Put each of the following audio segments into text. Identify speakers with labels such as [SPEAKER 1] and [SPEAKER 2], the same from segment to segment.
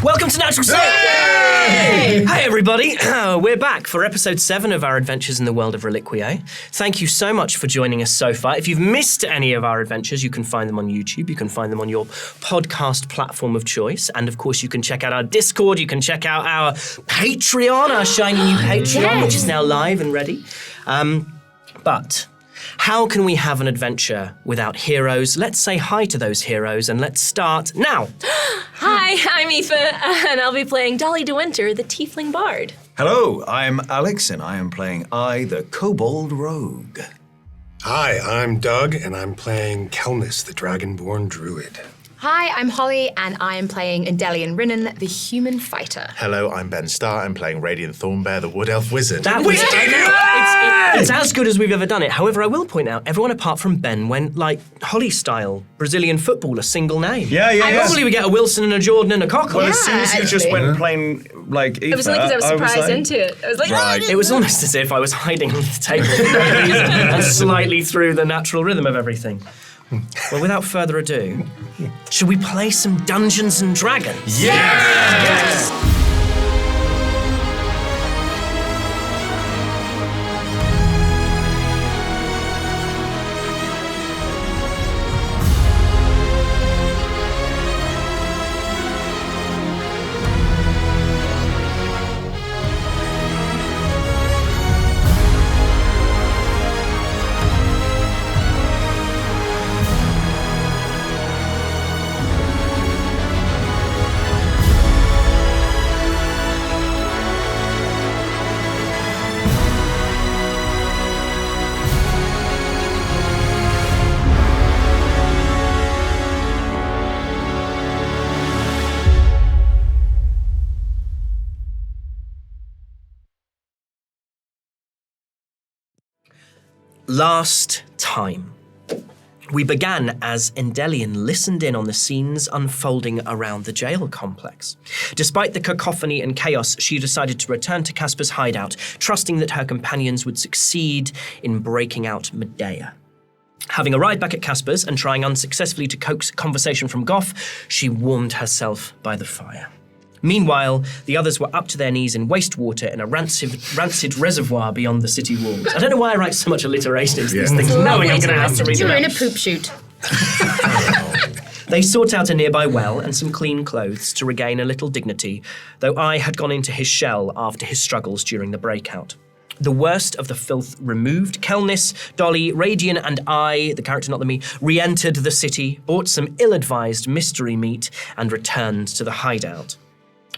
[SPEAKER 1] Welcome to Natural Science! Hey! Hi, everybody. We're back for episode 7 of our adventures in the world of Reliquiae. Thank you so much for joining us so far. If you've missed any of our adventures, you can find them on YouTube. You can find them on your podcast platform of choice. And, of course, you can check out our Discord. You can check out our Patreon, our shiny new Patreon, which is now live and ready. But how can we have an adventure without heroes? Let's say hi to those heroes and let's start now.
[SPEAKER 2] Hi, I'm Aoife, and I'll be playing Dolly de Winter, the Tiefling Bard.
[SPEAKER 3] Hello, I'm Alex, and I am playing the Kobold Rogue.
[SPEAKER 4] Hi, I'm Doug, and I'm playing Kelnys, the Dragonborn Druid.
[SPEAKER 5] Hi, I'm Hollie, and I am playing Endelian Rinnan, the Human Fighter.
[SPEAKER 6] Hello, I'm Ben Starr. I'm playing Radiant Thornbear, the Wood Elf Wizard.
[SPEAKER 1] That was it's as good as we've ever done it. However, I will point out, everyone apart from Ben went like Hollie style, Brazilian football, a single name.
[SPEAKER 3] Yeah.
[SPEAKER 1] Normally we get a Wilson and a Jordan and a Cockle.
[SPEAKER 3] Well, as soon as you just went plain like Aoife,
[SPEAKER 5] It was like because I was surprised into it. I was like,
[SPEAKER 3] Right.
[SPEAKER 1] It was almost as if I was hiding under the table for no reason and slightly through the natural rhythm of everything. Well, without further ado, should we play some Dungeons and Dragons?
[SPEAKER 3] Yes!
[SPEAKER 1] Last time, we began as Endelian listened in on the scenes unfolding around the jail complex. Despite the cacophony and chaos, she decided to return to Casper's hideout, trusting that her companions would succeed in breaking out Medea. Having arrived back at Casper's and trying unsuccessfully to coax conversation from Groth, she warmed herself by the fire. Meanwhile, the others were up to their knees in wastewater in a rancid reservoir beyond the city walls. I don't know why I write so much alliteration into these things, knowing I'm going to have to read them
[SPEAKER 5] you're
[SPEAKER 1] out.
[SPEAKER 5] in a poop chute.
[SPEAKER 1] They sought out a nearby well and some clean clothes to regain a little dignity, though I had gone into his shell after his struggles during the breakout. The worst of the filth removed, Kelnys, Dolly, Radian, and I, the character not the me, re-entered the city, bought some ill-advised mystery meat, and returned to the hideout.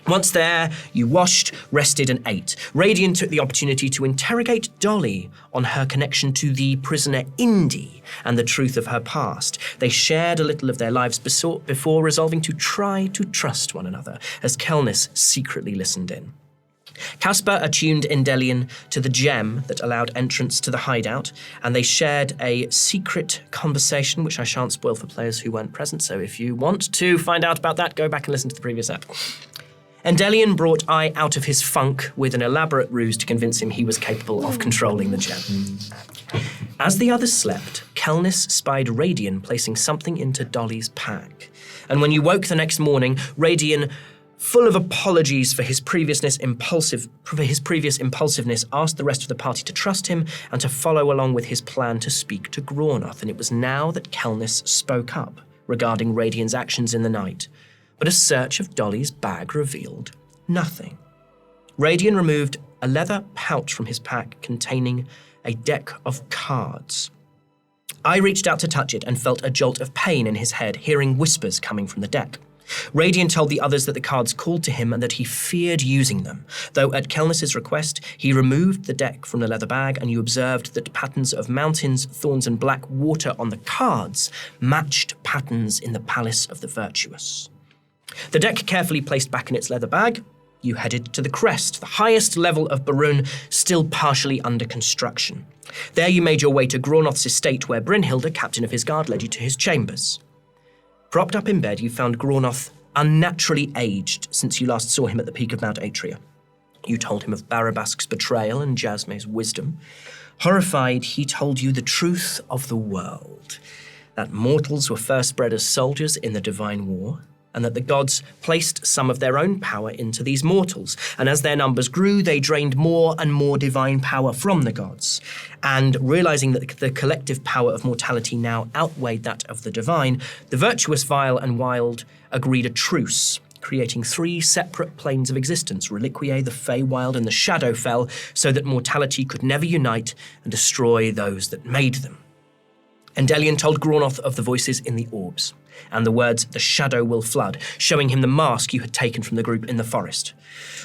[SPEAKER 1] Once there, you washed, rested, and ate. Radian took the opportunity to interrogate Dolly on her connection to the prisoner Indy and the truth of her past. They shared a little of their lives before resolving to try to trust one another, as Kelnys secretly listened in. Casper attuned Endelian to the gem that allowed entrance to the hideout, and they shared a secret conversation, which I shan't spoil for players who weren't present, so if you want to find out about that, go back and listen to the previous ep. Endelian brought I out of his funk with an elaborate ruse to convince him he was capable of controlling the gem. As the others slept, Kelnys spied Radian placing something into Dolly's pack. And when you woke the next morning, Radian, full of apologies for his previous impulsiveness, asked the rest of the party to trust him and to follow along with his plan to speak to Groth. And it was now that Kelnys spoke up regarding Radian's actions in the night. But a search of Dolly's bag revealed nothing. Radian removed a leather pouch from his pack containing a deck of cards. I reached out to touch it and felt a jolt of pain in his head, hearing whispers coming from the deck. Radian told the others that the cards called to him and that he feared using them, though at Kelnys' request, he removed the deck from the leather bag and you observed that patterns of mountains, thorns and black water on the cards matched patterns in the Palace of the Virtuous. The deck carefully placed back in its leather bag, you headed to the crest, the highest level of Baruun, still partially under construction. There you made your way to Groth's estate, where Brynhilde, captain of his guard, led you to his chambers. Propped up in bed, you found Groth unnaturally aged since you last saw him at the peak of Mount Atria. You told him of Barabask's betrayal and Jasme's wisdom. Horrified, he told you the truth of the world, that mortals were first bred as soldiers in the Divine War, and that the gods placed some of their own power into these mortals. And as their numbers grew, they drained more and more divine power from the gods. And realizing that the collective power of mortality now outweighed that of the divine, the virtuous, vile, and wild agreed a truce, creating 3 separate planes of existence, Reliquiae, the Feywild, and the Shadowfell, so that mortality could never unite and destroy those that made them. Endelian told Groth of the voices in the orbs, and the words, "the shadow will flood," showing him the mask you had taken from the group in the forest.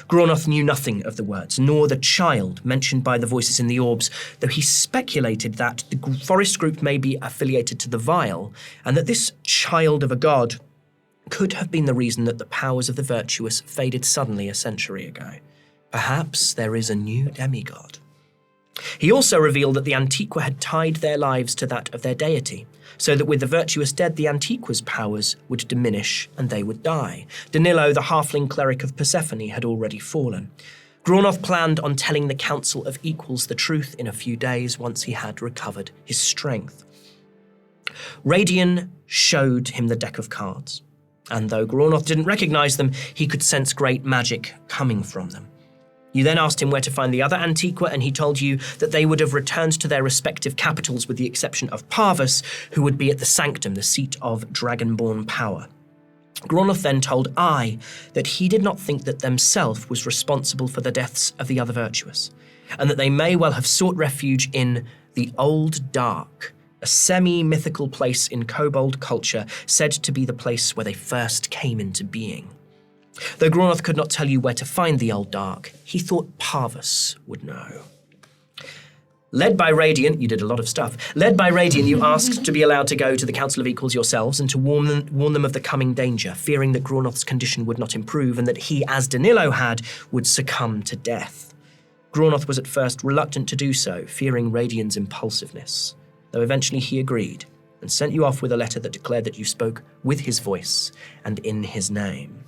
[SPEAKER 1] Groth knew nothing of the words, nor the child mentioned by the voices in the orbs, though he speculated that the forest group may be affiliated to the Vile, and that this child of a god could have been the reason that the powers of the virtuous faded suddenly a century ago. Perhaps there is a new demigod. He also revealed that the Antiqua had tied their lives to that of their deity, so that with the virtuous dead, the Antiqua's powers would diminish and they would die. Danilo, the halfling cleric of Persephone, had already fallen. Groth planned on telling the Council of Equals the truth in a few days once he had recovered his strength. Radian showed him the deck of cards, and though Groth didn't recognize them, he could sense great magic coming from them. You then asked him where to find the other Antiqua, and he told you that they would have returned to their respective capitals with the exception of Parvus, who would be at the Sanctum, the seat of Dragonborn power. Groth then told I that he did not think that themselves was responsible for the deaths of the other virtuous, and that they may well have sought refuge in the Old Dark, a semi-mythical place in kobold culture said to be the place where they first came into being. Though Groth could not tell you where to find the Old Dark, he thought Parvus would know. Led by Radiant, you did a lot of stuff. Led by Radiant, you asked to be allowed to go to the Council of Equals yourselves and to warn them of the coming danger, fearing that Groth's condition would not improve and that he, as Danilo had, would succumb to death. Groth was at first reluctant to do so, fearing Radiant's impulsiveness, though eventually he agreed and sent you off with a letter that declared that you spoke with his voice and in his name.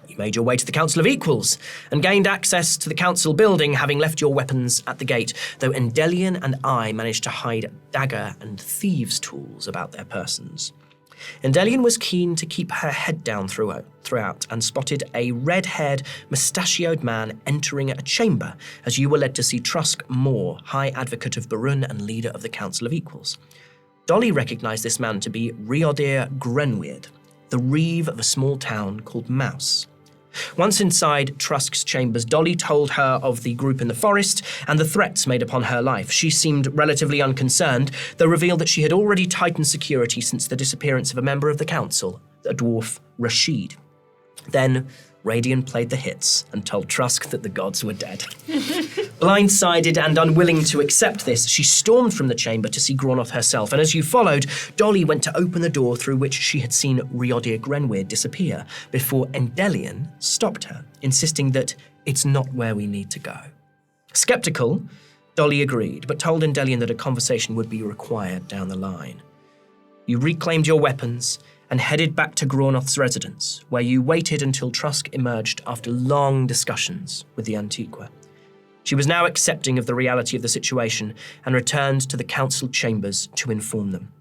[SPEAKER 1] You made your way to the Council of Equals and gained access to the council building, having left your weapons at the gate, though Endelian and I managed to hide dagger and thieves' tools about their persons. Endelian was keen to keep her head down throughout and spotted a red-haired, mustachioed man entering a chamber as you were led to see Trusk Moore, High Advocate of Baruun and leader of the Council of Equals. Dolly recognized this man to be Riodir Grenweird, the reeve of a small town called Mouse. Once inside Trusk's chambers, Dolly told her of the group in the forest and the threats made upon her life. She seemed relatively unconcerned, though revealed that she had already tightened security since the disappearance of a member of the council, the dwarf Rashid. Then Radian played the hits and told Trusk that the gods were dead. Blindsided and unwilling to accept this, she stormed from the chamber to see Groth herself, and as you followed, Dolly went to open the door through which she had seen Riodir Grenweird disappear, before Endelian stopped her, insisting that it's not where we need to go. Skeptical, Dolly agreed, but told Endelian that a conversation would be required down the line. You reclaimed your weapons and headed back to Groth's residence, where you waited until Trusk emerged after long discussions with the Antiqua. She was now accepting of the reality of the situation and returned to the council chambers to inform them.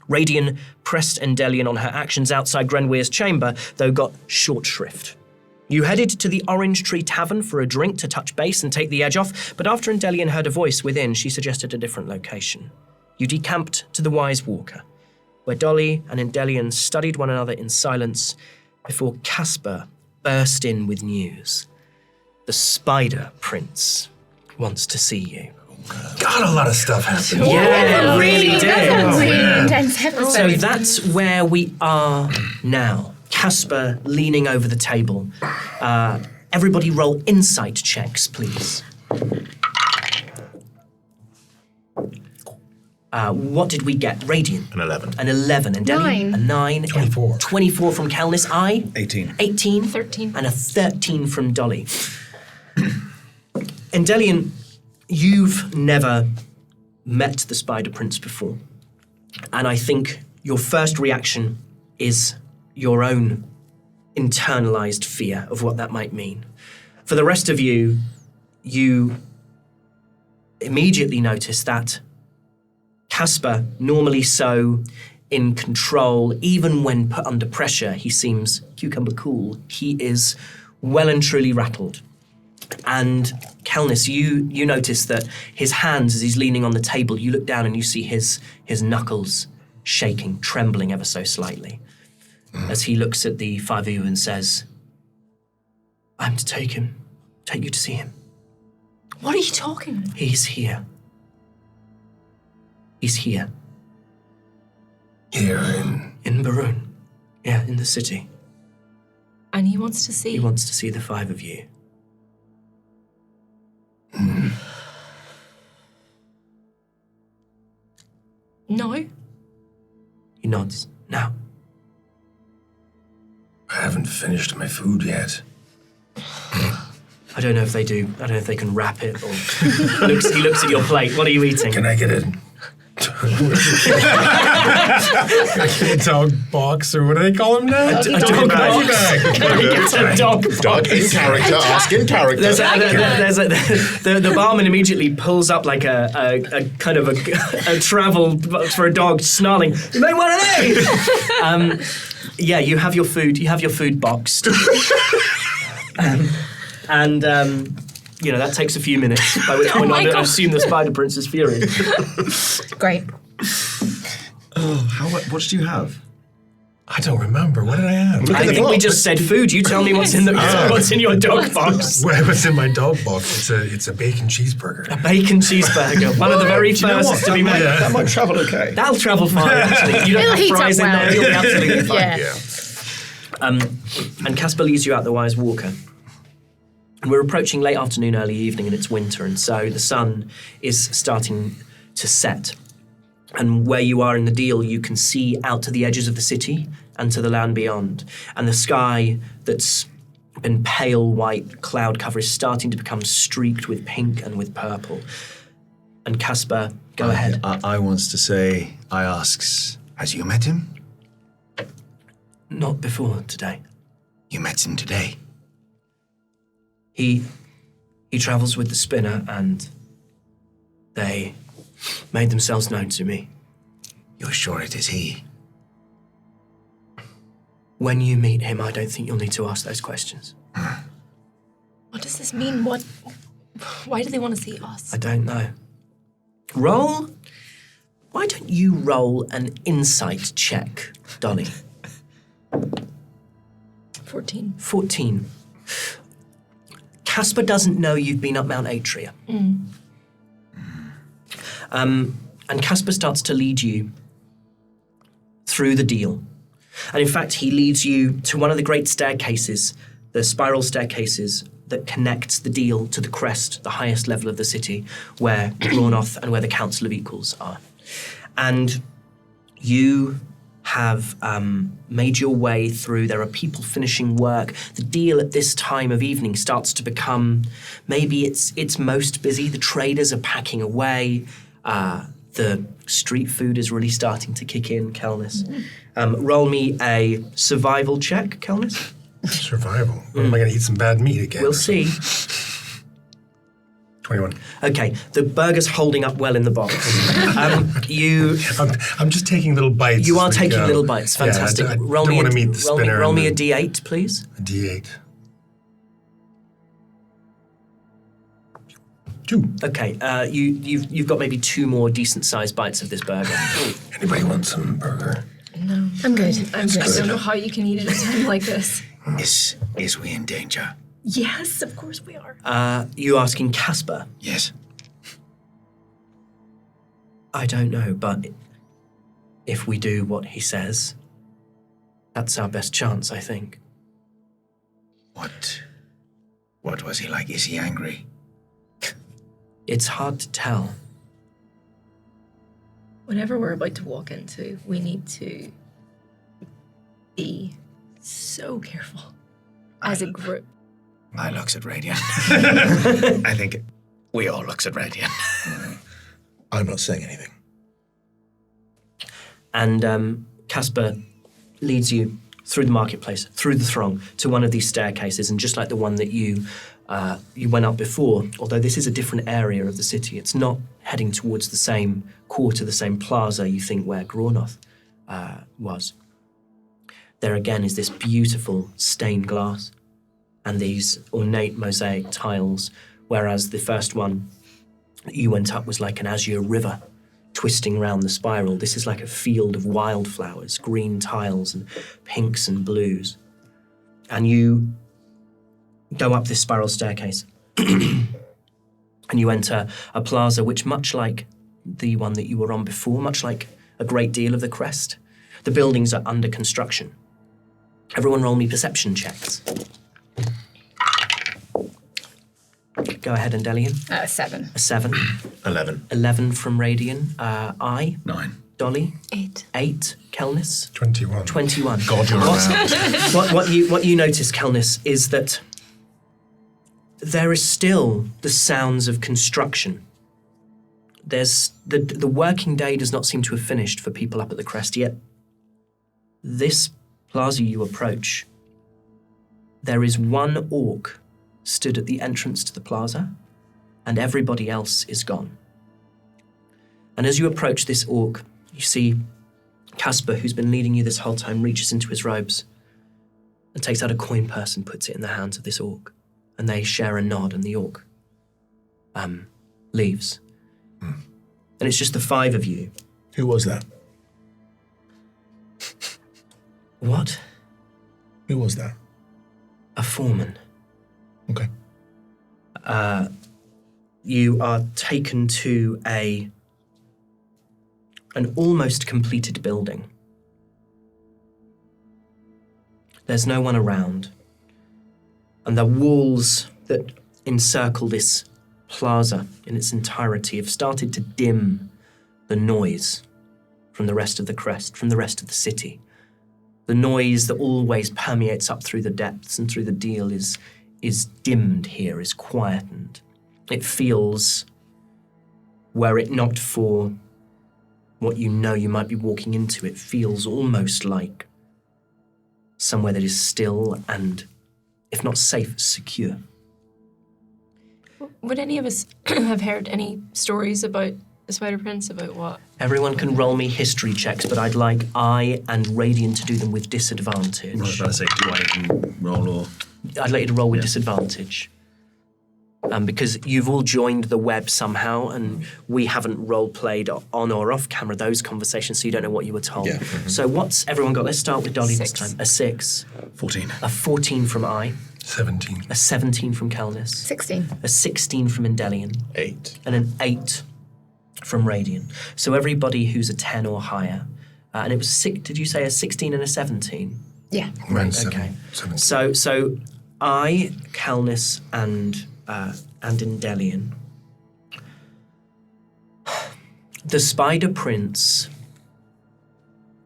[SPEAKER 1] Radian pressed Endelian on her actions outside Grenweird's chamber, though got short shrift. You headed to the Orange Tree Tavern for a drink to touch base and take the edge off, but after Endelian heard a voice within, she suggested a different location. You decamped to the Wise Walker, where Dolly and Endelian studied one another in silence before Casper burst in with news. The Spider Prince wants to see you.
[SPEAKER 4] God, a lot of stuff happened.
[SPEAKER 1] Yeah, it really did.
[SPEAKER 5] That's a really intense episode.
[SPEAKER 1] So that's where we are now. Casper leaning over the table. Everybody roll insight checks, please. What did we get? Radiant.
[SPEAKER 6] An 11.
[SPEAKER 1] An 11. And Deli?
[SPEAKER 5] 9.
[SPEAKER 1] A 9.
[SPEAKER 4] 24.
[SPEAKER 1] 24 from Kelnys. I?
[SPEAKER 3] 18.
[SPEAKER 1] 18.
[SPEAKER 5] 13.
[SPEAKER 1] And a 13 from Dolly. Endelian, you've never met the Spider Prince before. And I think your first reaction is your own internalized fear of what that might mean. For the rest of you, you immediately notice that Casper, normally so in control. Even when put under pressure, he seems cucumber cool. He is well and truly rattled. And Kelnys, you notice that his hands, as he's leaning on the table, you look down and you see his knuckles shaking, trembling ever so slightly, as he looks at the five of you and says, I'm to take you to see him.
[SPEAKER 5] What are you talking about?
[SPEAKER 1] He's here. He's here.
[SPEAKER 4] Here
[SPEAKER 1] In Baruun. Yeah, in the city.
[SPEAKER 5] And he wants to see.
[SPEAKER 1] He wants to see the five of you.
[SPEAKER 5] No.
[SPEAKER 1] He nods. Now.
[SPEAKER 4] I haven't finished my food yet.
[SPEAKER 1] I don't know if they do. I don't know if they can wrap it or... he looks at your plate. What are you eating?
[SPEAKER 4] Can I get a dog box, or what do they call him now?
[SPEAKER 1] A dog box. It's a dog box.
[SPEAKER 6] Dog in character, ask in character.
[SPEAKER 1] The barman immediately pulls up like a kind of a travel for a dog, snarling. You made one of these. Yeah, you have your food. You have your food boxed, and that takes a few minutes. By which point I assume the Spider Prince is furious.
[SPEAKER 5] Great.
[SPEAKER 3] Oh, what did you have?
[SPEAKER 4] I don't remember. What did I have?
[SPEAKER 1] I think we just said food. You tell me what's in your dog box.
[SPEAKER 4] What's in my dog box? It's a bacon cheeseburger.
[SPEAKER 1] A bacon cheeseburger, one of the very first to be made.
[SPEAKER 3] That might travel okay.
[SPEAKER 1] That'll travel fine, actually. You don't
[SPEAKER 5] It'll
[SPEAKER 1] have
[SPEAKER 5] heat up
[SPEAKER 1] fries in
[SPEAKER 5] well.
[SPEAKER 1] there, you'll be absolutely fine.
[SPEAKER 5] Yeah.
[SPEAKER 1] And Casper leads you out the Wise Walker. And we're approaching late afternoon, early evening, and it's winter, and so the sun is starting to set. And where you are in the deal, you can see out to the edges of the city and to the land beyond. And the sky that's been pale white cloud cover is starting to become streaked with pink and with purple. And Casper, go ahead.
[SPEAKER 3] I wants to say, I asks, has you met him?
[SPEAKER 1] Not before today.
[SPEAKER 3] You met him today.
[SPEAKER 1] He travels with the spinner, and they made themselves known to me.
[SPEAKER 3] You're sure it is he?
[SPEAKER 1] When you meet him, I don't think you'll need to ask those questions.
[SPEAKER 5] What does this mean? Why do they want to see us?
[SPEAKER 1] I don't know. Why don't you roll an insight check, Dolly?
[SPEAKER 5] 14.
[SPEAKER 1] 14. Casper doesn't know you've been up Mount Atria. And Casper starts to lead you through the deal. And in fact, he leads you to one of the great staircases, the spiral staircases that connects the deal to the crest, the highest level of the city, where Groth and where the Council of Equals are. And you have made your way through. There are people finishing work. The deal at this time of evening starts to become, maybe it's most busy. The traders are packing away. The street food is really starting to kick in, Kelnys. Roll me a survival check, Kelnys.
[SPEAKER 4] Survival? When am I going to eat some bad meat again?
[SPEAKER 1] We'll see.
[SPEAKER 4] 21.
[SPEAKER 1] Okay, the burger's holding up well in the box.
[SPEAKER 4] I'm just taking little bites.
[SPEAKER 1] You are
[SPEAKER 4] as we
[SPEAKER 1] taking
[SPEAKER 4] go.
[SPEAKER 1] little bites. Fantastic.
[SPEAKER 4] Yeah, I don't want to meet the spinner.
[SPEAKER 1] Roll me a D8, please.
[SPEAKER 4] A D8. 2.
[SPEAKER 1] Okay, you've got maybe 2 more decent-sized bites of this burger.
[SPEAKER 4] Anybody want some burger?
[SPEAKER 5] No. I'm good. I don't know how you can eat at a time like this.
[SPEAKER 3] Is we in danger?
[SPEAKER 5] Yes, of course we are.
[SPEAKER 1] You asking Casper?
[SPEAKER 3] Yes.
[SPEAKER 1] I don't know, but if we do what he says, that's our best chance, I think.
[SPEAKER 3] What was he like? Is he angry?
[SPEAKER 1] It's hard to tell.
[SPEAKER 5] Whatever we're about to walk into, we need to be so careful as a group.
[SPEAKER 3] I looks at Radiant. I think we all looks at Radiant.
[SPEAKER 6] I'm not saying anything.
[SPEAKER 1] And Casper leads you through the marketplace, through the throng, to one of these staircases, and just like the one that you went up before, although this is a different area of the city, it's not heading towards the same quarter, the same plaza, you think, where Groth was. There again is this beautiful stained glass and these ornate mosaic tiles, whereas the first one that you went up was like an azure river twisting round the spiral. This is like a field of wildflowers, green tiles and pinks and blues. And you go up this spiral staircase and you enter a plaza which, much like the one that you were on before, much like a great deal of the crest, the buildings are under construction. Everyone roll me perception checks. Go ahead, Endelian.
[SPEAKER 5] 7.
[SPEAKER 1] A 7.
[SPEAKER 6] 11.
[SPEAKER 1] 11 from Radian. I.
[SPEAKER 3] 9.
[SPEAKER 1] Dolly.
[SPEAKER 2] 8.
[SPEAKER 1] 8. Kelnys.
[SPEAKER 4] 21.
[SPEAKER 1] 21.
[SPEAKER 3] God, you're around.
[SPEAKER 1] What you notice, Kelnys, is that there is still the sounds of construction. There's the working day does not seem to have finished for people up at the crest yet. This plaza you approach, there is one orc stood at the entrance to the plaza, and everybody else is gone. And as you approach this orc, you see Casper, who's been leading you this whole time, reaches into his robes and takes out a coin purse and puts it in the hands of this orc. And they share a nod, and the orc leaves. And it's just the 5 of you.
[SPEAKER 6] Who was that?
[SPEAKER 1] What?
[SPEAKER 6] Who was that?
[SPEAKER 1] A foreman.
[SPEAKER 6] Okay.
[SPEAKER 1] You are taken to an almost completed building. There's no one around. And the walls that encircle this plaza in its entirety have started to dim the noise from the rest of the crest, from the rest of the city. The noise that always permeates up through the depths and through the deal is dimmed here, is quietened. It feels, were it not for what you know you might be walking into, it feels almost like somewhere that is still and, if not safe, secure.
[SPEAKER 2] Would any of us have heard any stories about the Spider Prince, about what?
[SPEAKER 1] Everyone can roll me history checks, but I'd like I and Radiant to do them with disadvantage.
[SPEAKER 3] I was about to say, do I even roll or...
[SPEAKER 1] I'd like you to roll with disadvantage. Because you've all joined the web somehow, and we haven't role-played on or off camera those conversations, so you don't know what you were told.
[SPEAKER 3] Yeah.
[SPEAKER 1] So what's everyone got? Let's start with Dolly
[SPEAKER 2] 6.
[SPEAKER 1] this time. A 6.
[SPEAKER 3] 14.
[SPEAKER 1] A 14 from I.
[SPEAKER 4] 17.
[SPEAKER 1] A 17 from Kelnys.
[SPEAKER 5] 16.
[SPEAKER 1] A 16 from Endelian.
[SPEAKER 6] 8.
[SPEAKER 1] And an 8 from Radiant. So everybody who's a 10 or higher. And it was 6, did you say a 16 and a 17?
[SPEAKER 5] Yeah.
[SPEAKER 4] Right,
[SPEAKER 1] Okay.
[SPEAKER 4] 17.
[SPEAKER 1] So I, Kelnys, and Endelian. The Spider Prince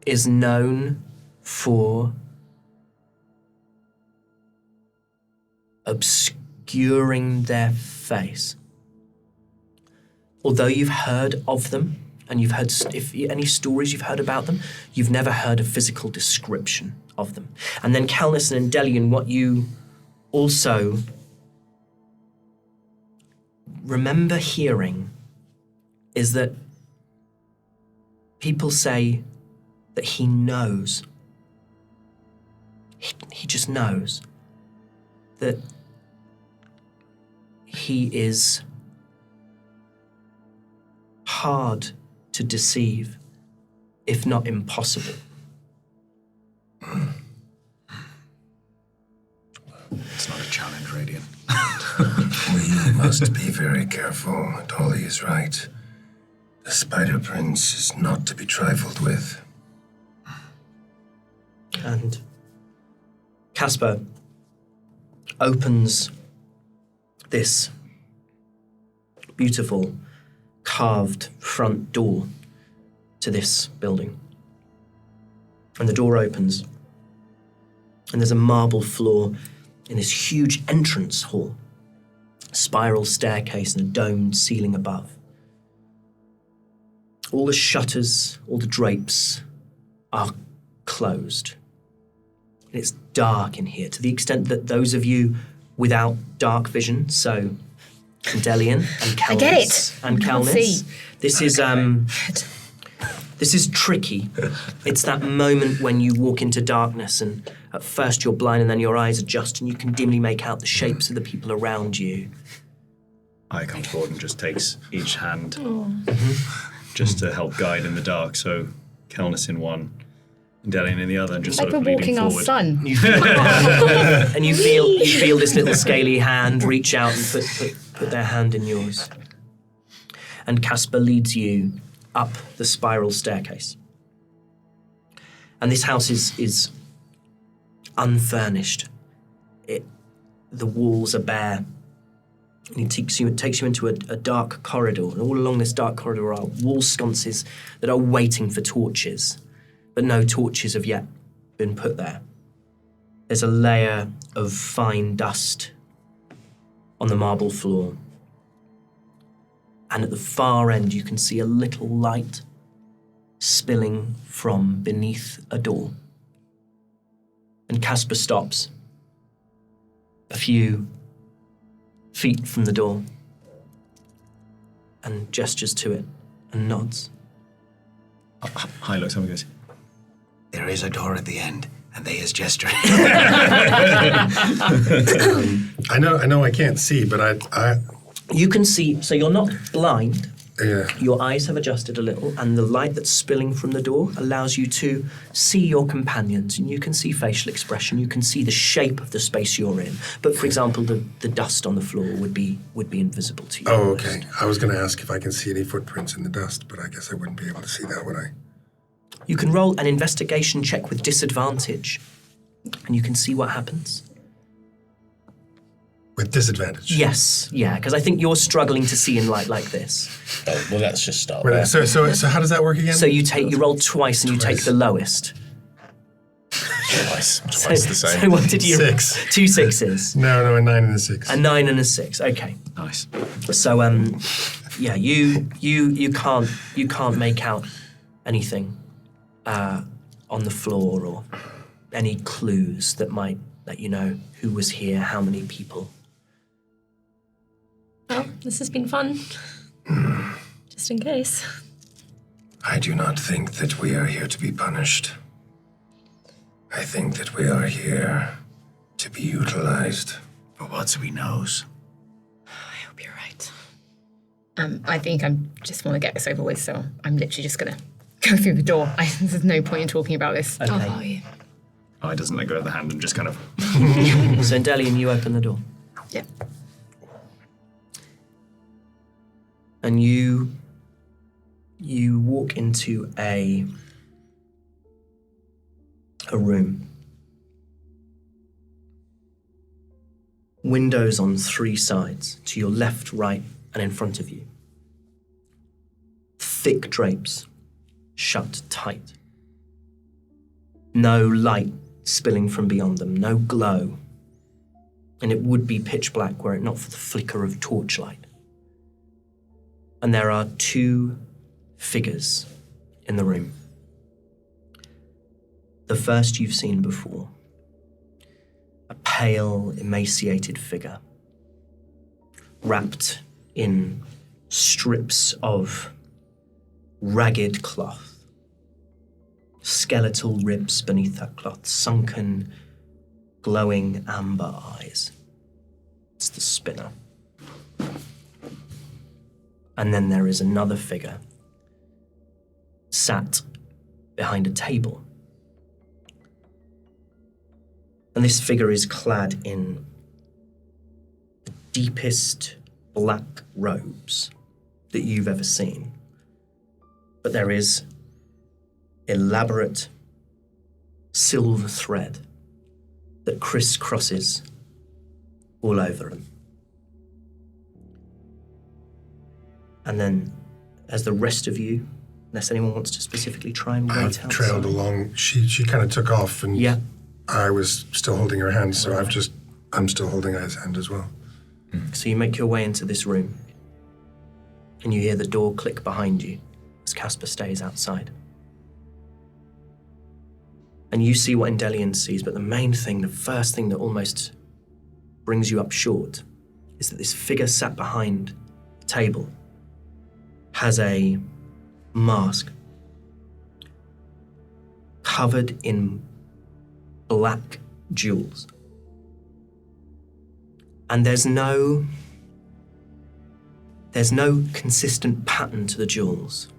[SPEAKER 1] is known for obscuring their face. Although you've heard of them, and you've heard if any stories you've heard about them, you've never heard a physical description of them. And then Kelnys and Endelian, what you also remember hearing is that people say that he knows. He just knows that he is hard to deceive, if not impossible.
[SPEAKER 3] It's not a challenge, Radiant.
[SPEAKER 4] We must be very careful. Hollie is right. The Spider Prince is not to be trifled with.
[SPEAKER 1] And Casper opens this beautiful carved front door to this building. And the door opens, and there's a marble floor in this huge entrance hall, a spiral staircase and a domed ceiling above. All the shutters, all the drapes are closed. And it's dark in here, to the extent that those of you without dark vision, so Endelian and Kelnys.
[SPEAKER 5] I get it.
[SPEAKER 1] And
[SPEAKER 5] I can't
[SPEAKER 1] Kelnys.
[SPEAKER 5] see.
[SPEAKER 1] This is This is tricky. It's that moment when you walk into darkness and at first you're blind and then your eyes adjust and you can dimly make out the shapes of the people around you.
[SPEAKER 7] I come forward and just takes each hand just to help guide in the dark. So Kelnys in one, Delian in the other, and just
[SPEAKER 5] Like
[SPEAKER 7] sort
[SPEAKER 5] we're
[SPEAKER 7] of leading
[SPEAKER 5] walking our
[SPEAKER 7] forward.
[SPEAKER 5] son.
[SPEAKER 1] And you feel this little scaly hand reach out and put their hand in yours. And Casper leads you up the spiral staircase. And this house is unfurnished. The walls are bare. And it takes you into a dark corridor. And all along this dark corridor are wall sconces that are waiting for torches. But no torches have yet been put there. There's a layer of fine dust on the marble floor. And at the far end, you can see a little light spilling from beneath a door. And Casper stops a few feet from the door and gestures to it and nods.
[SPEAKER 7] Hi, looks up and goes,
[SPEAKER 8] There is a door at the end, and they is gesturing.
[SPEAKER 4] I know I can't see, but I
[SPEAKER 1] You can see, so you're not blind.
[SPEAKER 4] yeah.
[SPEAKER 1] Your eyes have adjusted a little, and the light that's spilling from the door allows you to see your companions, and you can see facial expression, you can see the shape of the space you're in. But for example, the dust on the floor would be invisible to you.
[SPEAKER 4] Oh,
[SPEAKER 1] almost.
[SPEAKER 4] okay. I was going to ask if I can see any footprints in the dust, but I guess I wouldn't be able to see that, would I?
[SPEAKER 1] You can roll an investigation check with disadvantage, and you can see what happens.
[SPEAKER 4] With disadvantage.
[SPEAKER 1] Yes, yeah, because I think you're struggling to see in light like this.
[SPEAKER 6] Oh, well, let's just start
[SPEAKER 4] Wait,
[SPEAKER 6] there.
[SPEAKER 4] so how does that work again?
[SPEAKER 1] So you roll twice and you take the lowest.
[SPEAKER 6] Twice the same.
[SPEAKER 1] So what did you?
[SPEAKER 4] 6.
[SPEAKER 1] 2 6s.
[SPEAKER 4] No, a 9 and a 6.
[SPEAKER 1] A 9 and a 6. Okay.
[SPEAKER 7] nice.
[SPEAKER 1] So yeah, you can't make out anything on the floor or any clues that might let you know who was here, how many people.
[SPEAKER 2] Well, this has been fun. Just in case.
[SPEAKER 4] I do not think that we are here to be punished. I think that we are here to be utilized.
[SPEAKER 8] But what's we knows?
[SPEAKER 5] I hope you're right. I think I just want to get this over with, so I'm literally just going to go through the door. There's no point in talking about this.
[SPEAKER 1] Okay.
[SPEAKER 7] I doesn't let go of the hand and just kind of
[SPEAKER 1] So Delian, you open the door.
[SPEAKER 5] Yeah.
[SPEAKER 1] And you walk into a room. Windows on 3 sides, to your left, right, and in front of you. Thick drapes, shut tight. No light spilling from beyond them, no glow. And it would be pitch black were it not for the flicker of torchlight. And there are 2 figures in the room. The first you've seen before. A pale, emaciated figure, wrapped in strips of ragged cloth. Skeletal ribs beneath that cloth, sunken, glowing amber eyes. It's the spinner. And then there is another figure, sat behind a table. And this figure is clad in the deepest black robes that you've ever seen. But there is elaborate silver thread that crisscrosses all over them. And then, as the rest of you, unless anyone wants to specifically try and wait
[SPEAKER 4] I've
[SPEAKER 1] outside.
[SPEAKER 4] trailed along. She kind of took off, and
[SPEAKER 1] Yeah.
[SPEAKER 4] I was still holding her hand, so I'm still holding his hand as well.
[SPEAKER 1] So you make your way into this room, and you hear the door click behind you as Casper stays outside. And you see what Endelian sees, but the main thing, the first thing that almost brings you up short, is that this figure sat behind the table has a mask covered in black jewels. And there's no consistent pattern to the jewels.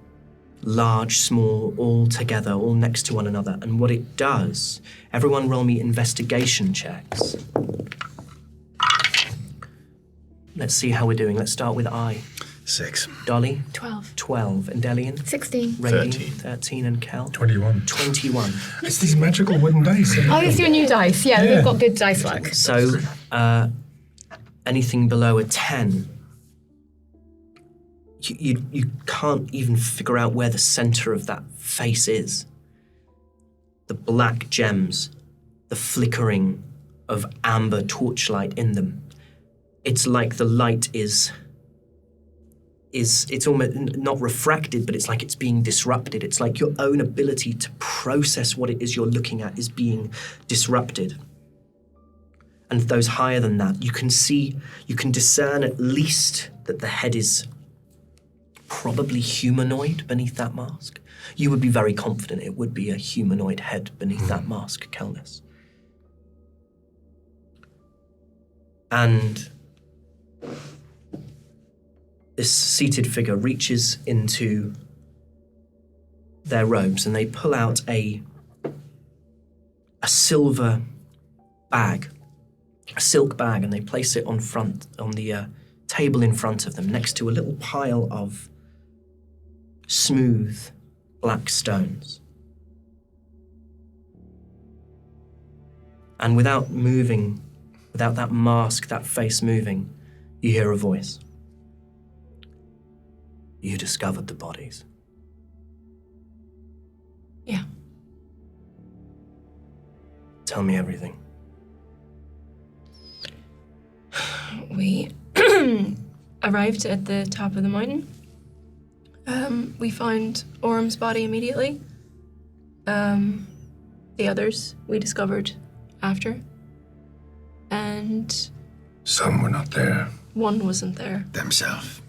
[SPEAKER 1] Large, small, all together, all next to one another. And what it does, everyone roll me investigation checks. Let's see how we're doing. Let's start with I.
[SPEAKER 3] 6.
[SPEAKER 1] Dolly?
[SPEAKER 2] 12.
[SPEAKER 1] 12. And Delian?
[SPEAKER 5] 16.
[SPEAKER 1] Radiant?
[SPEAKER 6] 13.
[SPEAKER 1] 13. And Kel?
[SPEAKER 4] 21.
[SPEAKER 1] 21.
[SPEAKER 4] It's these magical wooden dice.
[SPEAKER 5] Oh, these are your new dice. Yeah, they've got good dice luck.
[SPEAKER 1] So, anything below a 10, you can't even figure out where the center of that face is. The black gems, the flickering of amber torchlight in them. It's like the light is it's almost not refracted, but it's like it's being disrupted. It's like your own ability to process what it is you're looking at is being disrupted. And those higher than that, you can discern at least that the head is probably humanoid beneath that mask. You would be very confident it would be a humanoid head beneath that mask, Kelnys. And this seated figure reaches into their robes and they pull out a silver bag, a silk bag, and they place it on the table in front of them next to a little pile of smooth black stones. And without moving, without that mask, that face moving, you hear a voice. You discovered the bodies.
[SPEAKER 2] Yeah.
[SPEAKER 1] Tell me everything.
[SPEAKER 2] We arrived at the top of the mountain. We found Orm's body immediately. The others we discovered after. And
[SPEAKER 4] Some were not there.
[SPEAKER 2] one wasn't there.
[SPEAKER 8] Themselves.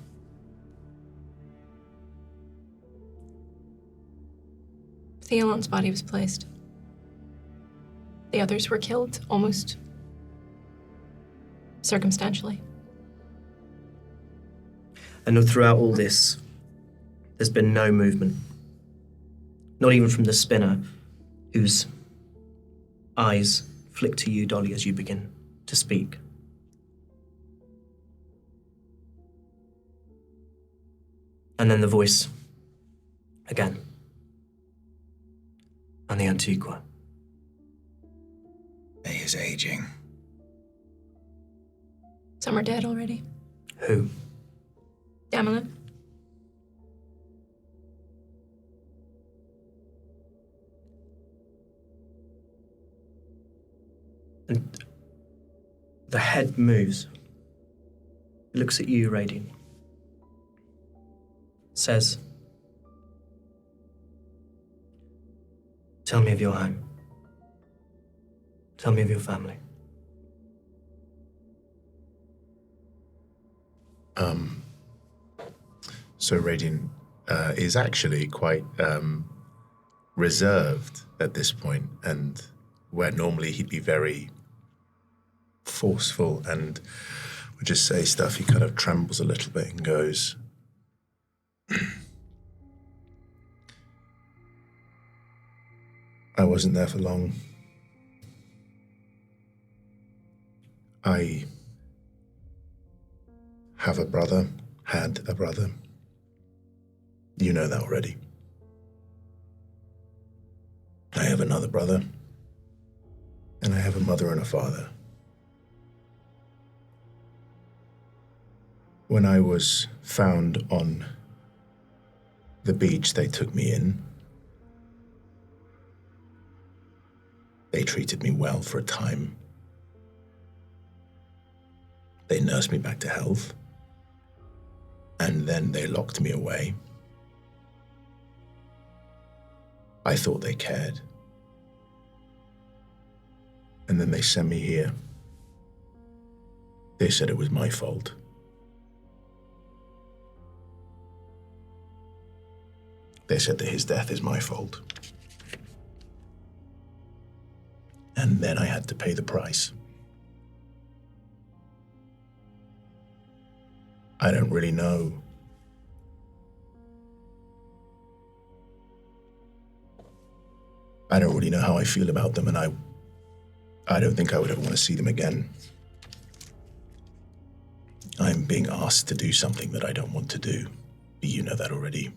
[SPEAKER 2] Theon's body was placed. The others were killed almost circumstantially.
[SPEAKER 1] And throughout all this, there's been no movement. Not even from the spinner, whose eyes flick to you, Dolly, as you begin to speak. And then the voice again. And the Antiqua.
[SPEAKER 8] They is aging.
[SPEAKER 2] Some are dead already.
[SPEAKER 1] Who?
[SPEAKER 2] Damelin.
[SPEAKER 1] And the head moves. It looks at you, Radiant. Says, tell me of your home. Tell me of your family.
[SPEAKER 6] So Radiant is actually quite reserved at this point, and where normally he'd be very forceful and would just say stuff, he kind of trembles a little bit and goes, I wasn't there for long. I have a brother, had a brother. You know that already. I have another brother, and I have a mother and a father. When I was found on the beach, they took me in. They treated me well for a time. They nursed me back to health. And then they locked me away. I thought they cared. And then they sent me here. They said it was my fault. They said that his death is my fault. And then I had to pay the price. I don't really know. I don't really know how I feel about them, and I don't think I would ever want to see them again. I'm being asked to do something that I don't want to do. You know that already.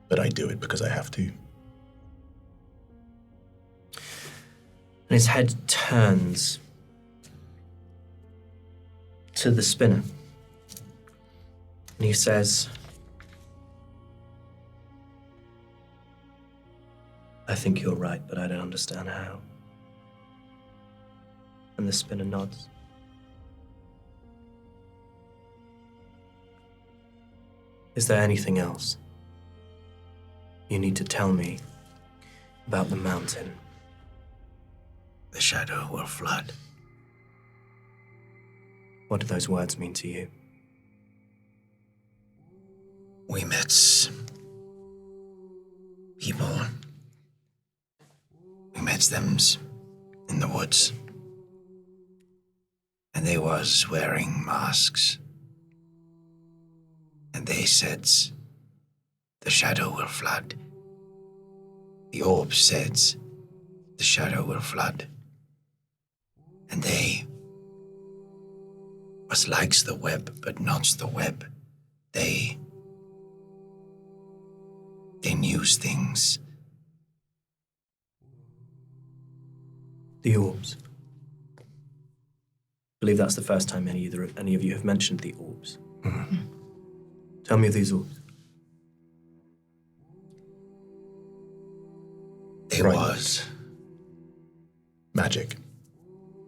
[SPEAKER 6] But I do it because I have to.
[SPEAKER 1] And his head turns to the spinner. And he says, I think you're right, but I don't understand how. And the spinner nods. Is there anything else you need to tell me about the mountain?
[SPEAKER 8] The shadow will flood.
[SPEAKER 1] What do those words mean to you?
[SPEAKER 8] We met people. We met them in the woods. And they was wearing masks. And they said, the shadow will flood. The orb said, the shadow will flood. And they was likes the web, but not the web. They knew things.
[SPEAKER 1] The orbs. I believe that's the first time any of you have mentioned the orbs. Mm-hmm. Tell me of these orbs.
[SPEAKER 8] It was
[SPEAKER 6] magic.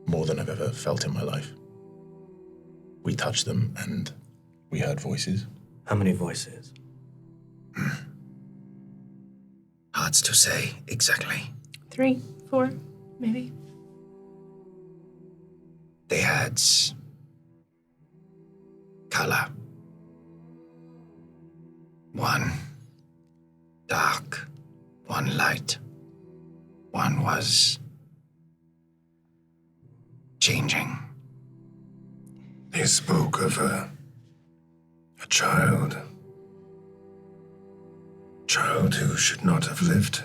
[SPEAKER 6] More than I've ever felt in my life. We touched them and we heard voices.
[SPEAKER 1] How many voices?
[SPEAKER 8] Hard to say exactly.
[SPEAKER 2] 3, 4, maybe.
[SPEAKER 8] They had color. One dark, one light. One was changing.
[SPEAKER 4] They spoke of a child. Child who should not have lived.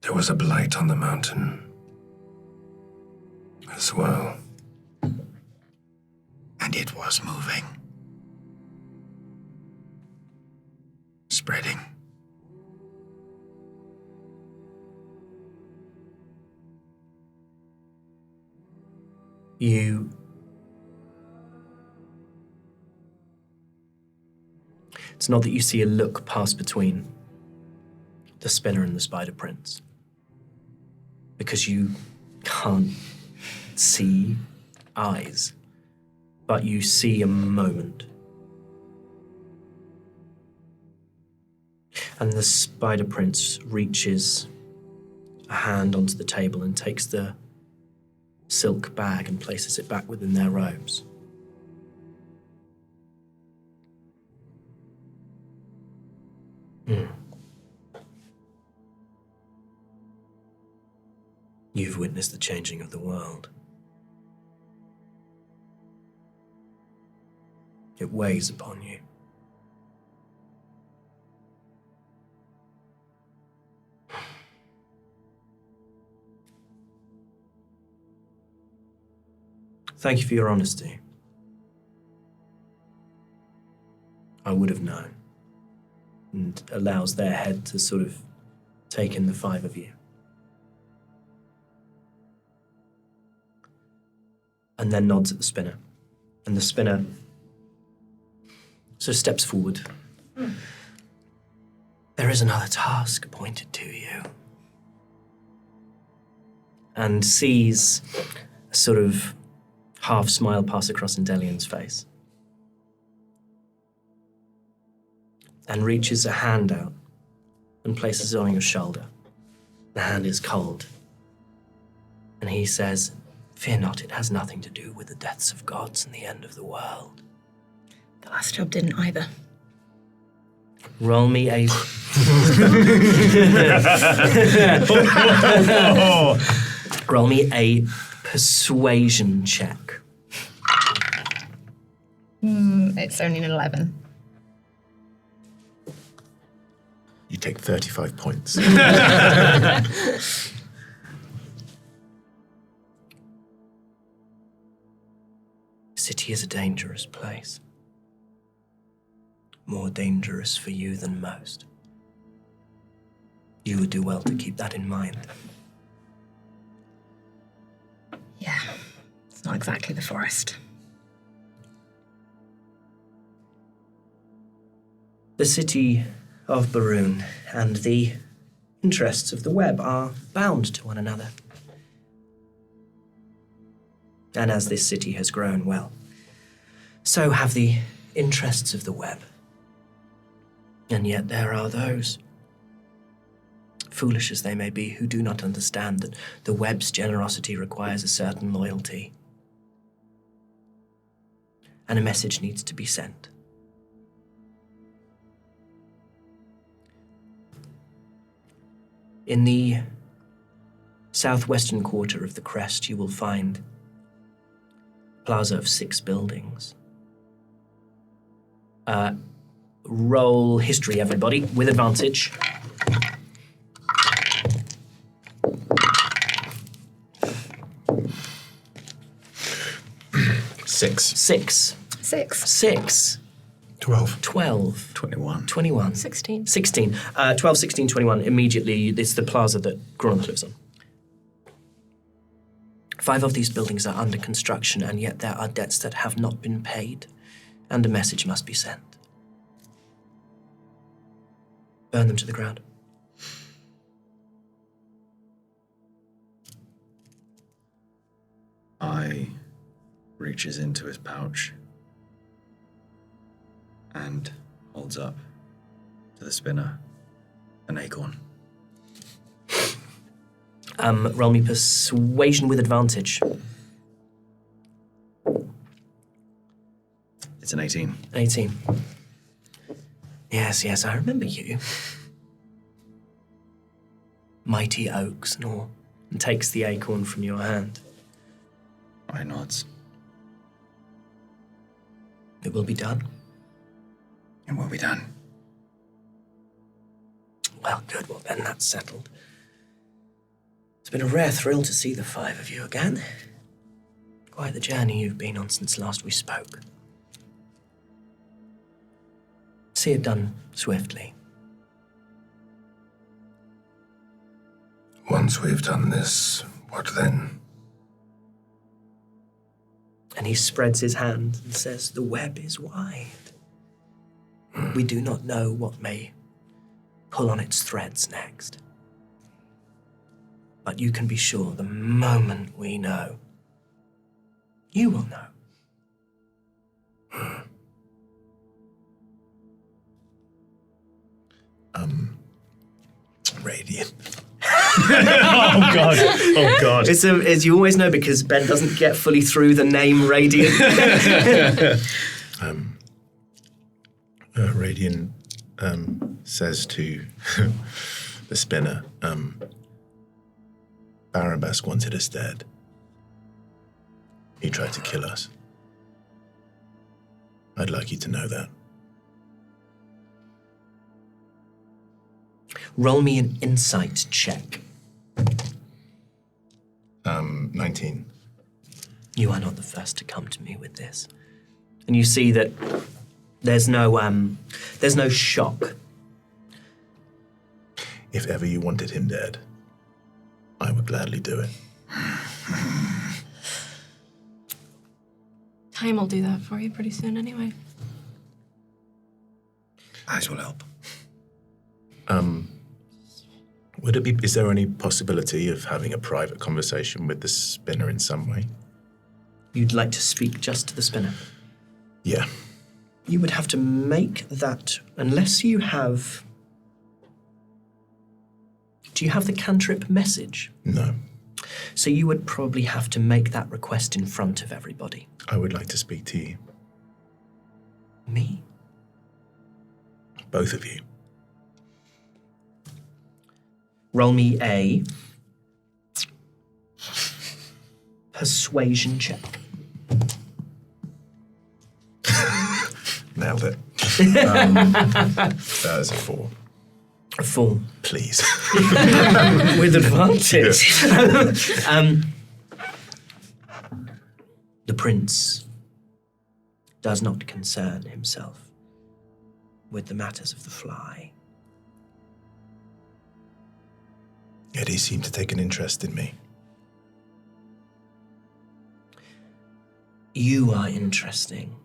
[SPEAKER 4] There was a blight on the mountain as well.
[SPEAKER 8] And it was moving. Spreading.
[SPEAKER 1] It's not that you see a look pass between the spinner and the spider prince, because you can't see eyes, but you see a moment. And the spider prince reaches a hand onto the table and takes the silk bag and places it back within their robes. You've witnessed the changing of the world. It weighs upon you. Thank you for your honesty. I would have known. And allows their head to sort of take in the 5 of you. And then nods at the spinner. And the spinner sort of steps forward. There is another task appointed to you. And sees a sort of half smile pass across Indelian's face. And reaches a hand out and places it on your shoulder. The hand is cold. And he says, "Fear not, it has nothing to do with the deaths of gods and the end of the world."
[SPEAKER 2] The
[SPEAKER 5] The last job didn't either.
[SPEAKER 1] Roll me a... Roll me a persuasion check.
[SPEAKER 5] It's only an 11.
[SPEAKER 6] You take 35 points.
[SPEAKER 1] The city is a dangerous place. More dangerous for you than most. You would do well to keep that in mind.
[SPEAKER 5] Yeah, it's not exactly the forest.
[SPEAKER 1] The city of Baruun and the interests of the web are bound to one another. And as this city has grown, well, so have the interests of the web. And yet there are those, foolish as they may be, who do not understand that the web's generosity requires a certain loyalty. And a message needs to be sent. In the southwestern quarter of the crest, you will find a plaza of 6 buildings. Roll history, everybody, with advantage. Six.
[SPEAKER 6] 12.
[SPEAKER 1] 12.
[SPEAKER 3] 21.
[SPEAKER 1] 21.
[SPEAKER 2] 16.
[SPEAKER 1] 16. 12, 16, 21. Immediately, it's the plaza that Groth lives on. 5 of these buildings are under construction, and yet there are debts that have not been paid, and a message must be sent. Burn them to the ground.
[SPEAKER 7] I reaches into his pouch and holds up to the spinner an acorn.
[SPEAKER 1] Roll me persuasion with advantage.
[SPEAKER 7] It's an 18.
[SPEAKER 1] 18. Yes, I remember you. Mighty oaks and all, and takes the acorn from your hand.
[SPEAKER 7] I nods.
[SPEAKER 1] It will be done.
[SPEAKER 7] It will be done.
[SPEAKER 1] Well, good. Well, then that's settled. It's been a rare thrill to see the 5 of you again. Quite the journey you've been on since last we spoke. See it done swiftly.
[SPEAKER 4] Once we've done this, what then?
[SPEAKER 1] And he spreads his hand and says, "The web is wide. We do not know what may pull on its threads next. But you can be sure the moment we know, you will know."
[SPEAKER 6] Radiant.
[SPEAKER 7] Oh God.
[SPEAKER 1] It's as you always know, because Ben doesn't get fully through the name Radiant.
[SPEAKER 6] Radiant says to the spinner, Barabbas wanted us dead. He tried to kill us. I'd like you to know that.
[SPEAKER 1] Roll me an insight check.
[SPEAKER 6] 19.
[SPEAKER 1] You are not the first to come to me with this. And you see that there's no shock.
[SPEAKER 6] If ever you wanted him dead, I would gladly do it.
[SPEAKER 2] Time will do that for you pretty soon anyway.
[SPEAKER 3] Eyes will help.
[SPEAKER 6] Is there any possibility of having a private conversation with the spinner in some way?
[SPEAKER 1] You'd like to speak just to the spinner.
[SPEAKER 6] Yeah.
[SPEAKER 1] You would have to make that, unless you have... Do you have the cantrip message?
[SPEAKER 6] No.
[SPEAKER 1] So you would probably have to make that request in front of everybody.
[SPEAKER 6] I would like to speak to you.
[SPEAKER 1] Me?
[SPEAKER 6] Both of you.
[SPEAKER 1] Roll me a persuasion check.
[SPEAKER 6] Nailed it. That is a 4.
[SPEAKER 1] A 4.
[SPEAKER 6] Please.
[SPEAKER 1] With advantage. The prince does not concern himself with the matters of the fly.
[SPEAKER 6] Yet he seemed to take an interest in me.
[SPEAKER 1] You are interesting.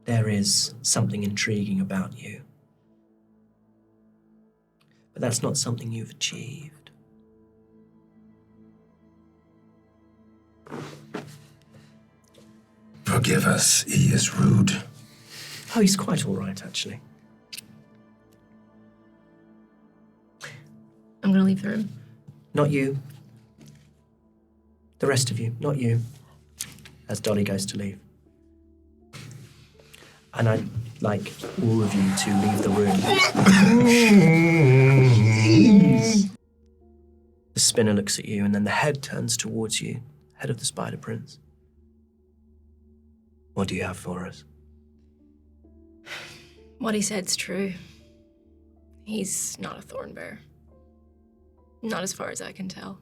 [SPEAKER 1] There is something intriguing about you. But that's not something you've achieved.
[SPEAKER 4] Forgive us, he is rude.
[SPEAKER 1] Oh, he's quite all right, actually.
[SPEAKER 2] I'm going to leave the room.
[SPEAKER 1] Not you. The rest of you, not you. As Dolly goes to leave. And I'd like all of you to leave the room. The spinner looks at you, and then the head turns towards you, head of the Spider Prince. What do you have for us?
[SPEAKER 2] What he said's true. He's not a thorn bearer. Not as far as I can tell.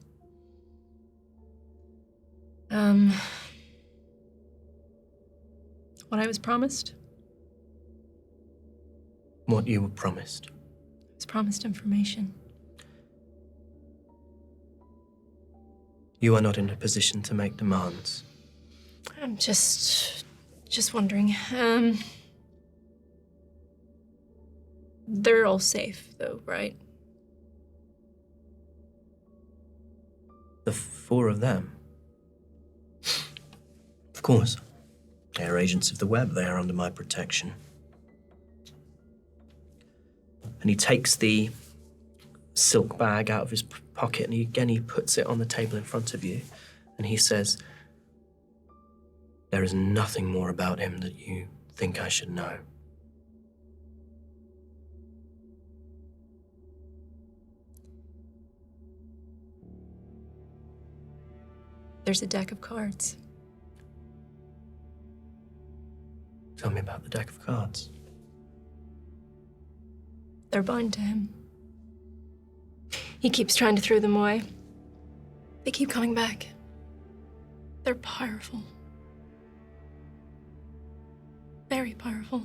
[SPEAKER 2] What I was promised?
[SPEAKER 1] What you were promised.
[SPEAKER 2] I was promised information.
[SPEAKER 1] You are not in a position to make demands.
[SPEAKER 2] I'm just wondering. They're all safe, though, right?
[SPEAKER 1] The 4 of them. Of course. They are agents of the web. They are under my protection. And he takes the silk bag out of his pocket and he puts it on the table in front of you. And he says, there is nothing more about him that you think I should know.
[SPEAKER 2] There's a deck of cards.
[SPEAKER 1] Tell me about the deck of cards.
[SPEAKER 2] They're bound to him. He keeps trying to throw them away. They keep coming back. They're powerful. Very powerful.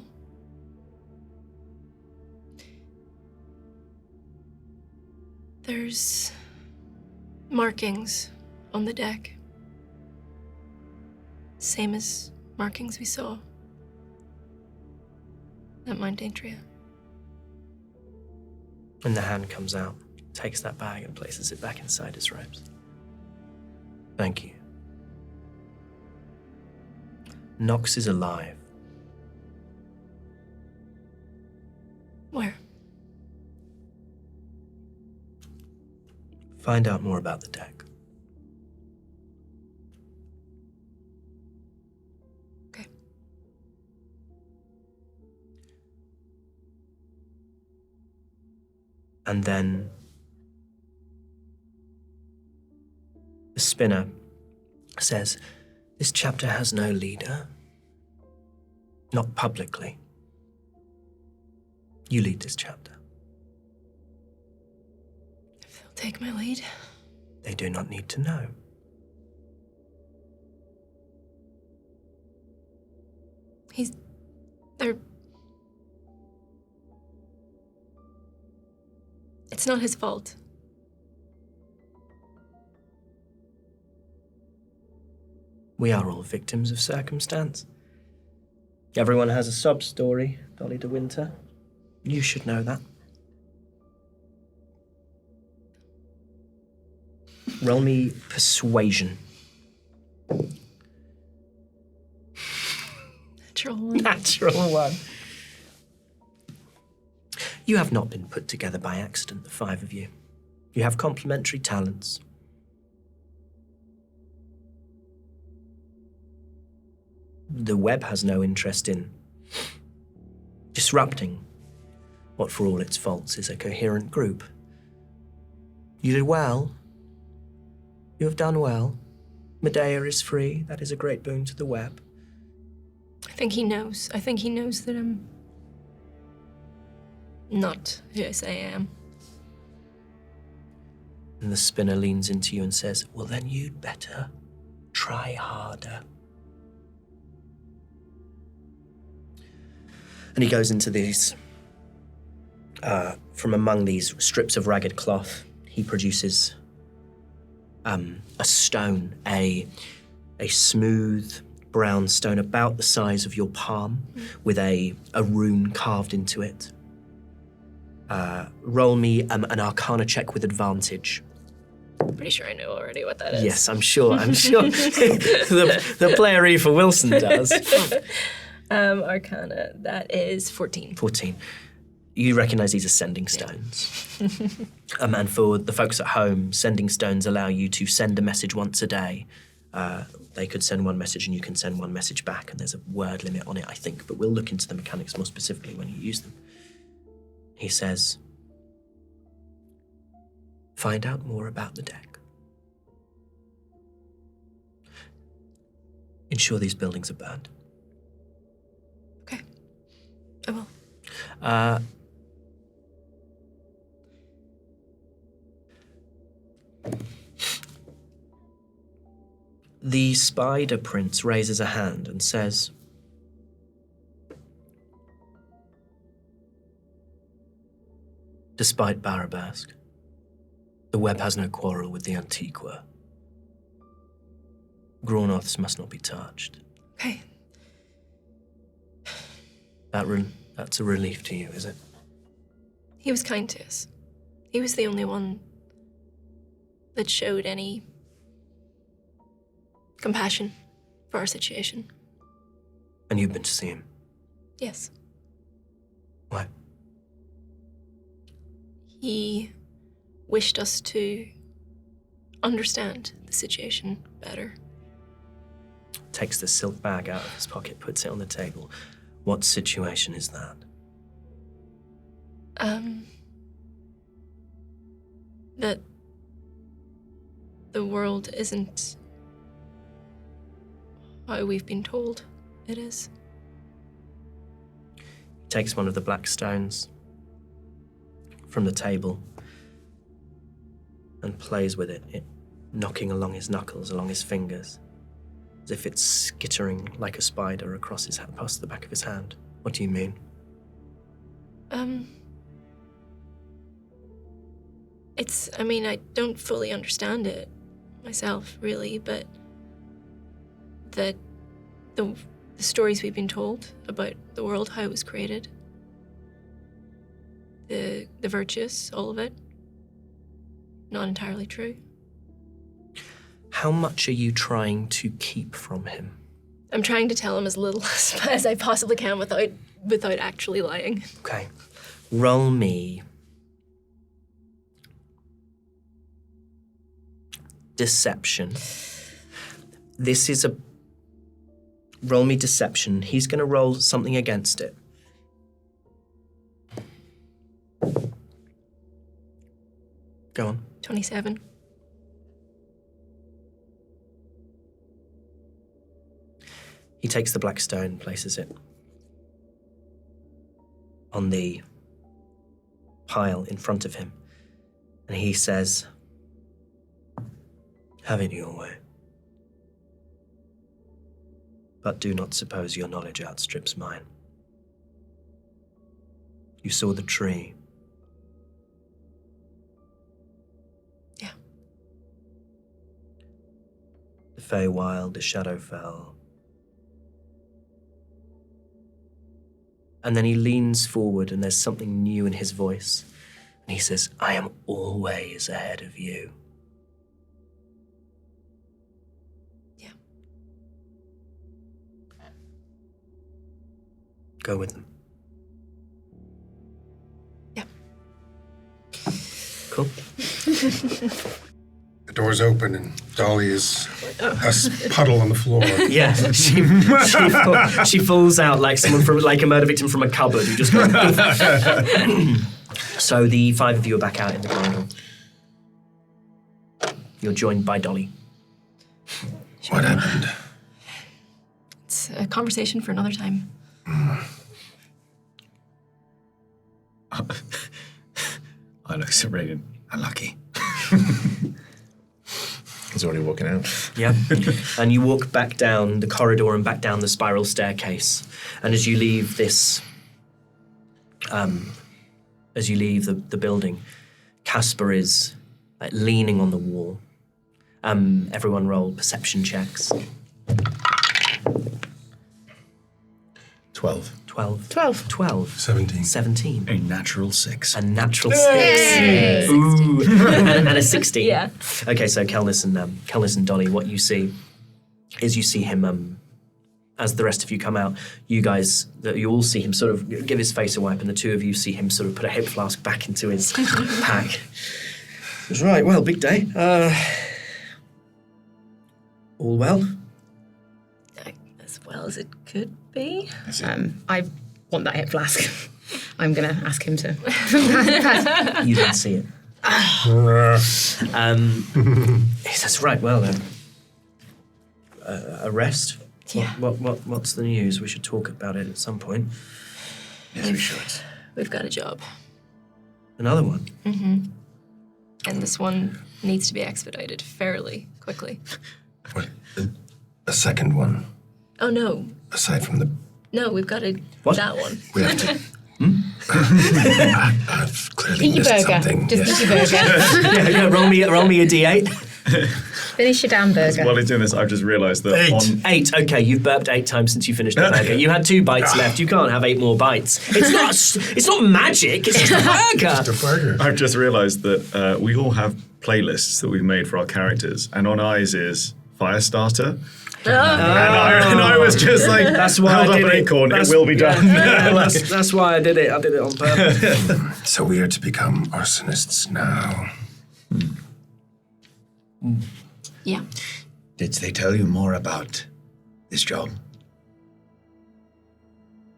[SPEAKER 2] There's markings on the deck. Same as markings we saw at McEntire.
[SPEAKER 1] And the hand comes out, takes that bag and places it back inside his robes. Thank you. Nox is alive.
[SPEAKER 2] Where?
[SPEAKER 1] Find out more about the deck.
[SPEAKER 2] Okay.
[SPEAKER 1] And then the spinner says, this chapter has no leader. Not publicly. You lead this chapter.
[SPEAKER 2] If they'll take my lead.
[SPEAKER 1] They do not need to know.
[SPEAKER 2] They're... It's not his fault.
[SPEAKER 1] We are all victims of circumstance. Everyone has a sob story, Dolly de Winter. You should know that. Roll me persuasion.
[SPEAKER 2] Natural one.
[SPEAKER 1] Natural one. You have not been put together by accident, the 5 of you. You have complementary talents. The web has no interest in disrupting what, for all its faults, is a coherent group. You did well. You have done well. Medea is free. That is a great boon to the web.
[SPEAKER 2] I think he knows. I think he knows that I'm not who I say I am.
[SPEAKER 1] And the spinner leans into you and says, well, then you'd better try harder. And he goes into these, from among these strips of ragged cloth, he produces a stone, a smooth brown stone about the size of your palm, with a rune carved into it. Roll me an Arcana check with advantage.
[SPEAKER 2] Pretty sure I know already what that is.
[SPEAKER 1] Yes, I'm sure. the player Aoife Wilson does.
[SPEAKER 2] Arcana, that is 14.
[SPEAKER 1] 14. You recognise these as sending stones. And for the folks at home, sending stones allow you to send a message once a day. They could send one message and you can send one message back, and there's a word limit on it, I think, but we'll look into the mechanics more specifically when you use them. He says, find out more about the deck. Ensure these buildings are burned.
[SPEAKER 2] Okay, I will.
[SPEAKER 1] The Spider Prince raises a hand and says, despite Barabask, the web has no quarrel with the Antiqua. Groths must not be touched.
[SPEAKER 2] Okay.
[SPEAKER 1] That's a relief to you, is it?
[SPEAKER 2] He was kind to us. He was the only one that showed any compassion for our situation.
[SPEAKER 1] And you've been to see him?
[SPEAKER 2] Yes.
[SPEAKER 1] Why?
[SPEAKER 2] He wished us to understand the situation better.
[SPEAKER 1] Takes the silk bag out of his pocket, puts it on the table. What situation is that?
[SPEAKER 2] That the world isn't how we've been told it is.
[SPEAKER 1] He takes one of the black stones from the table and plays with it, knocking along his knuckles, along his fingers, as if it's skittering like a spider across past the back of his hand. What do you mean?
[SPEAKER 2] I don't fully understand it myself, really, but that the stories we've been told about the world, how it was created, the virtuous, all of it, not entirely true.
[SPEAKER 1] How much are you trying to keep from him?
[SPEAKER 2] I'm trying to tell him as little as I possibly can without actually lying.
[SPEAKER 1] Okay. Roll me deception. This is a... Roll me deception. He's going to roll something against it. Go on.
[SPEAKER 2] 27.
[SPEAKER 1] He takes the black stone, places it on the pile in front of him, and he says, have it your way. But do not suppose your knowledge outstrips mine. You saw the tree.
[SPEAKER 2] Yeah.
[SPEAKER 1] The Feywild, the Shadowfell. And then he leans forward and there's something new in his voice. And he says, I am always ahead of you.
[SPEAKER 2] Yeah.
[SPEAKER 1] Go with them.
[SPEAKER 2] Yeah.
[SPEAKER 1] Cool.
[SPEAKER 4] The door's open and Dolly is a puddle on the floor.
[SPEAKER 1] Yeah, she falls out like someone from like a murder victim from a cupboard who just goes. So the 5 of you are back out in the corridor. You're joined by Dolly.
[SPEAKER 4] What happened?
[SPEAKER 2] It's a conversation for another time.
[SPEAKER 7] I look so radiant.
[SPEAKER 3] Unlucky.
[SPEAKER 6] He's already walking out.
[SPEAKER 1] Yeah. And you walk back down the corridor and back down the spiral staircase. And as you leave this, the building, Casper is like leaning on the wall. Everyone roll perception checks.
[SPEAKER 6] 12.
[SPEAKER 1] 12.
[SPEAKER 4] 17.
[SPEAKER 1] 17.
[SPEAKER 7] A natural 6.
[SPEAKER 1] A natural 6. Ooh. and a 16.
[SPEAKER 2] Yeah.
[SPEAKER 1] Okay, so Kelnys and Dolly, what you see is you see him, as the rest of you come out, you all see him sort of give his face a wipe, and the 2 of you see him sort of put a hip flask back into his pack. That's right, well, big day. All well?
[SPEAKER 2] As well as it could be.
[SPEAKER 5] I want that hip flask. I'm going to ask him to.
[SPEAKER 1] You didn't see it. He says, right, well, a rest?
[SPEAKER 2] Yeah.
[SPEAKER 1] What's the news? We should talk about it at some point.
[SPEAKER 3] Yes, we should.
[SPEAKER 2] We've got a job.
[SPEAKER 1] Another one?
[SPEAKER 2] And this one needs to be expedited fairly quickly.
[SPEAKER 4] What? A second one,
[SPEAKER 2] Oh, no.
[SPEAKER 4] aside from the...
[SPEAKER 2] No, we've got
[SPEAKER 1] What?
[SPEAKER 2] that one.
[SPEAKER 4] We have to... I've clearly
[SPEAKER 5] Eat your
[SPEAKER 4] missed
[SPEAKER 5] burger.
[SPEAKER 4] something.
[SPEAKER 5] Just
[SPEAKER 4] Yes.
[SPEAKER 5] eat your burger.
[SPEAKER 1] Yeah, roll me a D8.
[SPEAKER 5] Finish your damn burger.
[SPEAKER 7] While he's doing this, I've just realised that
[SPEAKER 4] 8.
[SPEAKER 7] on
[SPEAKER 1] 8. Okay, you've burped 8 times since you finished the burger. You had 2 bites left. You can't have 8 more bites. It's not magic. It's just a burger.
[SPEAKER 4] Just a burger.
[SPEAKER 7] I've just realised that we all have playlists that we've made for our characters, and on I's is Firestarter. And I was just like,
[SPEAKER 1] That's why
[SPEAKER 7] held
[SPEAKER 1] I
[SPEAKER 7] up
[SPEAKER 1] did
[SPEAKER 7] an
[SPEAKER 1] it.
[SPEAKER 7] acorn,
[SPEAKER 1] That's-
[SPEAKER 7] it will be done.
[SPEAKER 1] That's why I did it. I did it on purpose.
[SPEAKER 4] So we are to become arsonists now.
[SPEAKER 2] Yeah.
[SPEAKER 3] Did they tell you more about this job?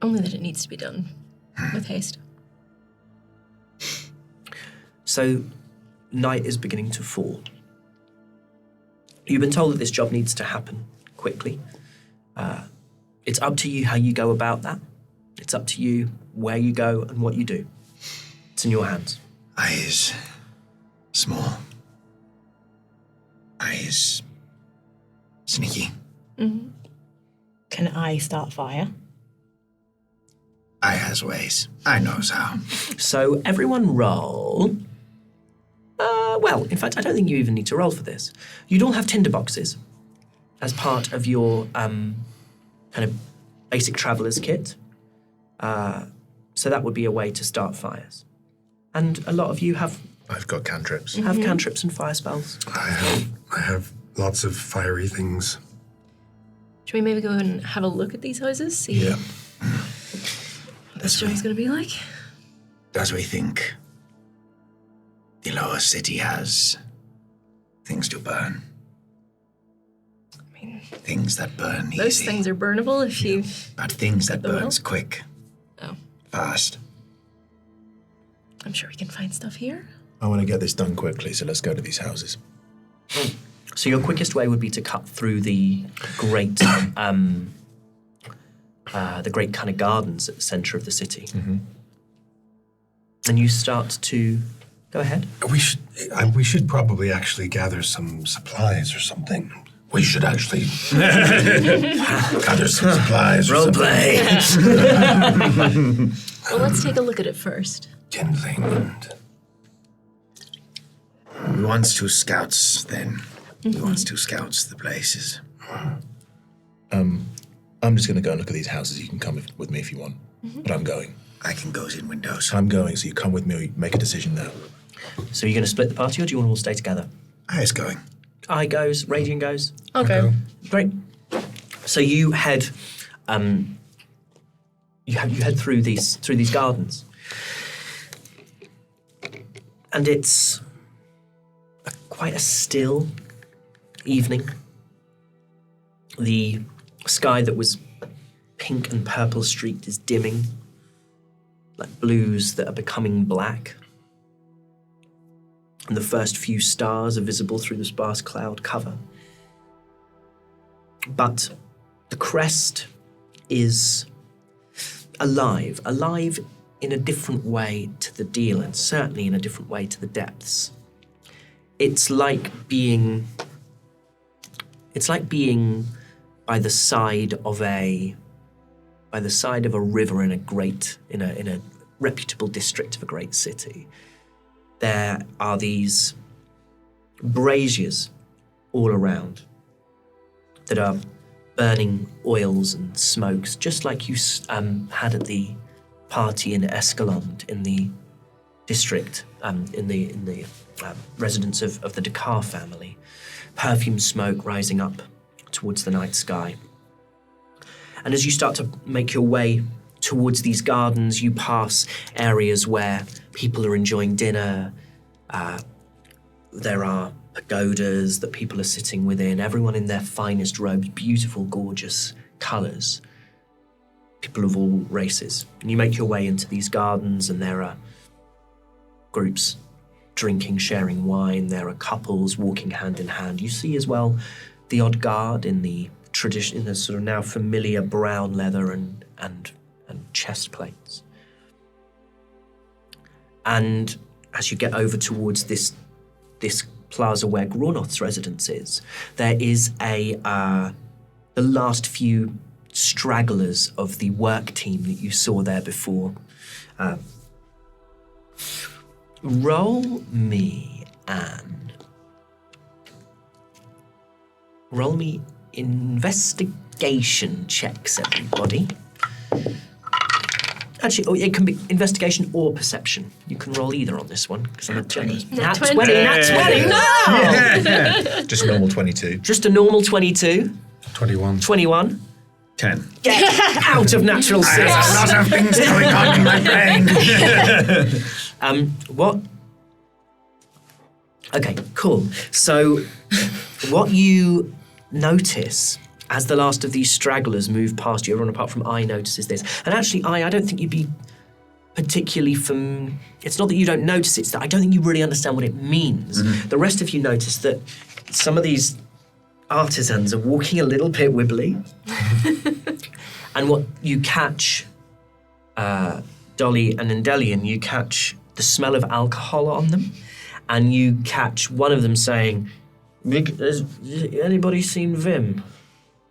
[SPEAKER 2] Only that it needs to be done with haste.
[SPEAKER 1] So, night is beginning to fall. You've been told that this job needs to happen quickly. It's up to you how you go about that. It's up to you where you go and what you do. It's in your hands.
[SPEAKER 3] I is small. I is sneaky.
[SPEAKER 5] Can I start fire?
[SPEAKER 3] I has ways. I knows how.
[SPEAKER 1] So everyone roll. Well, in fact, I don't think you even need to roll for this. You'd all have tinder boxes as part of your kind of basic traveller's kit. So that would be a way to start fires. And a lot of you have
[SPEAKER 6] I've got cantrips.
[SPEAKER 1] cantrips and fire spells.
[SPEAKER 4] I have lots of fiery things.
[SPEAKER 2] Should we maybe go and have a look at these houses? See
[SPEAKER 4] Yeah.
[SPEAKER 2] what this job's going to be like?
[SPEAKER 3] Does we think the lower city has things to burn?
[SPEAKER 2] I mean,
[SPEAKER 3] Things that burn easy.
[SPEAKER 2] those things are burnable if you...
[SPEAKER 3] But things that
[SPEAKER 2] the will?
[SPEAKER 3] burns quick,
[SPEAKER 2] Oh,
[SPEAKER 3] fast.
[SPEAKER 2] I'm sure we can find stuff here.
[SPEAKER 6] I want to get this done quickly, so let's go to these houses.
[SPEAKER 1] So your quickest way would be to cut through the great, kind of gardens at the centre of the city. And you start to go ahead.
[SPEAKER 4] We should probably actually gather some supplies or something. We should actually gather some supplies or something.
[SPEAKER 2] Well, let's take a look at it first.
[SPEAKER 4] Kindling and...
[SPEAKER 3] We wants to scouts then. We wants to scouts the places.
[SPEAKER 6] I'm just going to go and look at these houses. You can come with me if you want. But I'm going.
[SPEAKER 3] I can go in windows.
[SPEAKER 6] I'm going, so you come with me or you make a decision now.
[SPEAKER 1] So you're going to split the party, or do you want to all stay together?
[SPEAKER 3] I is going.
[SPEAKER 1] I goes, Radiant goes.
[SPEAKER 5] Okay.
[SPEAKER 1] Great. So you head, you head through these gardens, and it's quite a still evening. The sky that was pink and purple streaked is dimming, like blues that are becoming black. And the first few stars are visible through the sparse cloud cover. But the crest is alive in a different way to the deal, and certainly in a different way to the depths. It's like being by the side of a river in a reputable district of a great city. There are these braziers all around that are burning oils and smokes, just like you had at the party in Escalation in the district, in the residence of the Dakar family. Perfume smoke rising up towards the night sky. And as you start to make your way towards these gardens, you pass areas where people are enjoying dinner. There are pagodas that people are sitting within, everyone in their finest robes, beautiful, gorgeous colours. People of all races. And you make your way into these gardens, and there are groups drinking, sharing wine. There are couples walking hand in hand. You see as well the odd guard in the tradition, in the sort of now familiar brown leather and chest plates. And as you get over towards this plaza where Groth's residence is, there is the last few stragglers of the work team that you saw there before. Roll me investigation checks, everybody. Actually, it can be investigation or perception. You can roll either on this one, because I'm a generous.
[SPEAKER 2] Nat
[SPEAKER 1] 20,
[SPEAKER 2] 20.
[SPEAKER 1] Nat 20, no!
[SPEAKER 6] Just a normal 22.
[SPEAKER 1] Just a normal 22.
[SPEAKER 9] 21.
[SPEAKER 1] 21.
[SPEAKER 7] 10.
[SPEAKER 1] Get out of natural six.
[SPEAKER 4] There's a lot of things going on in my brain.
[SPEAKER 1] What? Okay, cool. So, what you notice as the last of these stragglers move past you, everyone apart from I notices this. And actually, I don't think you'd be particularly it's not that you don't notice it, it's that I don't think you really understand what it means. Mm-hmm. The rest of you notice that some of these artisans are walking a little bit wibbly. And what you catch, Dolly and Endelian, you catch the smell of alcohol on them, and you catch one of them saying, has anybody seen Vim?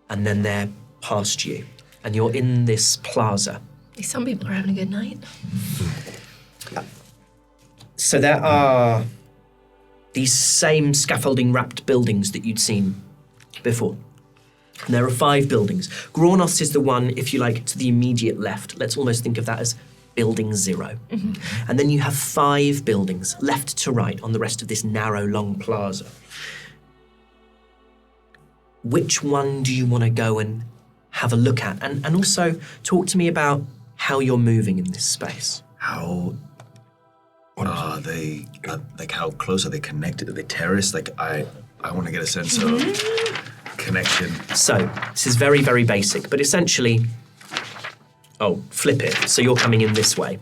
[SPEAKER 1] And then they're past you, and you're in this plaza.
[SPEAKER 2] Some people are having a good night.
[SPEAKER 1] So there are these same scaffolding-wrapped buildings that you'd seen before. And there are 5 buildings. Groth's is the one, if you like, to the immediate left. Let's almost think of that as building 0. Mm-hmm. And then you have 5 buildings, left to right, on the rest of this narrow, long plaza. Which one do you want to go and have a look at? And also talk to me about how you're moving in this space.
[SPEAKER 3] How are they, like how close are they connected? Are they terraced? Like I want to get a sense of connection.
[SPEAKER 1] So, this is very, very basic, but essentially, flip it. So you're coming in this way.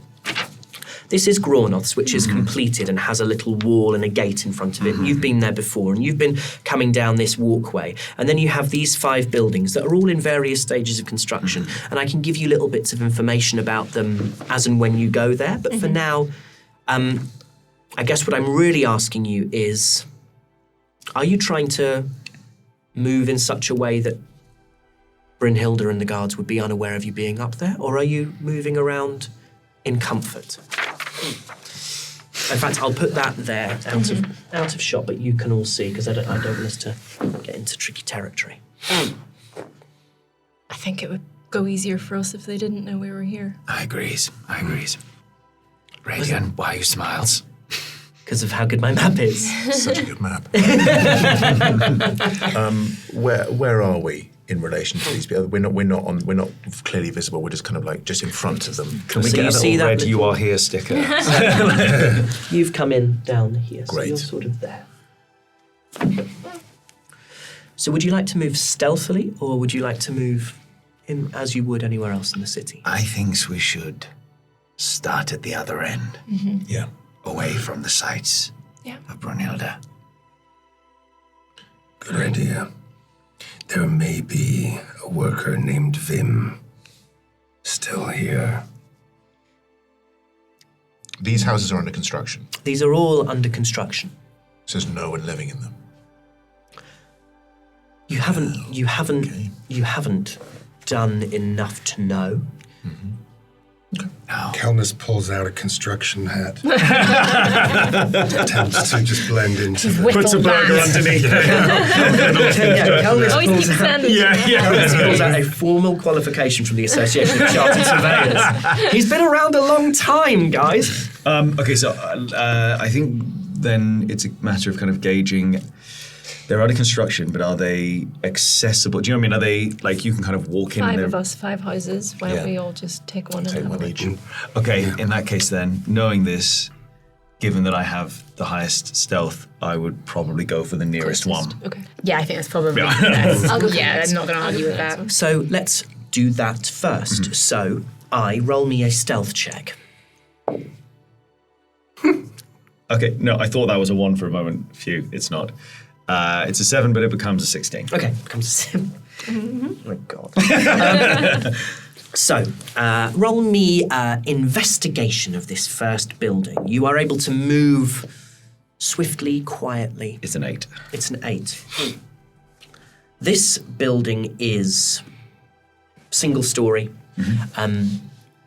[SPEAKER 1] This is Groth's, which is completed and has a little wall and a gate in front of it. You've been there before, and you've been coming down this walkway. And then you have these 5 buildings that are all in various stages of construction. And I can give you little bits of information about them as and when you go there. But for now, I guess what I'm really asking you is, are you trying to move in such a way that Brynhilda and the guards would be unaware of you being up there? Or are you moving around in comfort? In fact, I'll put that there out of shot, but you can all see, because I don't want us to get into tricky territory.
[SPEAKER 2] I think it would go easier for us if they didn't know we were here.
[SPEAKER 8] I agrees. Radian, why you smiles?
[SPEAKER 1] Because of how good my map is.
[SPEAKER 6] Such a good map. Where are we in relation to these people? We're not clearly visible. We're just kind of like just in front of them.
[SPEAKER 3] Can we
[SPEAKER 1] So
[SPEAKER 3] get
[SPEAKER 1] you
[SPEAKER 3] a
[SPEAKER 1] see
[SPEAKER 3] little
[SPEAKER 1] that
[SPEAKER 3] red
[SPEAKER 1] little-
[SPEAKER 3] "You are here" sticker?
[SPEAKER 1] You've come in down here, so
[SPEAKER 6] Great.
[SPEAKER 1] you're sort of there. So would you like to move stealthily, or would you like to move in as you would anywhere else in the city?
[SPEAKER 8] I think we should start at the other end,
[SPEAKER 6] Yeah.
[SPEAKER 8] away from the sights
[SPEAKER 2] Yeah.
[SPEAKER 8] of Brunhilde.
[SPEAKER 4] Good idea. There may be a worker named Vim still here.
[SPEAKER 6] These houses are under construction,
[SPEAKER 1] These are all under construction.
[SPEAKER 6] so there's no one living in them.
[SPEAKER 1] You haven't done enough to know.
[SPEAKER 4] Kelnys pulls out a construction hat. Attempts to just blend into the...
[SPEAKER 7] Puts a burger underneath.
[SPEAKER 1] Kelnys
[SPEAKER 2] Always keep standing.
[SPEAKER 1] Kelnys pulls out a formal qualification from the Association of Chartered Surveyors. He's been around a long time, guys.
[SPEAKER 7] Okay, so I think then it's a matter of kind of gauging. They're under construction, but are they accessible? Do you know what I mean? Are they, like, you can kind of walk in and
[SPEAKER 2] 5
[SPEAKER 7] they're...
[SPEAKER 2] of us, 5 houses. Why don't we all just take one and
[SPEAKER 6] Take
[SPEAKER 2] have
[SPEAKER 6] one
[SPEAKER 2] a
[SPEAKER 6] each.
[SPEAKER 7] Okay, in that case then, knowing this, given that I have the highest stealth, I would probably go for the nearest one.
[SPEAKER 2] Okay.
[SPEAKER 5] Yeah, I think that's probably
[SPEAKER 7] Yeah.
[SPEAKER 5] the best.
[SPEAKER 2] I'll go for
[SPEAKER 5] Yeah,
[SPEAKER 2] next.
[SPEAKER 5] I'm not going to
[SPEAKER 2] I'll
[SPEAKER 5] argue
[SPEAKER 2] go
[SPEAKER 5] with
[SPEAKER 2] for next
[SPEAKER 5] that.
[SPEAKER 2] one.
[SPEAKER 1] So let's do that first. So roll me a stealth check.
[SPEAKER 7] Okay, no, I thought that was a 1 for a moment. Phew, it's not. It's a 7, but it becomes a 16.
[SPEAKER 1] Okay, becomes a sim. Oh my god. So, roll me investigation of this first building. You are able to move swiftly, quietly.
[SPEAKER 7] It's an 8.
[SPEAKER 1] It's an 8. This building is single story.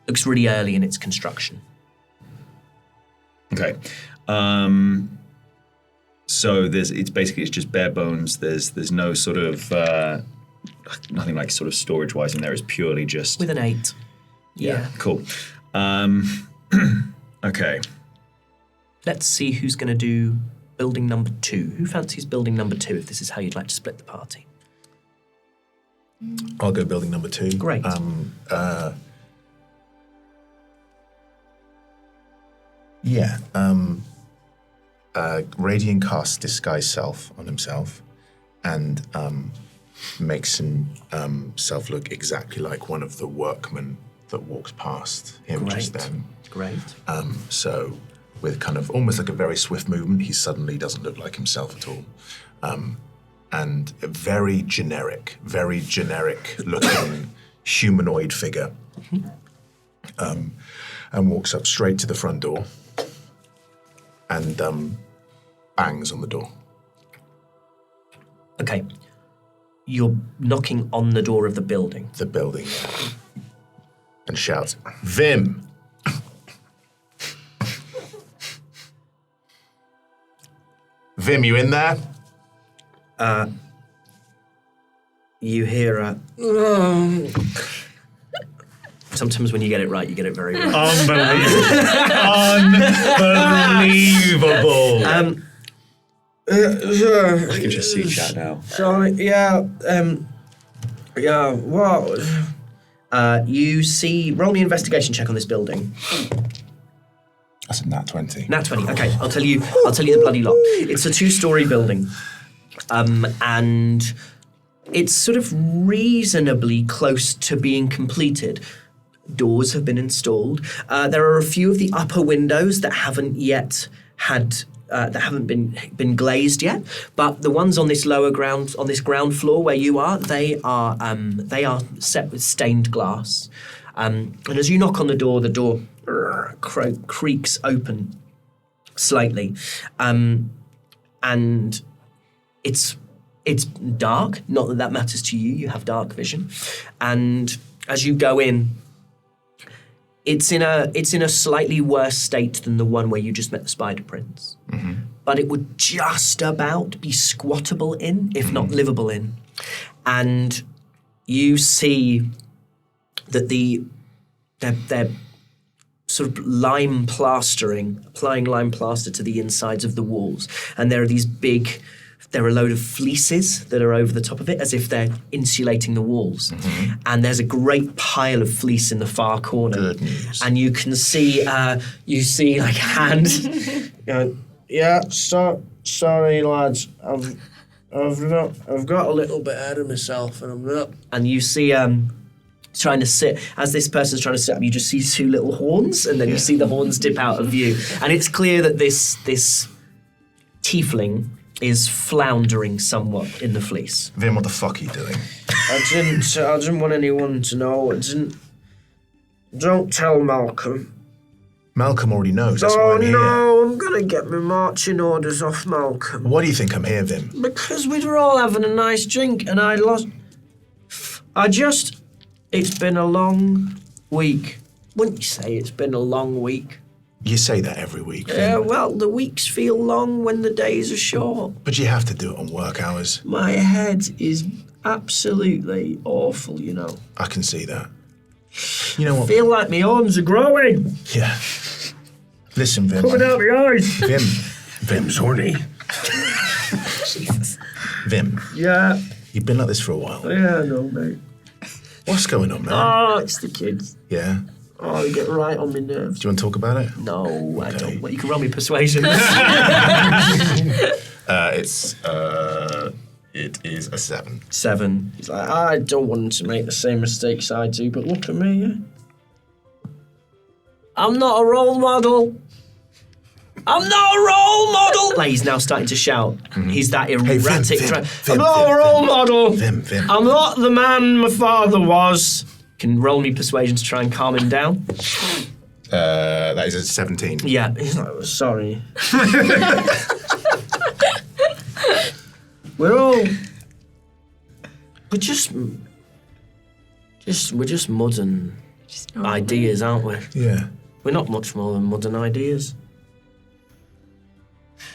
[SPEAKER 1] Looks really early in its construction.
[SPEAKER 7] Okay. So it's just bare bones. There's no sort of nothing like sort of storage wise in there. It's purely just
[SPEAKER 1] With an 8. Yeah.
[SPEAKER 7] Cool. Okay.
[SPEAKER 1] Let's see who's going to do building number 2. Who fancies building number 2 if this is how you'd like to split the party?
[SPEAKER 6] I'll go building number 2.
[SPEAKER 1] Great.
[SPEAKER 6] Radiant casts Disguise Self on himself and makes himself look exactly like one of the workmen that walks past him just
[SPEAKER 1] Great.
[SPEAKER 6] then.
[SPEAKER 1] Great.
[SPEAKER 6] So with kind of almost like a very swift movement, he suddenly doesn't look like himself at all. And a very generic looking humanoid figure. And walks up straight to the front door and bangs on the door.
[SPEAKER 1] Okay. You're knocking on the door of the building.
[SPEAKER 6] The building and shouts, Vim! Vim, you in there?
[SPEAKER 1] You hear a... Sometimes when you get it right, you get it very right.
[SPEAKER 7] Unbelievable.
[SPEAKER 3] I can just see chat now.
[SPEAKER 1] Sorry, yeah, what? You see, roll me an investigation check on this building.
[SPEAKER 6] That's a nat 20.
[SPEAKER 1] Nat 20. Okay, I'll tell you the bloody lot. It's a 2-story building, and it's sort of reasonably close to being completed. Doors have been installed. There are a few of the upper windows that haven't yet had. That haven't been glazed yet, but the ones on this lower ground, on this ground floor where you are, they are set with stained glass. And as you knock on the door creaks open slightly, and it's dark. Not that matters to you. You have dark vision, and as you go in, it's in a slightly worse state than the one where you just met the Spider Prince. Mm-hmm. But it would just about be squattable in, if not livable in. And you see that they're sort of applying lime plaster to the insides of the walls. And there are a load of fleeces that are over the top of it, as if they're insulating the walls. Mm-hmm. And there's a great pile of fleece in the far corner.
[SPEAKER 6] Good news.
[SPEAKER 1] And you can see, like a hand,
[SPEAKER 9] Yeah, sorry, lads. I've got a little bit ahead of myself, and I'm not.
[SPEAKER 1] And you see, trying to sit, as this person's trying to sit up, you just see two little horns, and then you see the horns dip out of view. And it's clear that this tiefling is floundering somewhat in the fleece.
[SPEAKER 6] Vim, what the fuck are you doing?
[SPEAKER 9] I didn't want anyone to know. Don't tell Malcolm.
[SPEAKER 6] Malcolm already knows, that's why I'm here.
[SPEAKER 9] No, I'm gonna get my marching orders off Malcolm.
[SPEAKER 6] Why do you think I'm here, Vim?
[SPEAKER 9] Because we were all having a nice drink and it's been a long week. Wouldn't you say it's been a long week?
[SPEAKER 6] You say that every week, Vim.
[SPEAKER 9] Yeah, well, the weeks feel long when the days are short.
[SPEAKER 6] But you have to do it on work hours.
[SPEAKER 9] My head is absolutely awful, you know.
[SPEAKER 6] I can see that. You know what?
[SPEAKER 9] I feel like my arms are growing.
[SPEAKER 6] Yeah. Listen, Vim.
[SPEAKER 9] Coming out my eyes.
[SPEAKER 6] Vim's horny.
[SPEAKER 5] Jesus.
[SPEAKER 6] Vim,
[SPEAKER 9] Yeah,
[SPEAKER 6] you've been like this for a while.
[SPEAKER 9] yeah, I know, mate.
[SPEAKER 6] What's going on, man?
[SPEAKER 9] Oh, it's the kids.
[SPEAKER 6] Yeah?
[SPEAKER 9] Oh, they get right on my nerves.
[SPEAKER 6] Do you want to talk about it?
[SPEAKER 1] No, I
[SPEAKER 6] Okay.
[SPEAKER 1] don't. Well, you can roll me persuasion.
[SPEAKER 6] It is a 7.
[SPEAKER 1] 7.
[SPEAKER 9] He's like, I don't want them to make the same mistakes I do, but look at me, yeah? I'm not a role model. I'm not a role model.
[SPEAKER 1] Like, he's now starting to shout. He's that erratic.
[SPEAKER 6] Vim,
[SPEAKER 9] I'm not a role model.
[SPEAKER 6] Vim.
[SPEAKER 9] I'm not the man my father was.
[SPEAKER 1] Can roll me persuasion to try and calm him down.
[SPEAKER 6] That is a 17.
[SPEAKER 1] Yeah.
[SPEAKER 9] He's like, sorry. We're just mud and
[SPEAKER 2] Just normal.
[SPEAKER 1] ideas, aren't we?
[SPEAKER 6] Yeah.
[SPEAKER 1] We're not much more than mud and ideas.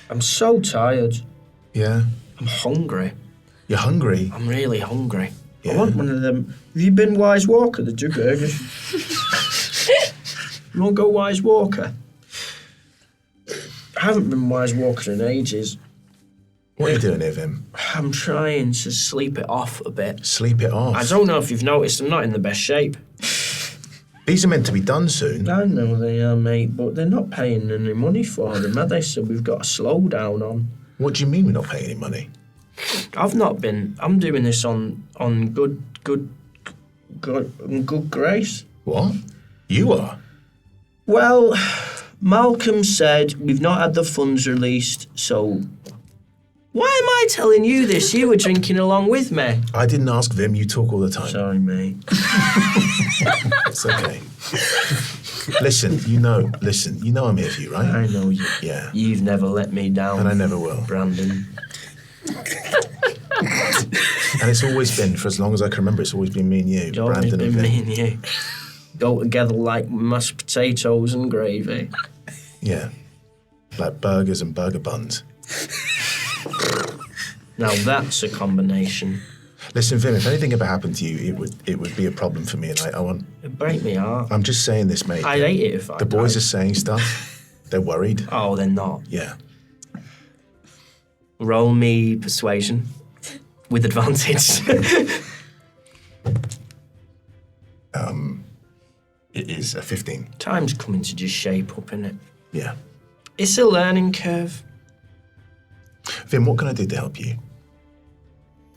[SPEAKER 9] I'm so tired.
[SPEAKER 6] Yeah.
[SPEAKER 1] I'm hungry.
[SPEAKER 6] You're hungry?
[SPEAKER 1] I'm really hungry.
[SPEAKER 6] Yeah.
[SPEAKER 9] I want one of them. Have you been Wise Walker, the two burgers? You want to go Wise Walker? I haven't been Wise Walker in ages.
[SPEAKER 6] What are you doing here, Vim?
[SPEAKER 1] I'm trying to sleep it off a bit.
[SPEAKER 6] Sleep it off.
[SPEAKER 1] I don't know if you've noticed, I'm not in the best shape.
[SPEAKER 6] These are meant to be done soon.
[SPEAKER 9] I know they are, mate, but they're not paying any money for them, are they? So we've got to slow down on.
[SPEAKER 6] What do you mean we're not paying any money?
[SPEAKER 9] I'm doing this on good grace.
[SPEAKER 6] What? You are?
[SPEAKER 9] Well, Malcolm said we've not had the funds released, so why am I telling you this? You were drinking along with me.
[SPEAKER 6] I didn't ask Vim, you talk all the time.
[SPEAKER 9] Sorry, mate.
[SPEAKER 6] It's okay. Listen, you know I'm here for you, right?
[SPEAKER 9] I know you.
[SPEAKER 6] Yeah.
[SPEAKER 9] You've never let me down.
[SPEAKER 6] And I never will.
[SPEAKER 9] Brandon.
[SPEAKER 6] And it's always been, for as long as I can remember, it's always been me and you,
[SPEAKER 9] It's always
[SPEAKER 6] Brandon and
[SPEAKER 9] been
[SPEAKER 6] Vim.
[SPEAKER 9] me and you. Go together like mashed potatoes and gravy.
[SPEAKER 6] Yeah. Like burgers and burger buns.
[SPEAKER 9] Now that's a combination.
[SPEAKER 6] Listen, Vim, if anything ever happened to you, it would be a problem for me, and I want...
[SPEAKER 9] It'd break me heart.
[SPEAKER 6] I'm just saying this, mate.
[SPEAKER 9] I'd hate it if I
[SPEAKER 6] The boys
[SPEAKER 9] died.
[SPEAKER 6] are saying stuff. They're worried.
[SPEAKER 9] Oh, they're not.
[SPEAKER 6] Yeah.
[SPEAKER 1] Roll me persuasion with advantage.
[SPEAKER 6] It is a 15.
[SPEAKER 9] Time's coming to just shape up, innit?
[SPEAKER 6] Yeah.
[SPEAKER 9] It's a learning curve.
[SPEAKER 6] Vim, what can I do to help you?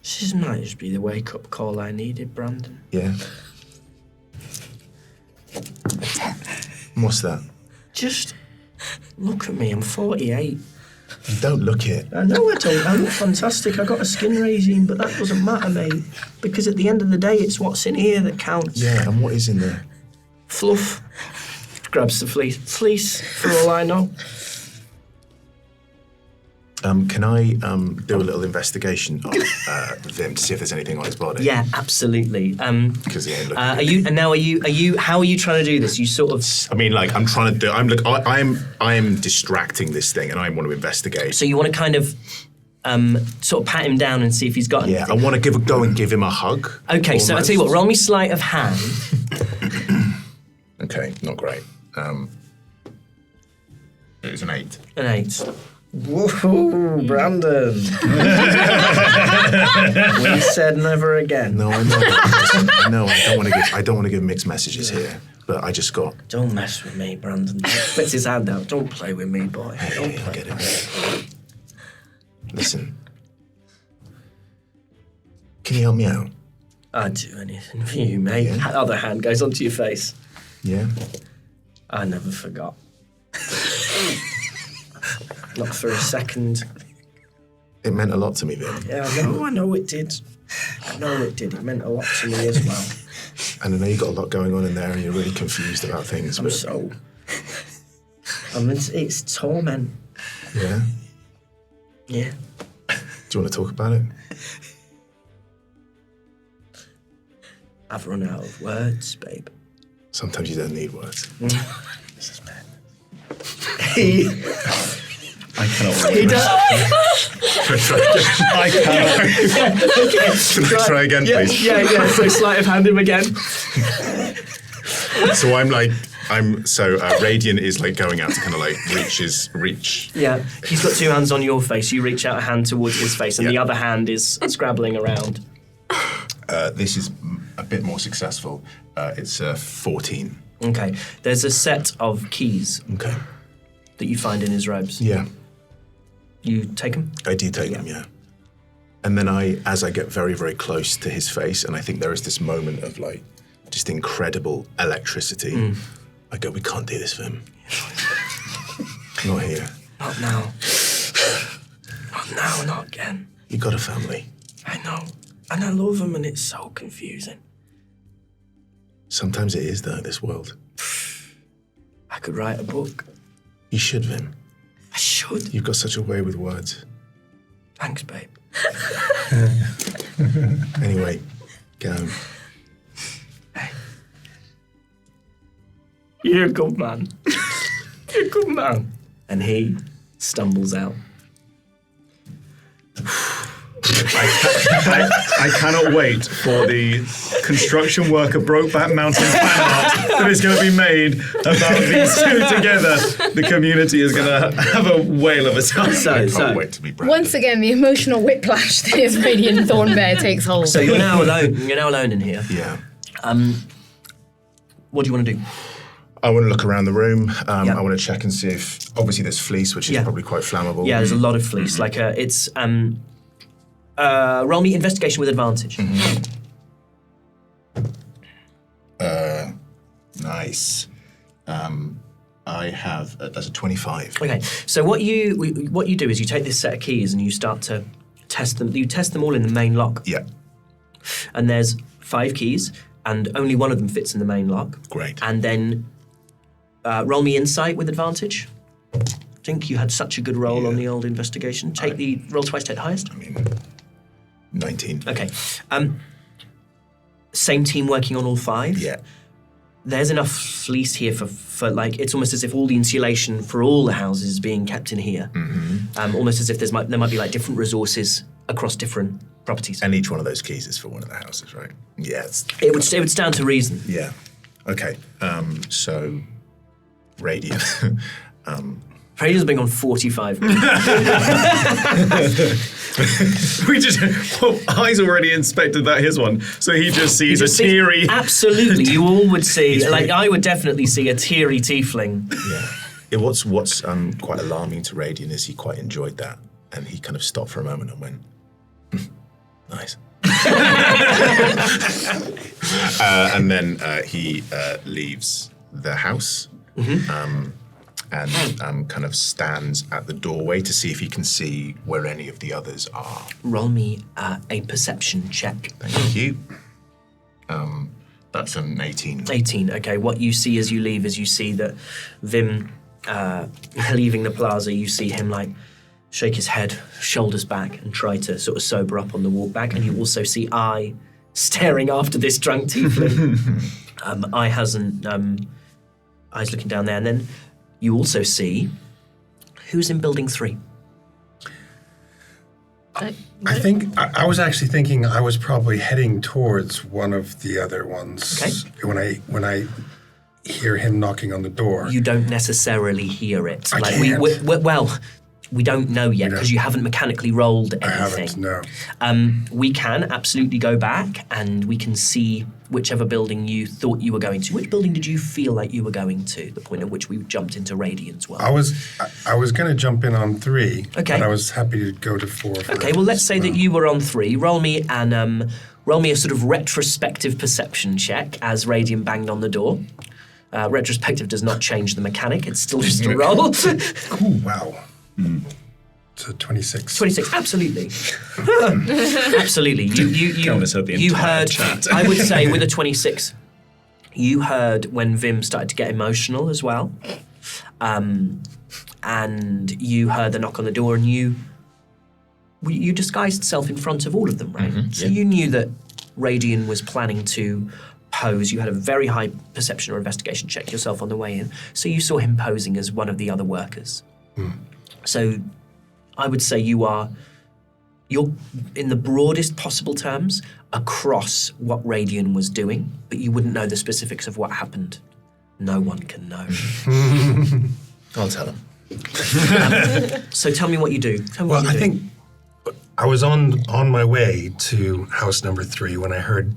[SPEAKER 9] This might just be the wake-up call I needed, Brandon.
[SPEAKER 6] Yeah. What's that?
[SPEAKER 9] Just look at me. I'm 48.
[SPEAKER 6] You don't look it.
[SPEAKER 9] I know I don't. I look fantastic. I got a skin regime, but that doesn't matter, mate. Because at the end of the day, it's what's in here that counts.
[SPEAKER 6] Yeah, and what is in there?
[SPEAKER 9] Fluff. Grabs the fleece. Fleece, for all I know.
[SPEAKER 6] Can I do a little investigation of Vim to see if there's anything on his body?
[SPEAKER 1] Yeah, absolutely.
[SPEAKER 6] Because he ain't looking.
[SPEAKER 1] Are you? How are you trying to do this? You sort of.
[SPEAKER 6] I mean, like, I'm trying to do. I'm distracting this thing, and I want to investigate.
[SPEAKER 1] So you want to kind of, sort of pat him down and see if he's got
[SPEAKER 6] Yeah,
[SPEAKER 1] anything.
[SPEAKER 6] I want to go and give him a hug.
[SPEAKER 1] Okay, so I'll tell you what. Roll me sleight of hand.
[SPEAKER 6] Okay, not great. It was an 8.
[SPEAKER 1] An 8.
[SPEAKER 9] Whoa, Brandon. We said never again.
[SPEAKER 6] No, I know. I know. I don't want to give mixed messages here. But I just got.
[SPEAKER 9] Don't mess with me, Brandon. Puts his hand out. Don't play with me, boy. Don't play.
[SPEAKER 6] Get it. Listen. Can you help me out?
[SPEAKER 9] I'd do anything for you, mate.
[SPEAKER 6] Yeah.
[SPEAKER 9] Other hand goes onto your face.
[SPEAKER 6] Yeah.
[SPEAKER 9] I never forgot. Not for a second.
[SPEAKER 6] It meant a lot to me, Vin.
[SPEAKER 9] Yeah, I know it did. I know it did. It meant a lot to me as well.
[SPEAKER 6] And I know you've got a lot going on in there and you're really confused about things.
[SPEAKER 9] It's torment.
[SPEAKER 6] Yeah?
[SPEAKER 9] Yeah.
[SPEAKER 6] Do you want to talk about it?
[SPEAKER 9] I've run out of words, babe.
[SPEAKER 6] Sometimes you don't need words.
[SPEAKER 9] This is bad.
[SPEAKER 7] I cannot wait.
[SPEAKER 9] He does.
[SPEAKER 7] I cannot.
[SPEAKER 6] Try again, please.
[SPEAKER 9] Yeah. So sleight of hand him again.
[SPEAKER 6] So Radiant is like going out to kind of like reach.
[SPEAKER 1] Yeah, he's got two hands on your face. You reach out a hand towards his face, and the other hand is scrabbling around.
[SPEAKER 6] This is a bit more successful. It's 14.
[SPEAKER 1] Okay, there's a set of keys
[SPEAKER 6] Okay.
[SPEAKER 1] that you find in his robes.
[SPEAKER 6] Yeah.
[SPEAKER 1] You take them?
[SPEAKER 6] I do take them, yeah. And then as I get very, very close to his face, and I think there is this moment of like just incredible electricity, I go, we can't do this for him. Not here.
[SPEAKER 9] Not now. Not now, not again.
[SPEAKER 6] You got a family.
[SPEAKER 9] I know. And I love him, and it's so confusing.
[SPEAKER 6] Sometimes it is, though, this world.
[SPEAKER 9] I could write a book.
[SPEAKER 6] You should, Vin.
[SPEAKER 9] I should.
[SPEAKER 6] You've got such a way with words.
[SPEAKER 9] Thanks, babe.
[SPEAKER 6] Anyway, go.
[SPEAKER 9] Hey. You're a good man. You're a good man.
[SPEAKER 1] And he stumbles out.
[SPEAKER 7] I cannot wait for the construction worker Brokeback Mountain fan art that is going to be made about these two together. The community is going to have a whale of a time.
[SPEAKER 6] I can't wait to be branded.
[SPEAKER 5] Once again, the emotional whiplash that is Radiant Thornbear takes hold.
[SPEAKER 1] So you're now alone. You're now alone in here.
[SPEAKER 6] Yeah.
[SPEAKER 1] What do you want to do?
[SPEAKER 6] I want to look around the room. I want to check and see if, obviously there's fleece, which is probably quite flammable.
[SPEAKER 1] Yeah, there's a lot of fleece. Like it's roll me investigation with advantage.
[SPEAKER 6] Nice. I have that's a 25.
[SPEAKER 1] Okay, so what you do is you take this set of keys and you start to test them. You test them all in the main lock.
[SPEAKER 6] Yeah.
[SPEAKER 1] And there's 5 keys, and only one of them fits in the main lock.
[SPEAKER 6] Great.
[SPEAKER 1] And then roll me insight with advantage. I think you had such a good roll on the old investigation. Roll twice, take the highest.
[SPEAKER 6] I mean, 19.
[SPEAKER 1] Okay. Same team working on all 5?
[SPEAKER 6] Yeah.
[SPEAKER 1] There's enough fleece here for like, it's almost as if all the insulation for all the houses is being kept in here. Almost as if there might be like different resources across different properties.
[SPEAKER 6] And each one of those keys is for one of the houses, right? Yeah.
[SPEAKER 1] It would stand to reason.
[SPEAKER 6] Yeah. Okay. So, Radiant.
[SPEAKER 1] Radiant's been on 45.
[SPEAKER 7] Eyes already inspected his one, so he just sees a teary.
[SPEAKER 1] Absolutely, you all would see. I would definitely see a teary tiefling.
[SPEAKER 6] Yeah. What's quite alarming to Radiant is he quite enjoyed that, and he kind of stopped for a moment and went, nice. And then he leaves the house. And kind of stands at the doorway to see if he can see where any of the others are.
[SPEAKER 1] Roll me a perception check.
[SPEAKER 6] Thank you. That's an 18.
[SPEAKER 1] 18, okay. What you see as you leave is you see that Vim, leaving the plaza, you see him like shake his head, shoulders back, and try to sort of sober up on the walk back. And you also see I staring after this drunk tiefling. Eyes looking down there, and then you also see who's in building 3.
[SPEAKER 4] I think I was actually thinking I was probably heading towards one of the other ones.
[SPEAKER 1] Okay.
[SPEAKER 4] When I hear him knocking on the door.
[SPEAKER 1] You don't necessarily hear it.
[SPEAKER 4] I can't.
[SPEAKER 1] We don't know yet because you haven't mechanically rolled anything.
[SPEAKER 4] I haven't, no.
[SPEAKER 1] We can absolutely go back and we can see whichever building you thought you were going to. Which building did you feel like you were going to, the point at which we jumped into Radiant's world?
[SPEAKER 4] I was going to jump in on 3,
[SPEAKER 1] Okay.
[SPEAKER 4] but I was happy to go to 4 first.
[SPEAKER 1] Okay, well, let's say that you were on 3. Roll me a sort of retrospective perception check as Radiant banged on the door. Retrospective does not change the mechanic, it's still just a roll.
[SPEAKER 4] Ooh, wow. So 26.
[SPEAKER 1] 26, absolutely. Absolutely.
[SPEAKER 7] Kelnys heard the
[SPEAKER 1] You
[SPEAKER 7] entire
[SPEAKER 1] heard,
[SPEAKER 7] chat.
[SPEAKER 1] I would say with a 26, you heard when Vim started to get emotional as well. And you heard the knock on the door and you disguised self in front of all of them, right? So you knew that Radian was planning to pose. You had a very high perception or investigation check yourself on the way in. So you saw him posing as one of the other workers. So I would say you're in the broadest possible terms across what Radian was doing, but you wouldn't know the specifics of what happened. No one can know.
[SPEAKER 6] I'll tell him.
[SPEAKER 1] So tell me what you do. Tell me
[SPEAKER 4] Well,
[SPEAKER 1] what you
[SPEAKER 4] I
[SPEAKER 1] do.
[SPEAKER 4] think I was on my way to house number 3 when I heard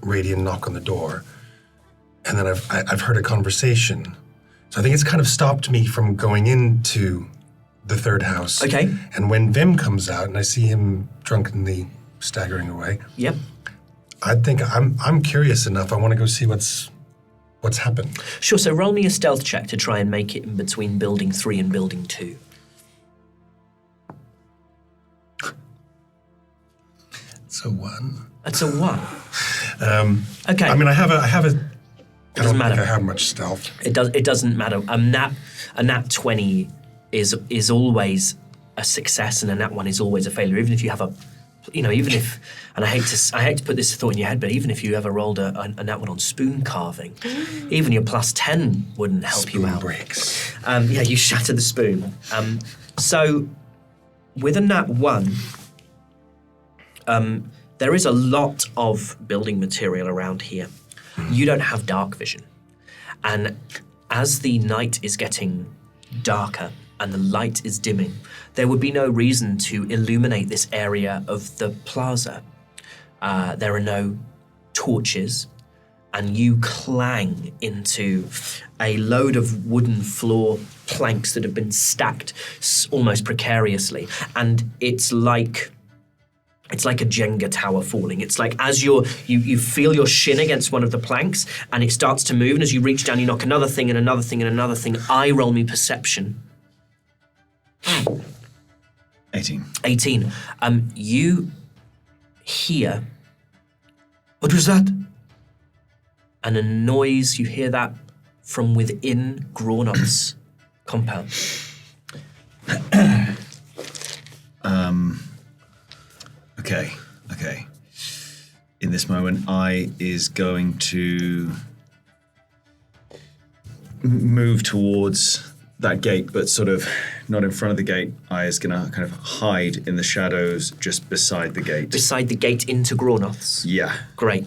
[SPEAKER 4] Radiant knock on the door, and then I've heard a conversation. So I think it's kind of stopped me from going into the 3rd house.
[SPEAKER 1] Okay.
[SPEAKER 4] And when Vim comes out and I see him drunkenly staggering away,
[SPEAKER 1] Yep.
[SPEAKER 4] I think I'm curious enough. I want to go see what's happened.
[SPEAKER 1] Sure, so roll me a stealth check to try and make it in between building 3 and building 2.
[SPEAKER 4] So 1.
[SPEAKER 1] That's a 1. Okay.
[SPEAKER 4] I mean, I have a. I
[SPEAKER 1] doesn't
[SPEAKER 4] don't
[SPEAKER 1] matter.
[SPEAKER 4] think I have much stealth.
[SPEAKER 1] It doesn't matter. A nat 20 is always a success, and a nat 1 is always a failure. Even if you have and I hate to put this thought in your head, but even if you ever rolled a nat 1 on spoon carving, even your plus 10 wouldn't help you out.
[SPEAKER 4] Breaks.
[SPEAKER 1] You shatter the spoon. So with a nat 1, there is a lot of building material around here. You don't have dark vision. And as the night is getting darker and the light is dimming, there would be no reason to illuminate this area of the plaza. There are no torches, and you clang into a load of wooden floor planks that have been stacked almost precariously. And it's like a Jenga tower falling. It's like as you feel your shin against one of the planks and it starts to move, and as you reach down, you knock another thing and another thing and another thing. Roll me perception. 18. You hear, what was that? And a noise, you hear that from within Groth's compound.
[SPEAKER 3] Okay. In this moment, I is going to move towards that gate, but sort of not in front of the gate. I is going to kind of hide in the shadows just beside the gate.
[SPEAKER 1] Beside the gate into Groth's?
[SPEAKER 3] Yeah.
[SPEAKER 1] Great.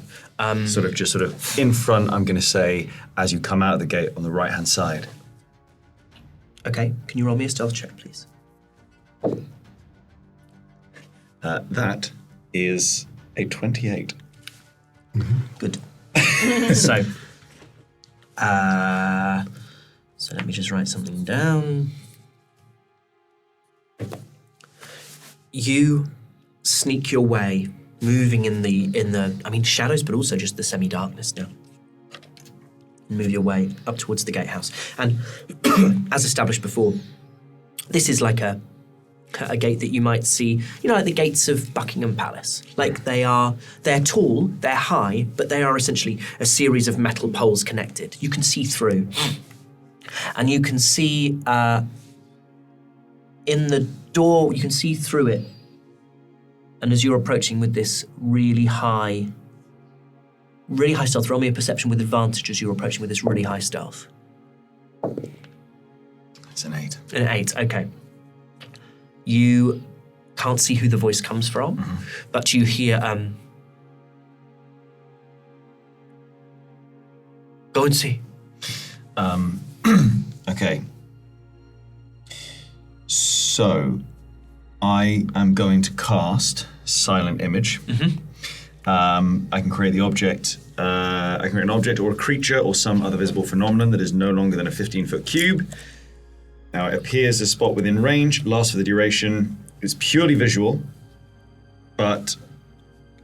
[SPEAKER 3] Sort of in front, I'm going to say, as you come out of the gate on the right-hand side.
[SPEAKER 1] Okay, can you roll me a stealth check, please?
[SPEAKER 3] That is a 28.
[SPEAKER 1] Good. So let me just write something down. You sneak your way, moving in the shadows, but also just the semi-darkness now. Move your way up towards the gatehouse. And as established before, this is like a gate that you might see, like the gates of Buckingham Palace. Like they're tall, they're high, but they are essentially a series of metal poles connected. You can see through. And you can see in the door, you can see through it. And as you're approaching with this really high stealth, roll me a perception with advantage as you're approaching with this really high stealth.
[SPEAKER 3] It's an 8.
[SPEAKER 1] An 8, okay. You can't see who the voice comes from, but you hear, go and see.
[SPEAKER 3] Okay.
[SPEAKER 7] So, I am going to cast Silent Image. I can create the object. I can create an object or a creature or some other visible phenomenon that is no longer than a 15-foot cube. Now it appears a spot within range, lasts for the duration. It's purely visual, but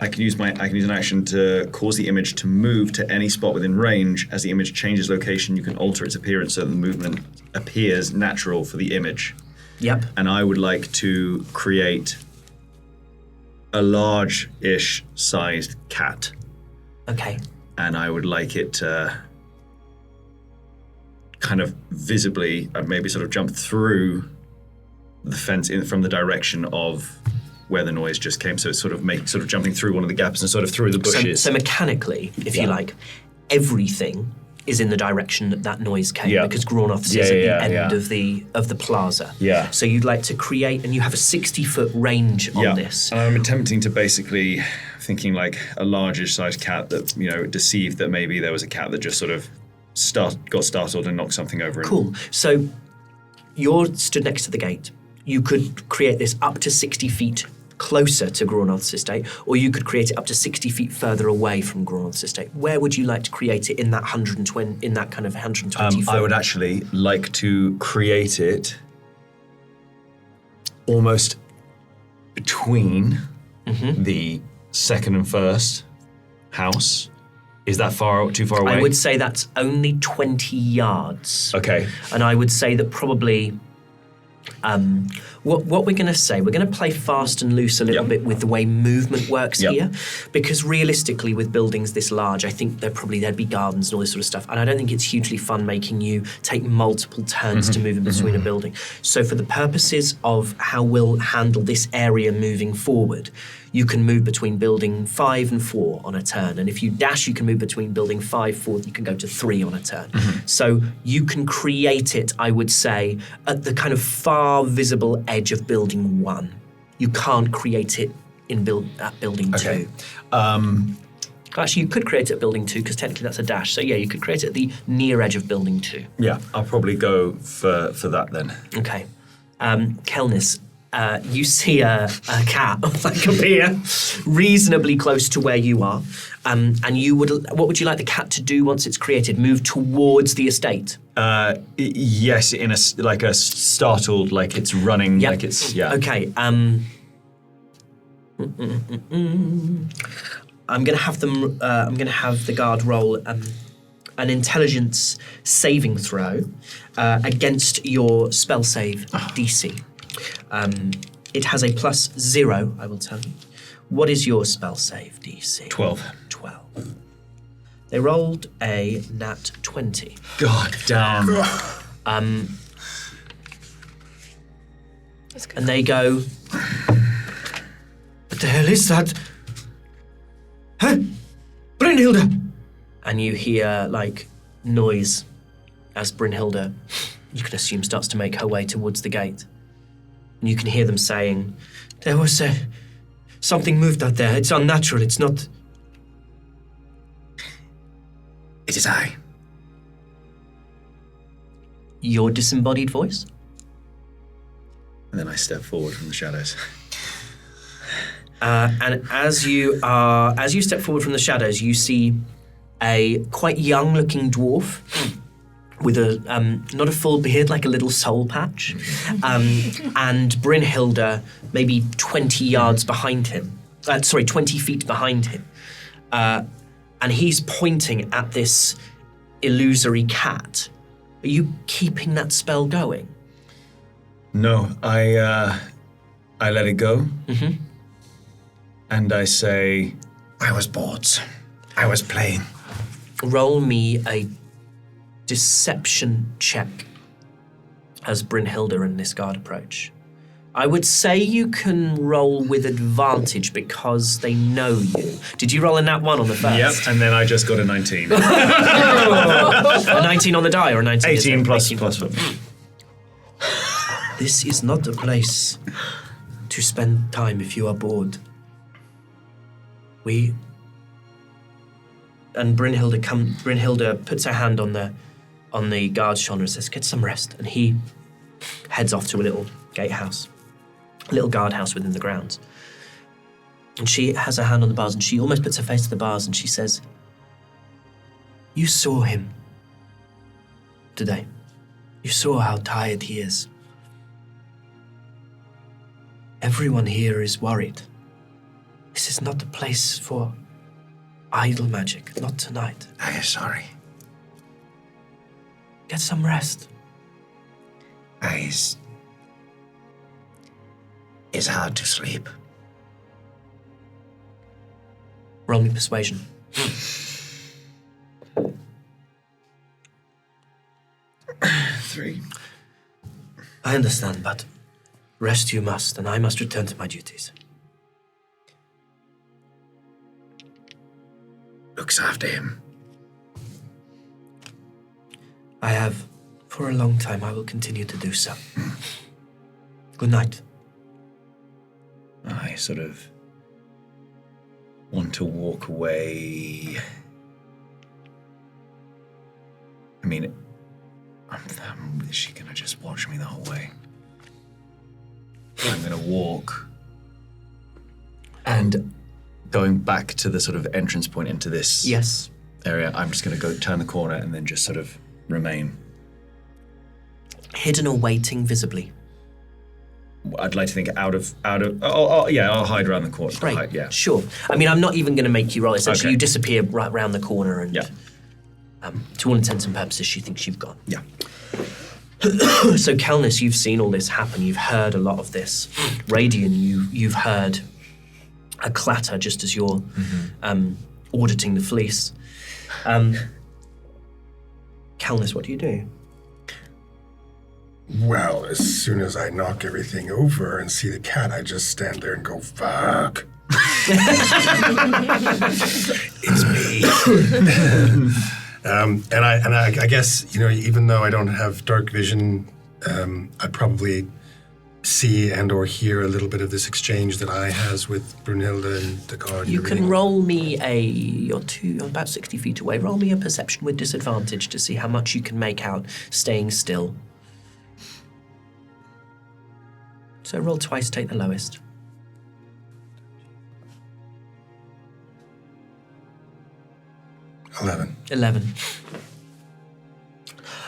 [SPEAKER 7] I can use an action to cause the image to move to any spot within range. As the image changes location, you can alter its appearance so that the movement appears natural for the image.
[SPEAKER 1] Yep.
[SPEAKER 7] And I would like to create a large-ish sized cat.
[SPEAKER 1] Okay.
[SPEAKER 7] And I would like it to kind of visibly, maybe sort of jump through the fence from the direction of where the noise just came. So it's sort of jumping through one of the gaps and sort of through the bushes.
[SPEAKER 1] So mechanically, if you like, everything is in the direction that noise came because Groth is at the end of the plaza.
[SPEAKER 7] Yeah.
[SPEAKER 1] So you'd like to create, and you have a 60-foot range on this.
[SPEAKER 7] And I'm attempting to basically thinking like a larger sized cat that, deceived that maybe there was a cat that just sort of got startled and knocked something over.
[SPEAKER 1] Cool. So you're stood next to the gate. You could create this up to 60 feet closer to Groth's estate, or you could create it up to 60 feet further away from Groth's estate. Where would you like to create it in that 120, in that kind of 120 foot?
[SPEAKER 7] I would actually like to create it almost between the second and first house. Is that too far away?
[SPEAKER 1] I would say that's only 20 yards.
[SPEAKER 7] Okay.
[SPEAKER 1] And I would say that probably what we're going to say, we're going to play fast and loose a little bit with the way movement works here, because realistically with buildings this large, I think there'd be gardens and all this sort of stuff, and I don't think it's hugely fun making you take multiple turns to move in between a building. So for the purposes of how we'll handle this area moving forward, you can move between building 5 and 4 on a turn. And if you dash, you can move between building 5, 4, you can go to 3 on a turn. So you can create it, I would say, at the kind of far visible edge of building 1. You can't create it at building 2. Actually, you could create it at building 2, because technically that's a dash. So yeah, you could create it at the near edge of building 2.
[SPEAKER 7] Yeah, I'll probably go for that then.
[SPEAKER 1] Okay. Kelnys, you see a cat like appear reasonably close to where you are, and what would you like the cat to do once it's created? Move towards the estate?
[SPEAKER 7] Yes, in a startled, like it's running, like it's
[SPEAKER 1] Okay. I'm going to have them. I'm going to have the guard roll an intelligence saving throw against your spell save DC. It has a +0, I will tell you. What is your spell save DC?
[SPEAKER 7] 12.
[SPEAKER 1] 12. They rolled a nat 20.
[SPEAKER 7] God damn.
[SPEAKER 1] And they go, what the hell is that? Huh? Brynhilde! And you hear, noise as Brynhilde, you can assume, starts to make her way towards the gate. And you can hear them saying, there was something moved out there. It's unnatural. It's not...
[SPEAKER 8] It is I.
[SPEAKER 1] Your disembodied voice?
[SPEAKER 7] And then I step forward from the shadows.
[SPEAKER 1] And as you step forward from the shadows, you see a quite young-looking dwarf with not a full beard, like a little soul patch, and Brynhilde maybe 20 yards behind him. 20 feet behind him, and he's pointing at this illusory cat. Are you keeping that spell going?
[SPEAKER 7] No, I let it go. And I say,
[SPEAKER 8] I was bored. I was playing.
[SPEAKER 1] Roll me a deception check as Brynhilde and this guard approach. I would say you can roll with advantage because they know you. Did you roll a nat 1 on the first?
[SPEAKER 7] yep, and then I just got a 19.
[SPEAKER 1] A 19 on the die or a 19?
[SPEAKER 7] 18 plus.
[SPEAKER 1] This is not a place to spend time if you are bored. And Brynhilde puts her hand on the guard's shoulder and says, get some rest. And he heads off to a little gatehouse, a little guardhouse within the grounds. And she has her hand on the bars and she almost puts her face to the bars and she says, "You saw him today. You saw how tired he is. Everyone here is worried. This is not the place for idle magic, not tonight.
[SPEAKER 8] I am sorry.
[SPEAKER 1] Get some rest."
[SPEAKER 8] It's hard to sleep.
[SPEAKER 1] Roll me persuasion.
[SPEAKER 8] 3.
[SPEAKER 1] I understand, but rest you must, and I must return to my duties.
[SPEAKER 8] Looks after him.
[SPEAKER 1] I have, for a long time, I will continue to do so. Good night.
[SPEAKER 3] I sort of want to walk away. I mean, is she gonna just watch me the whole way? I'm gonna walk. And going back to the sort of entrance point into this
[SPEAKER 1] Yes.
[SPEAKER 3] area, I'm just gonna go turn the corner and then just sort of remain.
[SPEAKER 1] Hidden or waiting visibly.
[SPEAKER 3] I'd like to think out of. Yeah, I'll hide around the corner.
[SPEAKER 1] Right.
[SPEAKER 3] Yeah.
[SPEAKER 1] Sure. I mean, I'm not even going to make you roll. Essentially,
[SPEAKER 3] Okay.
[SPEAKER 1] you disappear right round the corner, and
[SPEAKER 3] Yeah.
[SPEAKER 1] To all intents and purposes, she thinks you've gone.
[SPEAKER 3] Yeah.
[SPEAKER 1] So, Kelnys, you've seen all this happen. You've heard a lot of this. Radian, you've heard a clatter just as you're auditing the fleece. Kelnys, what do you do?
[SPEAKER 4] Well, as soon as I knock everything over and see the cat, I just stand there and go, fuck.
[SPEAKER 8] It's me.
[SPEAKER 4] And I guess, even though I don't have dark vision, I'd probably see and or hear a little bit of this exchange that I has with Brunhilde and the guard.
[SPEAKER 1] You can roll me you're about 60 feet away, roll me a perception with disadvantage to see how much you can make out staying still. So roll twice, take the lowest. 11.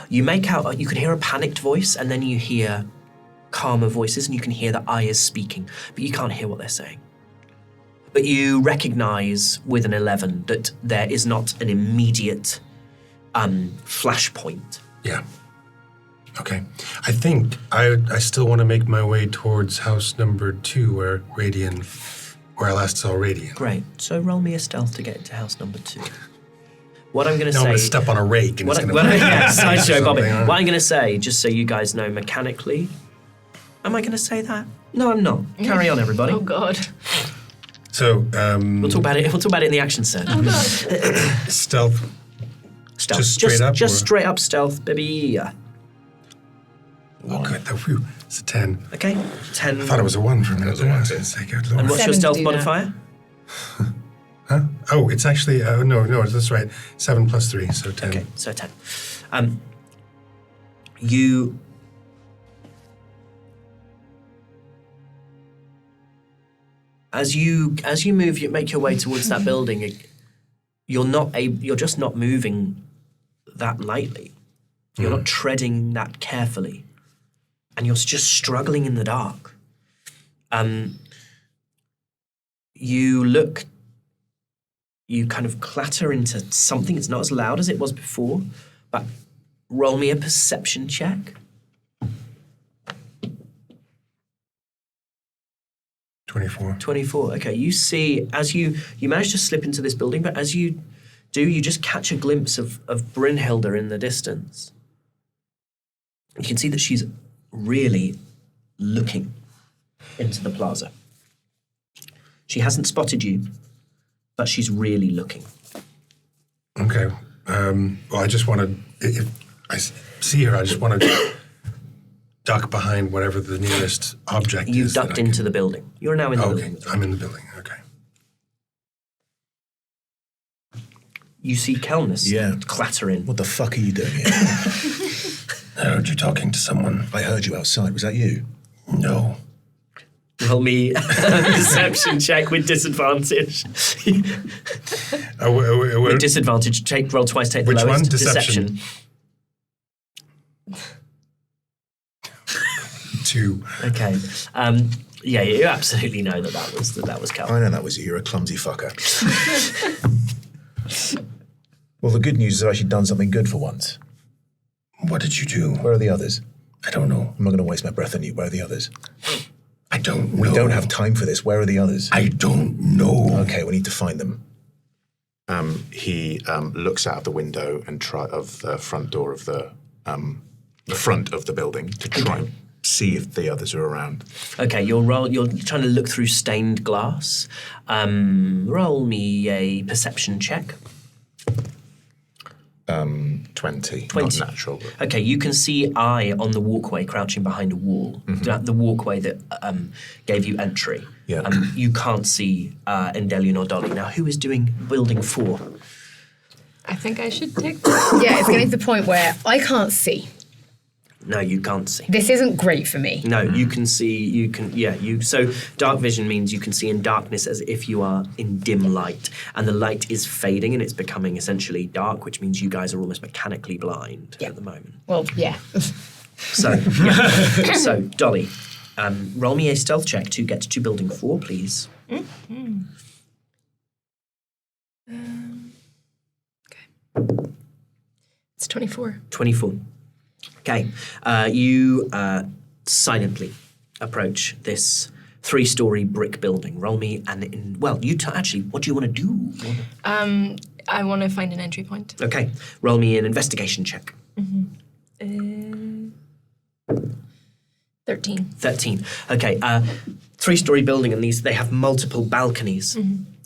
[SPEAKER 1] You make out, you can hear a panicked voice, and then you hear calmer voices, and you can hear the eyes speaking, but you can't hear what they're saying. But you recognize with an 11 that there is not an immediate flashpoint.
[SPEAKER 4] Yeah. Okay. I think I still want to make my way towards house number 2 where I last saw Radian.
[SPEAKER 1] Great. So roll me a stealth to get into house number 2. What I'm going to
[SPEAKER 4] Now
[SPEAKER 1] say...
[SPEAKER 4] I'm going to step on a rake and it's going to...
[SPEAKER 1] Yeah, sideshow Bobby.
[SPEAKER 4] Something, huh?
[SPEAKER 1] What I'm going to say, just so you guys know mechanically... Am I going to say that? No, I'm not. Carry on, everybody.
[SPEAKER 2] Oh, God.
[SPEAKER 4] So,
[SPEAKER 1] We'll talk about it in the action set.
[SPEAKER 2] Oh, God.
[SPEAKER 4] stealth.
[SPEAKER 1] Stealth.
[SPEAKER 4] Just straight up,
[SPEAKER 1] Just
[SPEAKER 4] or-
[SPEAKER 1] straight up stealth, baby.
[SPEAKER 4] Oh, good. Phew. It's a 10.
[SPEAKER 1] Okay, 10.
[SPEAKER 4] I thought it was a 1 for a minute.
[SPEAKER 6] was a 1
[SPEAKER 4] I was
[SPEAKER 6] too.
[SPEAKER 4] going to say, good lord.
[SPEAKER 1] And what's your
[SPEAKER 5] 7 to
[SPEAKER 1] stealth
[SPEAKER 5] do that.
[SPEAKER 1] modifier?
[SPEAKER 4] Huh? Oh, it's actually, no, that's right. 7 plus 3, so 10.
[SPEAKER 1] Okay, so 10. You... As you make your way towards that building, you're just not moving that lightly. You're not treading that carefully. And you're just struggling in the dark. You kind of clatter into something. It's not as loud as it was before, but roll me a perception check.
[SPEAKER 4] 24.
[SPEAKER 1] 24. Okay, you see, as you manage to slip into this building, but as you do, you just catch a glimpse of Brunhilde in the distance. You can see that she's really looking into the plaza. She hasn't spotted you, but she's really looking.
[SPEAKER 4] Okay. Well, I just want to, if I see her, I just want to duck behind whatever the nearest object
[SPEAKER 1] You've
[SPEAKER 4] is. that
[SPEAKER 1] ducked
[SPEAKER 4] I
[SPEAKER 1] into
[SPEAKER 4] can-
[SPEAKER 1] the building. You're now in the
[SPEAKER 4] Okay,
[SPEAKER 1] building.
[SPEAKER 4] I'm in the building. Okay.
[SPEAKER 1] You see Kelnys clatter in.
[SPEAKER 6] What the fuck are you doing here?
[SPEAKER 4] I heard you talking to someone.
[SPEAKER 6] I heard you outside. Was that you?
[SPEAKER 4] No.
[SPEAKER 1] Roll me a deception check with disadvantage. With disadvantage, roll twice, take the
[SPEAKER 4] Which
[SPEAKER 1] lowest.
[SPEAKER 4] one? Deception. 2.
[SPEAKER 1] Okay. Yeah, you absolutely know that was Cal.
[SPEAKER 6] I know that was you. You're a clumsy fucker. Well, the good news is I've actually done something good for once.
[SPEAKER 4] What did you do?
[SPEAKER 6] Where are the others?
[SPEAKER 4] I don't know.
[SPEAKER 6] I'm not going to waste my breath on you. Where are the others?
[SPEAKER 4] I don't know.
[SPEAKER 6] We don't have time for this. Where are the others?
[SPEAKER 4] I don't know.
[SPEAKER 6] Okay, we need to find them. He looks out of the window and of the front door of the front of the building to try and see if the others are around.
[SPEAKER 1] Okay, you're trying to look through stained glass. Roll me a perception check.
[SPEAKER 6] 20.
[SPEAKER 1] 20.
[SPEAKER 6] Not natural. But.
[SPEAKER 1] Okay, you can see I on the walkway crouching behind a wall. The walkway that gave you entry.
[SPEAKER 6] Yeah.
[SPEAKER 1] You can't see Endelian or Dolly. Now, who is doing building 4?
[SPEAKER 2] I think I should take
[SPEAKER 5] Yeah, it's getting to the point where I can't see.
[SPEAKER 1] No, you can't see.
[SPEAKER 5] This isn't great for me.
[SPEAKER 1] No, you can see, so dark vision means you can see in darkness as if you are in dim light, and the light is fading and it's becoming essentially dark, which means you guys are almost mechanically blind at the moment.
[SPEAKER 5] Well, yeah.
[SPEAKER 1] So, so Dolly, roll me a stealth check to get to building 4, please.
[SPEAKER 2] Okay. It's 24.
[SPEAKER 1] 24. Okay, you silently approach this 3-story brick building. Roll me actually, what do you want to do?
[SPEAKER 2] I want to find an entry point.
[SPEAKER 1] Okay, roll me an investigation check.
[SPEAKER 2] 13.
[SPEAKER 1] 13. Okay, 3-story building, and they have multiple balconies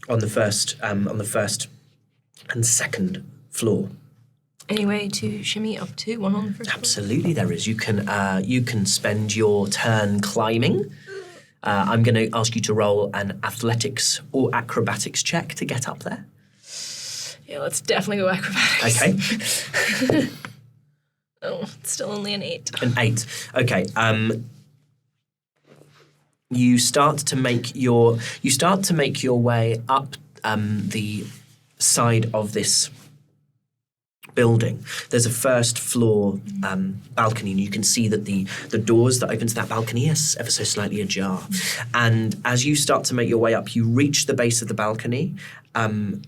[SPEAKER 1] on the first and second floor.
[SPEAKER 2] Any way to shimmy up to one on the first floor?
[SPEAKER 1] Absolutely, there is. You can spend your turn climbing. I'm going to ask you to roll an athletics or acrobatics check to get up there.
[SPEAKER 2] Yeah, let's definitely go acrobatics.
[SPEAKER 1] Okay.
[SPEAKER 2] Oh, it's still only an 8.
[SPEAKER 1] An 8. Okay. You start to make your way up the side of this building. There's a first floor balcony, and you can see that the doors that open to that balcony are ever so slightly ajar. And as you start to make your way up, you reach the base of the balcony, and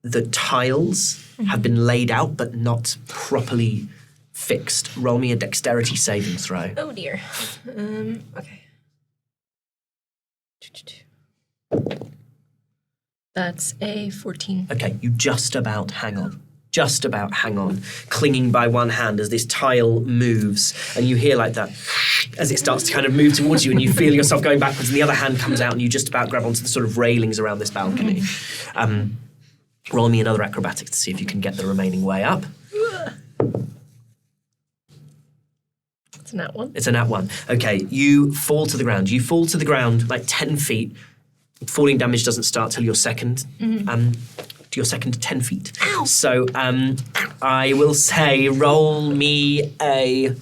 [SPEAKER 1] the tiles have been laid out but not properly fixed. Roll me a dexterity saving throw.
[SPEAKER 2] Oh dear. Okay. That's a 14.
[SPEAKER 1] Okay, you just about hang on. Clinging by one hand as this tile moves, and you hear like that as it starts to kind of move towards you, and you feel yourself going backwards, and the other hand comes out, and you just about grab onto the sort of railings around this balcony. Roll me another acrobatics to see if you can get the remaining way up.
[SPEAKER 2] It's a nat 1.
[SPEAKER 1] It's a nat 1. Okay, you fall to the ground. You fall to the ground like 10 feet. Falling damage doesn't start till your second. To your second 10 feet.
[SPEAKER 2] Ow.
[SPEAKER 1] So I will say roll me a...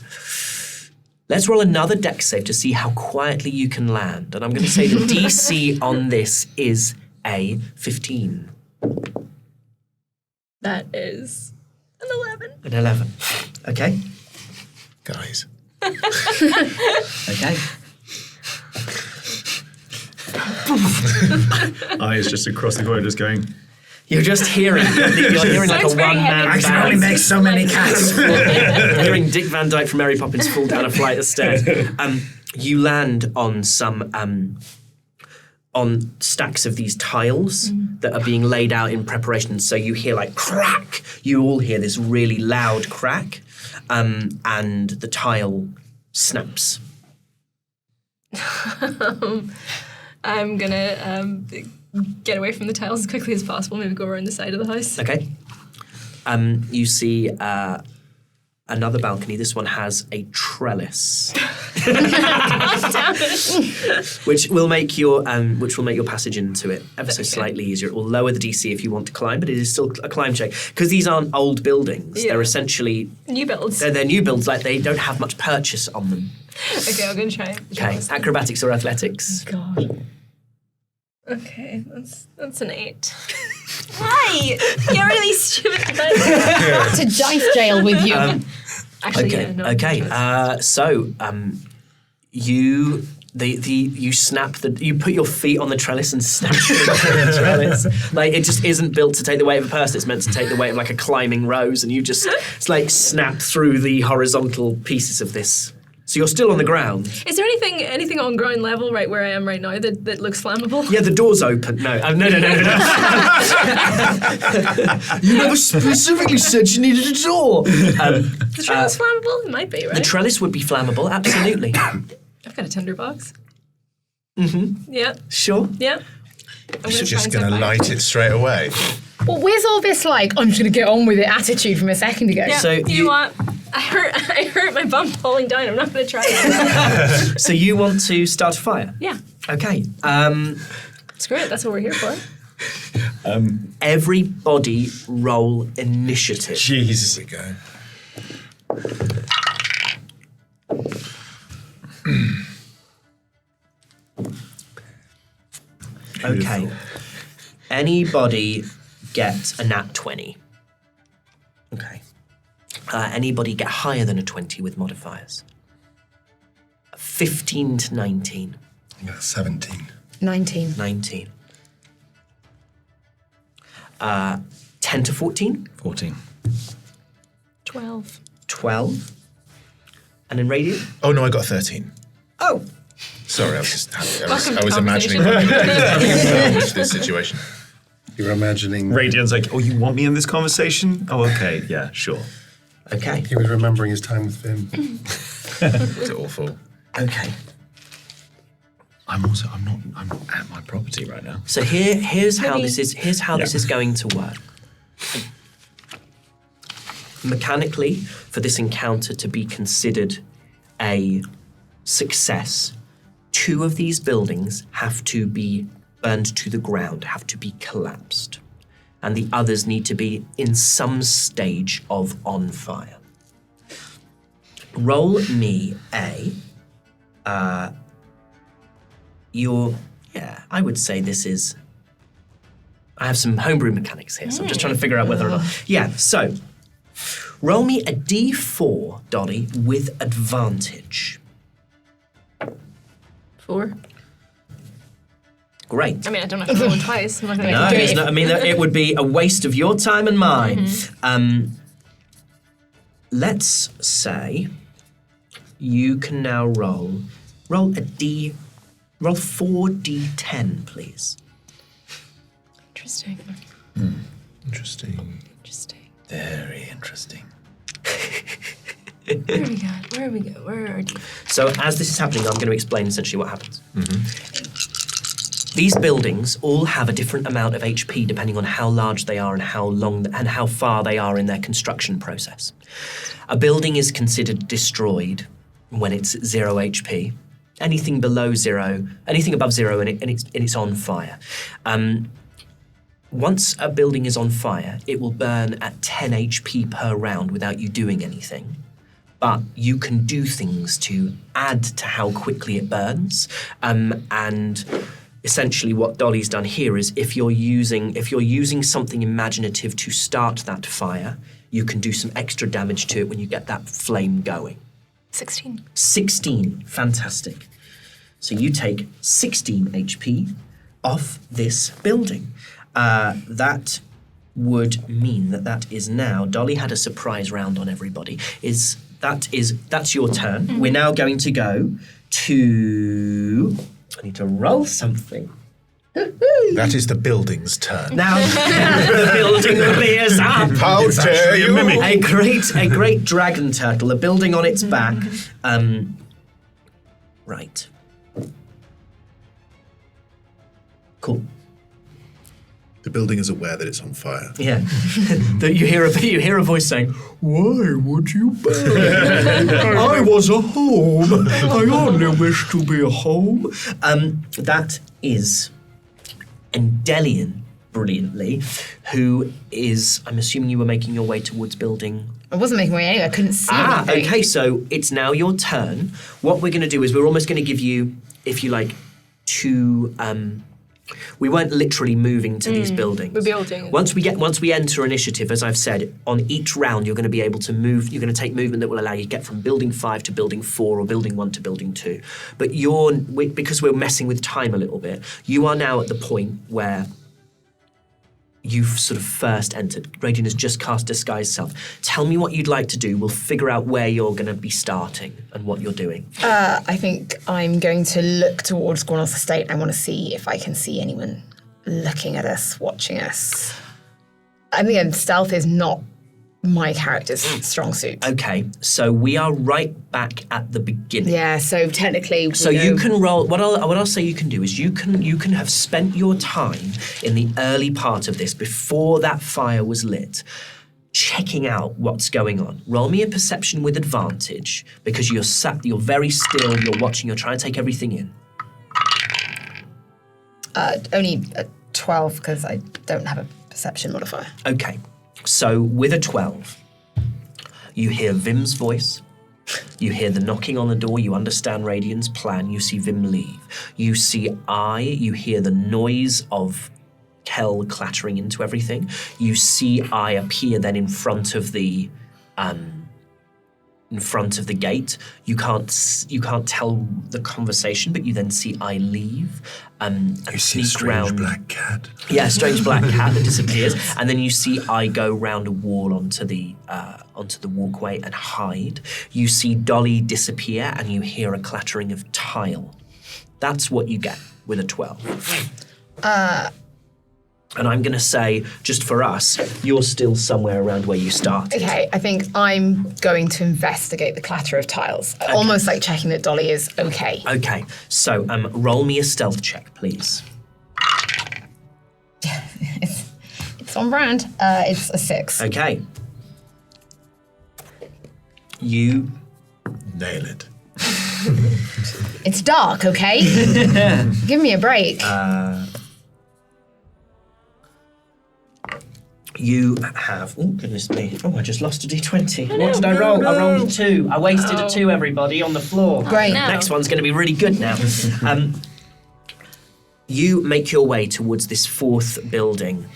[SPEAKER 1] Let's roll another dex save to see how quietly you can land. And I'm going to say the DC on this is a 15.
[SPEAKER 2] That is an 11.
[SPEAKER 1] An 11. Okay.
[SPEAKER 6] Guys.
[SPEAKER 1] Okay.
[SPEAKER 7] I is just across the corridor just going,
[SPEAKER 1] You're just hearing, like a one-man
[SPEAKER 8] I can only
[SPEAKER 1] band.
[SPEAKER 8] make so many cats.
[SPEAKER 1] Hearing Dick Van Dyke from Mary Poppins fall down a flight of stairs. You land on some on stacks of these tiles that are being laid out in preparation. So you hear like crack. You all hear this really loud crack, and the tile snaps.
[SPEAKER 2] I'm gonna get away from the tiles as quickly as possible, maybe go around the side of the house.
[SPEAKER 1] Okay. You see another balcony. This one has a trellis, which will make your passage into it ever so slightly easier. It will lower the DC if you want to climb, but it is still a climb check because these aren't old buildings.
[SPEAKER 2] Yeah.
[SPEAKER 1] They're essentially
[SPEAKER 2] New builds.
[SPEAKER 1] they're new builds. Like they don't have much purchase on them.
[SPEAKER 2] Okay, I'm gonna try.
[SPEAKER 1] Okay, acrobatics or athletics?
[SPEAKER 5] God.
[SPEAKER 2] Okay, that's an 8. Why? Get rid of these stupid dice.
[SPEAKER 5] To dice jail with you.
[SPEAKER 2] Actually,
[SPEAKER 1] Okay.
[SPEAKER 2] yeah, no.
[SPEAKER 1] Okay. You snap you put your feet on the trellis and snap the trellis. Like it just isn't built to take the weight of a person. It's meant to take the weight of like a climbing rose, and you just it's like snap through the horizontal pieces of this. So you're still on the ground.
[SPEAKER 2] Is there anything on ground level right where I am right now that looks flammable?
[SPEAKER 1] Yeah, the door's open. No. No.
[SPEAKER 9] You never specifically said you needed a door.
[SPEAKER 2] The trellis flammable? It might be, right?
[SPEAKER 1] The trellis would be flammable, absolutely.
[SPEAKER 2] I've got a tinderbox. Mm-hmm. Yeah.
[SPEAKER 1] Sure.
[SPEAKER 2] Yeah.
[SPEAKER 6] She's just going to light it straight away.
[SPEAKER 5] Well, where's all this like I'm just gonna get on with it attitude from a second ago?
[SPEAKER 2] Yeah.
[SPEAKER 1] So
[SPEAKER 2] you know what? I hurt my bum falling down. I'm not going to try it.
[SPEAKER 1] So you want to start a fire?
[SPEAKER 2] Yeah.
[SPEAKER 1] Okay.
[SPEAKER 2] Screw it. That's what we're here for.
[SPEAKER 1] Everybody roll initiative.
[SPEAKER 6] Jesus. Here we go.
[SPEAKER 1] Okay. Anybody get a nat 20? Okay. Anybody get higher than a 20 with modifiers? 15 to 19.
[SPEAKER 4] I got 17.
[SPEAKER 5] 19.
[SPEAKER 1] 19. 10 to 14?
[SPEAKER 3] 14.
[SPEAKER 2] 12.
[SPEAKER 1] 12. And in radiant?
[SPEAKER 6] Oh, no, I got 13.
[SPEAKER 1] Oh.
[SPEAKER 6] Sorry, I was
[SPEAKER 2] Welcome to
[SPEAKER 6] imagining this situation.
[SPEAKER 4] You were imagining.
[SPEAKER 7] Radiant's like, oh, you want me in this conversation? Oh, okay, yeah, sure.
[SPEAKER 1] Okay.
[SPEAKER 4] He was remembering his time with Finn.
[SPEAKER 6] It's awful.
[SPEAKER 1] Okay.
[SPEAKER 3] I'm not at my property right now.
[SPEAKER 1] So here's how this is going to work. Mechanically, for this encounter to be considered a success, 2 of these buildings have to be burned to the ground, have to be collapsed, and the others need to be in some stage of on fire. Roll me I would say this is. I have some homebrew mechanics here, so I'm just trying to figure out whether or not. Yeah, so roll me a d4, Dolly, with advantage.
[SPEAKER 2] 4.
[SPEAKER 1] Great.
[SPEAKER 2] I mean, I don't have to roll twice. I'm not going to
[SPEAKER 1] No,
[SPEAKER 2] make
[SPEAKER 1] it's not, I mean, it would be a waste of your time and mine. Let's say you can now roll 4d10, please.
[SPEAKER 2] Interesting.
[SPEAKER 6] Interesting.
[SPEAKER 3] Very interesting.
[SPEAKER 2] Where are we go? Where are you?
[SPEAKER 1] So as this is happening, I'm going to explain essentially what happens. These buildings all have a different amount of HP depending on how large they are and how long and how far they are in their construction process. A building is considered destroyed when it's 0 HP. Anything below 0, anything above 0, and it's on fire. Once a building is on fire, it will burn at 10 HP per round without you doing anything. But you can do things to add to how quickly it burns. And essentially what Dolly's done here is if you're using something imaginative to start that fire, you can do some extra damage to it when you get that flame going.
[SPEAKER 2] 16.
[SPEAKER 1] 16, fantastic. So you take 16 HP off this building. That would mean that is now, Dolly had a surprise round on everybody, that's your turn. We're now going to go to, I need to roll something.
[SPEAKER 6] That is the building's turn.
[SPEAKER 1] Now the building rears up.
[SPEAKER 6] How dare you!
[SPEAKER 1] A great dragon turtle, a building on its back. Right. Cool.
[SPEAKER 6] The building is aware that it's on fire.
[SPEAKER 1] Yeah. That you hear a voice saying, "Why would you burn? I was a home. I only wish to be a home." That is Endelian, brilliantly, who is, I'm assuming you were making your way towards building
[SPEAKER 5] I wasn't making my way anywhere. I couldn't see anything.
[SPEAKER 1] Okay, so it's now your turn. What we're going to do is we're almost going to give you, if you like, two... we weren't literally moving to these buildings.
[SPEAKER 2] We're building.
[SPEAKER 1] Once we enter initiative, as I've said, on each round you're going to be able to move. You're going to take movement that will allow you to get from building 5 to building 4 or building 1 to building 2. But because we're messing with time a little bit, you are now at the point where you've sort of first entered. Radiant has just cast Disguise Self. Tell me what you'd like to do. We'll figure out where you're going to be starting and what you're doing.
[SPEAKER 5] I think I'm going to look towards Groth's estate. I want to see if I can see anyone looking at us, watching us. I mean, stealth is not my character's strong suit.
[SPEAKER 1] Okay, so we are right back at the beginning.
[SPEAKER 5] Yeah, so technically...
[SPEAKER 1] So you can roll. What I'll say you can do is you can have spent your time in the early part of this before that fire was lit, checking out what's going on. Roll me a perception with advantage because you're very still. You're watching. You're trying to take everything in.
[SPEAKER 5] Only a 12 because I don't have a perception modifier.
[SPEAKER 1] Okay, so with a 12, you hear Vim's voice. You hear the knocking on the door, you understand Radiant's plan, you see Vim leave. You see you hear the noise of Kel clattering into everything. You see appear then in front of the gate. You can't tell the conversation, but you then see leave. And
[SPEAKER 4] You see a
[SPEAKER 1] sneak
[SPEAKER 4] strange
[SPEAKER 1] round.
[SPEAKER 4] black cat.
[SPEAKER 1] Yeah, a strange black cat that disappears, and then you see go round a wall onto the walkway and hide. You see Dolly disappear, and you hear a clattering of tile. That's what you get with a 12. And I'm going to say, just for us, you're still somewhere around where you started.
[SPEAKER 5] Okay, I think I'm going to investigate the clatter of tiles. Almost like checking that Dolly is okay.
[SPEAKER 1] Okay, so roll me a stealth check, please.
[SPEAKER 5] It's on brand. It's a 6.
[SPEAKER 1] Okay. You
[SPEAKER 6] Nail it.
[SPEAKER 5] It's dark, okay? Give me a break.
[SPEAKER 1] You have... Oh, goodness me. Oh, I just lost a d20. What did I roll? I rolled a 2. I wasted a 2, everybody, on the floor.
[SPEAKER 5] Great.
[SPEAKER 2] No.
[SPEAKER 1] Next one's going to be really good now. You make your way towards this 4th building,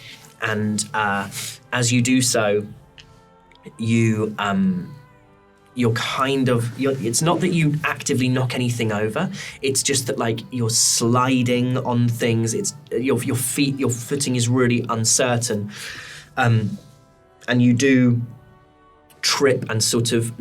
[SPEAKER 1] and as you do so, you're it's not that you actively knock anything over, it's just that like you're sliding on things, it's your footing is really uncertain. And you do trip and sort of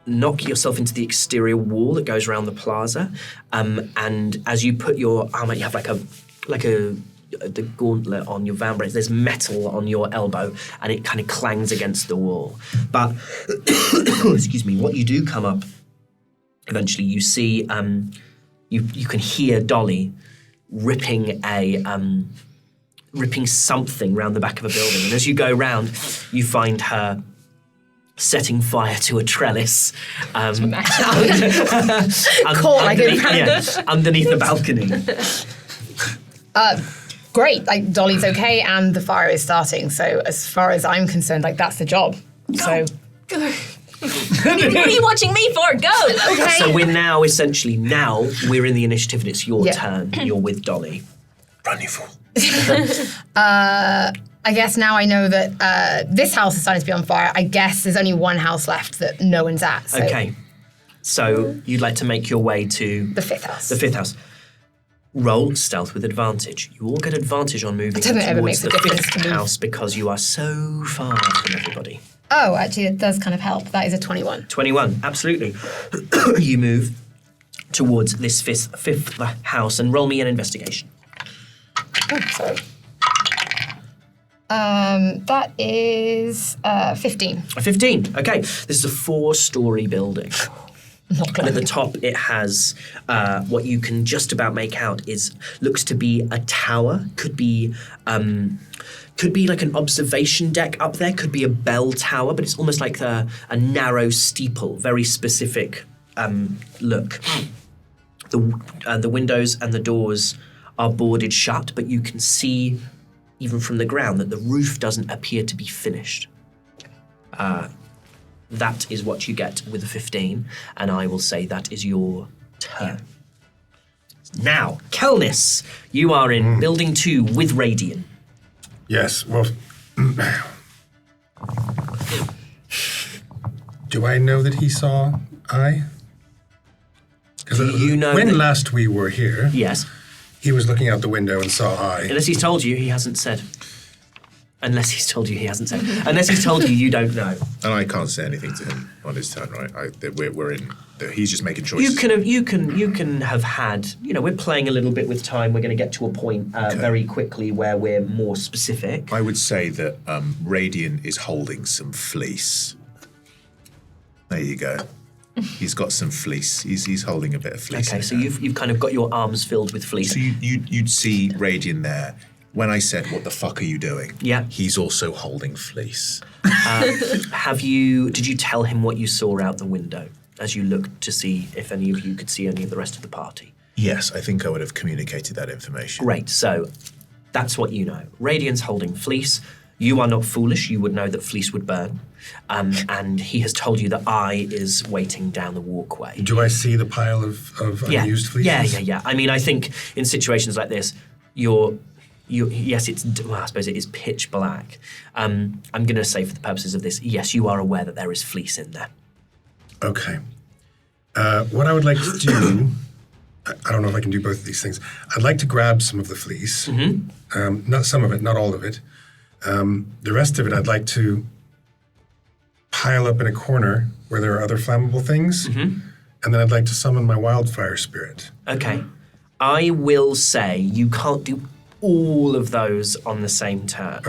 [SPEAKER 1] knock yourself into the exterior wall that goes around the plaza. And as you put your arm out, you have the gauntlet on your vambrace. There's metal on your elbow, and it kind of clangs against the wall. But excuse me, what you do come up eventually, you see you can hear Dolly ripping something round the back of a building, and as you go round, you find her setting fire to a trellis underneath the balcony.
[SPEAKER 5] Great, like Dolly's okay and the fire is starting. So as far as I'm concerned, like that's the job. So
[SPEAKER 2] What are you watching me for? Go!
[SPEAKER 5] okay.
[SPEAKER 1] So we're now we're in the initiative, and it's your
[SPEAKER 5] Yeah.
[SPEAKER 1] turn. You're with Dolly.
[SPEAKER 4] Run, you fool.
[SPEAKER 5] I guess now I know that this house is starting to be on fire. I guess there's only one house left that no one's at. So
[SPEAKER 1] Okay. So you'd like to make your way to
[SPEAKER 5] the 5th house.
[SPEAKER 1] the 5th house. Roll stealth with advantage. You all get advantage on moving
[SPEAKER 5] I don't think it ever
[SPEAKER 1] towards
[SPEAKER 5] makes
[SPEAKER 1] the
[SPEAKER 5] a difference to
[SPEAKER 1] 5th
[SPEAKER 5] move.
[SPEAKER 1] house because you are so far from everybody.
[SPEAKER 5] Oh, actually, it does kind of help. That is a 21.
[SPEAKER 1] 21, absolutely. You move towards this fifth house and roll me an investigation.
[SPEAKER 5] Oh, sorry. That is 15.
[SPEAKER 1] 15, okay. This is a 4-story building.
[SPEAKER 5] Not
[SPEAKER 1] And at
[SPEAKER 5] clever.
[SPEAKER 1] the top, it has what you can just about make out looks to be a tower. Could be like an observation deck up there. Could be a bell tower, but it's almost like a narrow steeple. Very specific look. The windows and the doors are boarded shut, but you can see, even from the ground, that the roof doesn't appear to be finished. that is what you get with a 15, and I will say that is your turn. Now, Kelnys, you are in Building 2 with Radian.
[SPEAKER 4] Yes, well... Do I know that he saw I? Because
[SPEAKER 1] You know
[SPEAKER 4] when
[SPEAKER 1] that-
[SPEAKER 4] last we were here,
[SPEAKER 1] Yes.
[SPEAKER 4] he was looking out the window and saw I.
[SPEAKER 1] Unless he's told you, he hasn't said. Unless he's told you, he hasn't said. Unless he's told you, you don't know.
[SPEAKER 6] And I can't say anything to him on his turn, right? We're in. He's just making choices.
[SPEAKER 1] You can have had. We're playing a little bit with time. We're going to get to a point very quickly where we're more specific.
[SPEAKER 6] I would say that Radian is holding some fleece. There you go. He's got some fleece. He's holding a bit of fleece.
[SPEAKER 1] Okay, so you've kind of got your arms filled with fleece.
[SPEAKER 6] So you'd see Radian there. When I said, "What the fuck are you doing?"
[SPEAKER 1] Yeah.
[SPEAKER 6] He's also holding fleece.
[SPEAKER 1] Did you tell him what you saw out the window as you looked to see if any of you could see any of the rest of the party?
[SPEAKER 6] Yes, I think I would have communicated that information.
[SPEAKER 1] Great, so that's what you know. Radian's holding fleece. You are not foolish. You would know that fleece would burn. And he has told you that I is waiting down the walkway.
[SPEAKER 4] Do I see the pile of unused fleeces?
[SPEAKER 1] Yeah. I mean, I think in situations like this, yes, I suppose it is pitch black. I'm going to say for the purposes of this, yes, you are aware that there is fleece in there.
[SPEAKER 4] Okay. What I would like to do, I don't know if I can do both of these things. I'd like to grab some of the fleece. Not some of it, not all of it. The rest of it, I'd like to pile up in a corner where there are other flammable things. And then I'd like to summon my wildfire spirit.
[SPEAKER 1] Okay. I will say you can't do all of those on the same turn,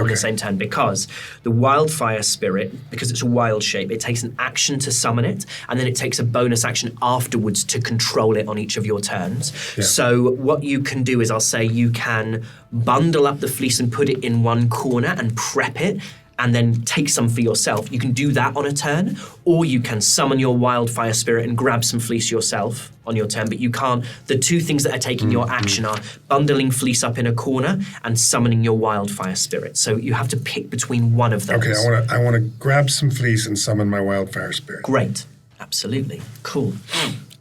[SPEAKER 1] because the wildfire spirit, because it's a wild shape, it takes an action to summon it, and then it takes a bonus action afterwards to control it on each of your turns.
[SPEAKER 4] Yeah.
[SPEAKER 1] So what you can do is, I'll say you can bundle up the fleece and put it in one corner and prep it, and then take some for yourself. You can do that on a turn, or you can summon your wildfire spirit and grab some fleece yourself on your turn, but you can't. The two things that are taking your action are bundling fleece up in a corner and summoning your wildfire spirit. So you have to pick between one of those.
[SPEAKER 4] Okay, I want to grab some fleece and summon my wildfire spirit.
[SPEAKER 1] Great. Absolutely. Cool.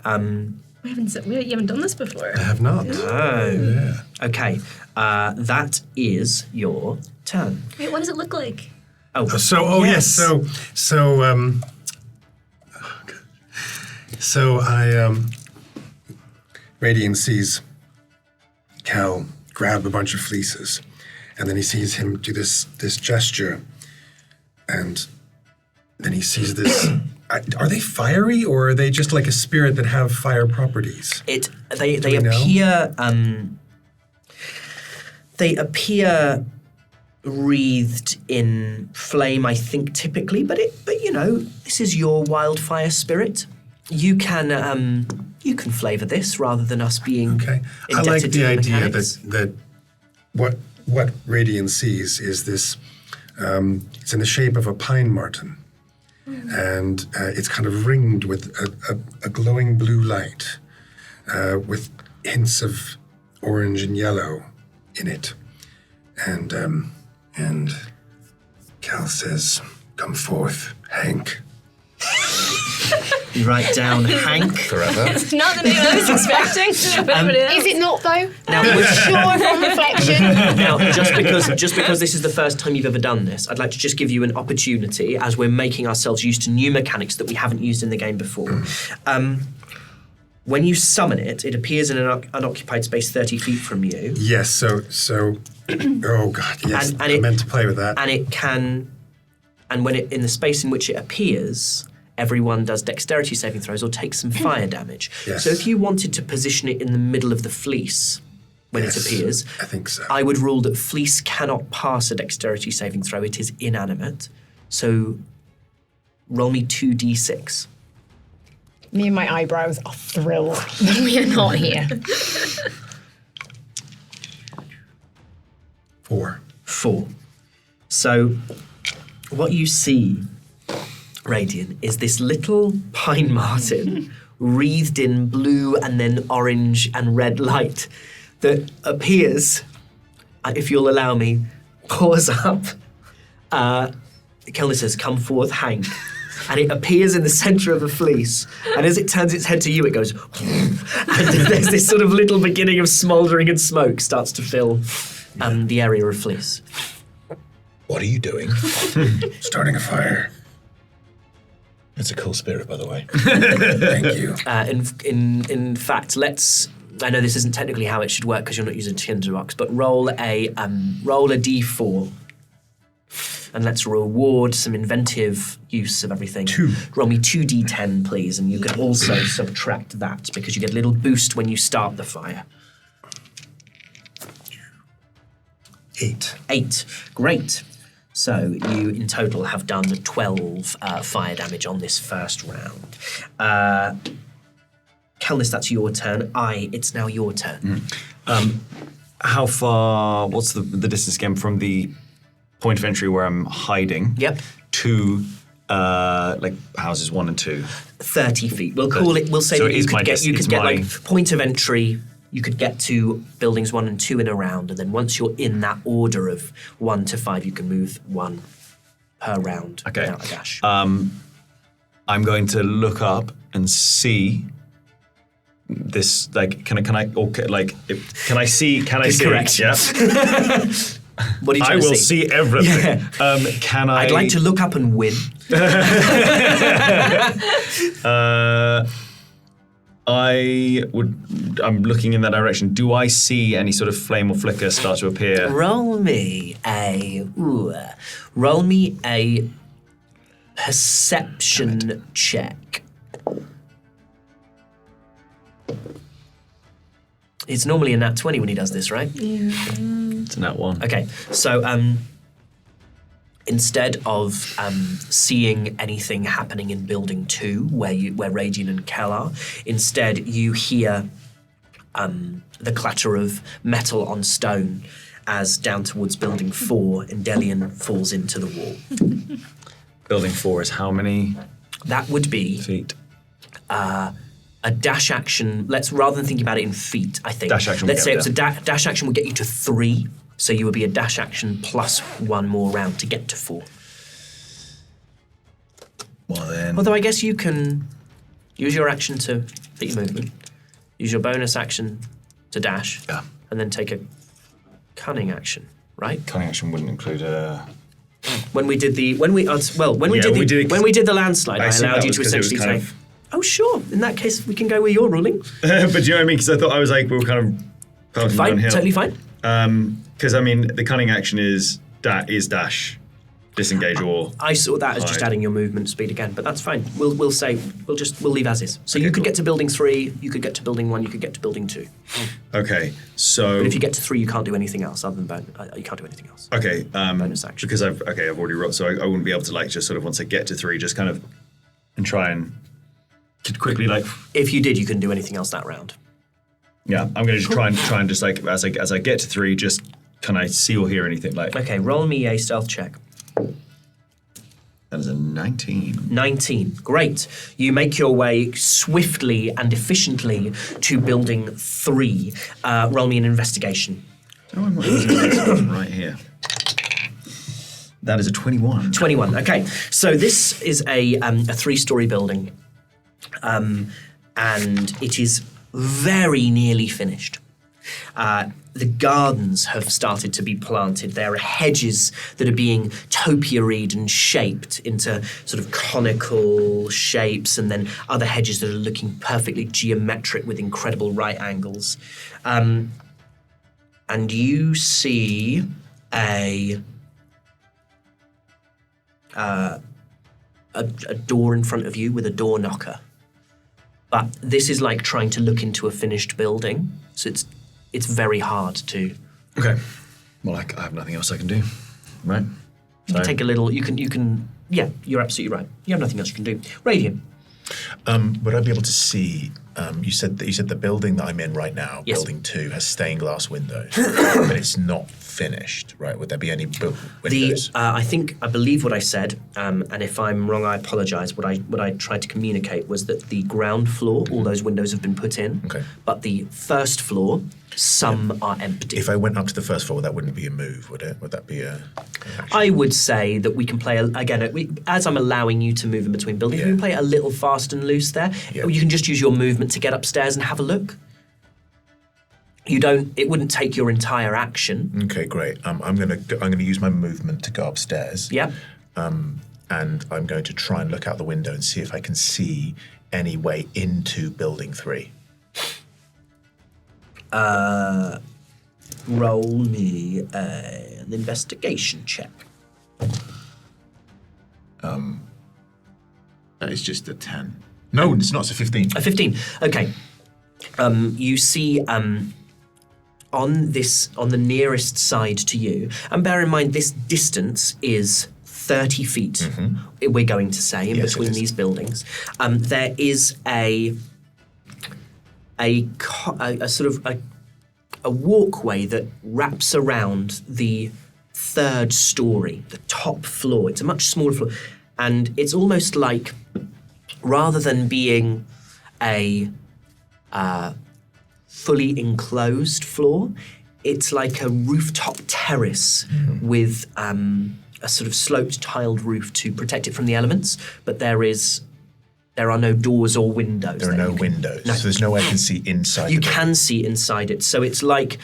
[SPEAKER 2] You haven't done this before.
[SPEAKER 4] I have not.
[SPEAKER 1] Oh.
[SPEAKER 4] Yeah.
[SPEAKER 1] Okay. That is your turn.
[SPEAKER 2] Wait, what does it look like?
[SPEAKER 1] Oh,
[SPEAKER 4] Yes. So Radian sees Cal grab a bunch of fleeces, and then he sees him do this gesture, and then he sees this. Are they fiery, or are they just like a spirit that have fire properties?
[SPEAKER 1] They appear. They appear wreathed in flame, I think, typically, but this is your wildfire spirit. You can flavour this rather than us being
[SPEAKER 4] Okay, I
[SPEAKER 1] indebted
[SPEAKER 4] like
[SPEAKER 1] to
[SPEAKER 4] the idea
[SPEAKER 1] mechanics.
[SPEAKER 4] that what Radian sees is this. It's in the shape of a pine marten, and it's kind of ringed with a glowing blue light, with hints of orange and yellow in it, and Cal says, "Come forth, Hank."
[SPEAKER 1] You write down Hank.
[SPEAKER 6] Forever.
[SPEAKER 2] It's not the name I was expecting.
[SPEAKER 5] Is it not though?
[SPEAKER 1] Now,
[SPEAKER 5] Sure, from reflection.
[SPEAKER 1] Now, just because this is the first time you've ever done this, I'd like to just give you an opportunity, as we're making ourselves used to new mechanics that we haven't used in the game before. When you summon it, it appears in an unoccupied space 30 feet from you.
[SPEAKER 4] Yes. So. Oh God. Yes.
[SPEAKER 1] And
[SPEAKER 4] I meant to play with that.
[SPEAKER 1] And it can, and when it in the space in which it appears, everyone does dexterity saving throws or takes some fire damage.
[SPEAKER 4] Yes.
[SPEAKER 1] So if you wanted to position it in the middle of the fleece when it appears,
[SPEAKER 4] I think so.
[SPEAKER 1] I would rule that fleece cannot pass a dexterity saving throw. It is inanimate. So roll me 2d6.
[SPEAKER 5] Me and my eyebrows are thrilled that we are not here.
[SPEAKER 4] 4.
[SPEAKER 1] So what you see, Radiant, is this little pine marten wreathed in blue and then orange and red light that appears, if you'll allow me, pours up. Kelnys says, "Come forth, Hank." and it appears in the centre of the fleece. And as it turns its head to you, it goes, and there's this sort of little beginning of smouldering and smoke starts to fill the area of fleece.
[SPEAKER 6] What are you doing?
[SPEAKER 4] Starting a fire.
[SPEAKER 6] It's a cool spirit, by the way.
[SPEAKER 4] Thank you.
[SPEAKER 1] In fact, I know this isn't technically how it should work because you're not using tinderbox, but roll a d4. And let's reward some inventive use of everything.
[SPEAKER 7] 2.
[SPEAKER 1] Roll me 2d10, please, and you can also subtract that because you get a little boost when you start the fire.
[SPEAKER 4] 8.
[SPEAKER 1] 8. Great. So you, in total, have done 12 fire damage on this first round. Kelnys, that's your turn. It's now your turn.
[SPEAKER 7] How far? What's the distance again from the point of entry where I'm hiding?
[SPEAKER 1] Yep.
[SPEAKER 7] To like houses 1 and 2.
[SPEAKER 1] 30 feet. We'll call it. We'll say
[SPEAKER 7] So
[SPEAKER 1] that
[SPEAKER 7] it
[SPEAKER 1] you
[SPEAKER 7] is
[SPEAKER 1] could
[SPEAKER 7] my
[SPEAKER 1] get.
[SPEAKER 7] dis-
[SPEAKER 1] You
[SPEAKER 7] it's
[SPEAKER 1] could get
[SPEAKER 7] my-
[SPEAKER 1] like point of entry. You could get to buildings 1 and 2 in a round, and then once you're in that order of 1 to 5, you can move 1 per round
[SPEAKER 7] Okay.
[SPEAKER 1] without a dash.
[SPEAKER 7] I'm going to look up and see this. Like, can I see? Can I see?
[SPEAKER 1] Correct.
[SPEAKER 7] Yeah.
[SPEAKER 1] What are you
[SPEAKER 7] I
[SPEAKER 1] trying to
[SPEAKER 7] will
[SPEAKER 1] see?
[SPEAKER 7] see everything. Can I?
[SPEAKER 1] I'd like to look up and win.
[SPEAKER 7] I'm looking in that direction. Do I see any sort of flame or flicker start to appear?
[SPEAKER 1] Roll me a perception check. It's normally a nat 20 when he does this, right?
[SPEAKER 7] It's a nat 1.
[SPEAKER 1] Okay, so instead of seeing anything happening in Building 2, where Radian and Kel are, instead you hear the clatter of metal on stone as down towards Building 4, Endelion falls into the wall.
[SPEAKER 7] Building 4 is how many
[SPEAKER 1] That would be
[SPEAKER 7] feet?
[SPEAKER 1] a dash action. Rather than thinking about it in feet, I think.
[SPEAKER 7] Dash action would
[SPEAKER 1] Let's
[SPEAKER 7] get
[SPEAKER 1] say it's
[SPEAKER 7] there.
[SPEAKER 1] a dash action would get you to 3, so you would be a dash action plus 1 more round to get to 4.
[SPEAKER 3] Well then.
[SPEAKER 1] Although I guess you can use your action to fit your movement, use your bonus action to dash,
[SPEAKER 3] Yeah.
[SPEAKER 1] and then take a cunning action, right?
[SPEAKER 7] Cunning action wouldn't include a.
[SPEAKER 1] When we did the landslide, I
[SPEAKER 7] assume
[SPEAKER 1] allowed
[SPEAKER 7] that
[SPEAKER 1] you
[SPEAKER 7] was
[SPEAKER 1] to
[SPEAKER 7] 'cause it was
[SPEAKER 1] essentially
[SPEAKER 7] kind
[SPEAKER 1] say,
[SPEAKER 7] of-
[SPEAKER 1] "Oh, sure. In that case, we can go where you're ruling.
[SPEAKER 7] But do you know what I mean? Because I thought I was like we were kind of pelting
[SPEAKER 1] Fine,
[SPEAKER 7] downhill.
[SPEAKER 1] totally fine."
[SPEAKER 7] Because I mean, the cunning action is dash, disengage or.
[SPEAKER 1] I saw that as just
[SPEAKER 7] Hide.
[SPEAKER 1] adding your movement speed again, but that's fine. We'll leave as is. So you could
[SPEAKER 7] cool.
[SPEAKER 1] get to building 3, you could get to building 1, you could get to building 2.
[SPEAKER 7] Okay, so.
[SPEAKER 1] But if you get to 3, you can't do anything else other than you can't do anything else.
[SPEAKER 7] Okay,
[SPEAKER 1] bonus action.
[SPEAKER 7] because I've already rolled, so I wouldn't be able to like just sort of once I get to 3, just kind of and try and quickly like.
[SPEAKER 1] If you did, you couldn't do anything else that round.
[SPEAKER 7] Yeah, I'm gonna just try and just like as I get to 3, just can I see or hear anything like.
[SPEAKER 1] Okay, roll me a stealth check.
[SPEAKER 3] That is a 19.
[SPEAKER 1] 19. Great. You make your way swiftly and efficiently to building 3. Roll me an investigation.
[SPEAKER 3] Oh, I'm not using this one right here. That is a 21.
[SPEAKER 1] 21. Okay. So this is a 3-story building. And it is very nearly finished. The gardens have started to be planted. There are hedges that are being topiaried and shaped into sort of conical shapes, and then other hedges that are looking perfectly geometric with incredible right angles. And you see a door in front of you with a door knocker. But this is like trying to look into a finished building, so it's very hard to.
[SPEAKER 3] Okay. Well, I have nothing else I can do, right?
[SPEAKER 1] You can take a little. You can. Yeah, you're absolutely right. You have nothing else you can do. Radiant.
[SPEAKER 6] Would I be able to see? You said the building that I'm in right now,
[SPEAKER 1] Yes.
[SPEAKER 6] building 2, has stained glass windows, but it's not finished, right? Would there be any windows?
[SPEAKER 1] I believe what I said, and if I'm wrong, I apologise. What I tried to communicate was that the ground floor, all those windows have been put in.
[SPEAKER 6] Okay.
[SPEAKER 1] But the first floor, Some are empty.
[SPEAKER 6] If I went up to the first floor, that wouldn't be a move, would it? Would that be a...
[SPEAKER 1] I would say that we can play, as I'm allowing you to move in between buildings, we can play a little fast and loose there.
[SPEAKER 6] Yeah.
[SPEAKER 1] Or you can just use your movement to get upstairs and have a look. It wouldn't take your entire action.
[SPEAKER 6] Okay, great. I'm gonna use my movement to go upstairs.
[SPEAKER 1] Yeah.
[SPEAKER 6] And I'm going to try and look out the window and see if I can see any way into building 3.
[SPEAKER 1] Roll me an investigation check.
[SPEAKER 6] That is just a 10. No, it's not. It's a 15.
[SPEAKER 1] A 15. Okay. You see on the nearest side to you, and bear in mind this distance is 30 feet, we're going to say, in
[SPEAKER 6] Yes,
[SPEAKER 1] between
[SPEAKER 6] it is.
[SPEAKER 1] these buildings. There is a sort of a walkway that wraps around the 3rd story, the top floor. It's a much smaller floor. And it's almost like, rather than being a fully enclosed floor, it's like a rooftop terrace with a sort of sloped tiled roof to protect it from the elements. But there are no doors or windows.
[SPEAKER 6] There are no windows.
[SPEAKER 1] No.
[SPEAKER 6] So there's no way I can see inside.
[SPEAKER 1] You can see inside it. So it's like,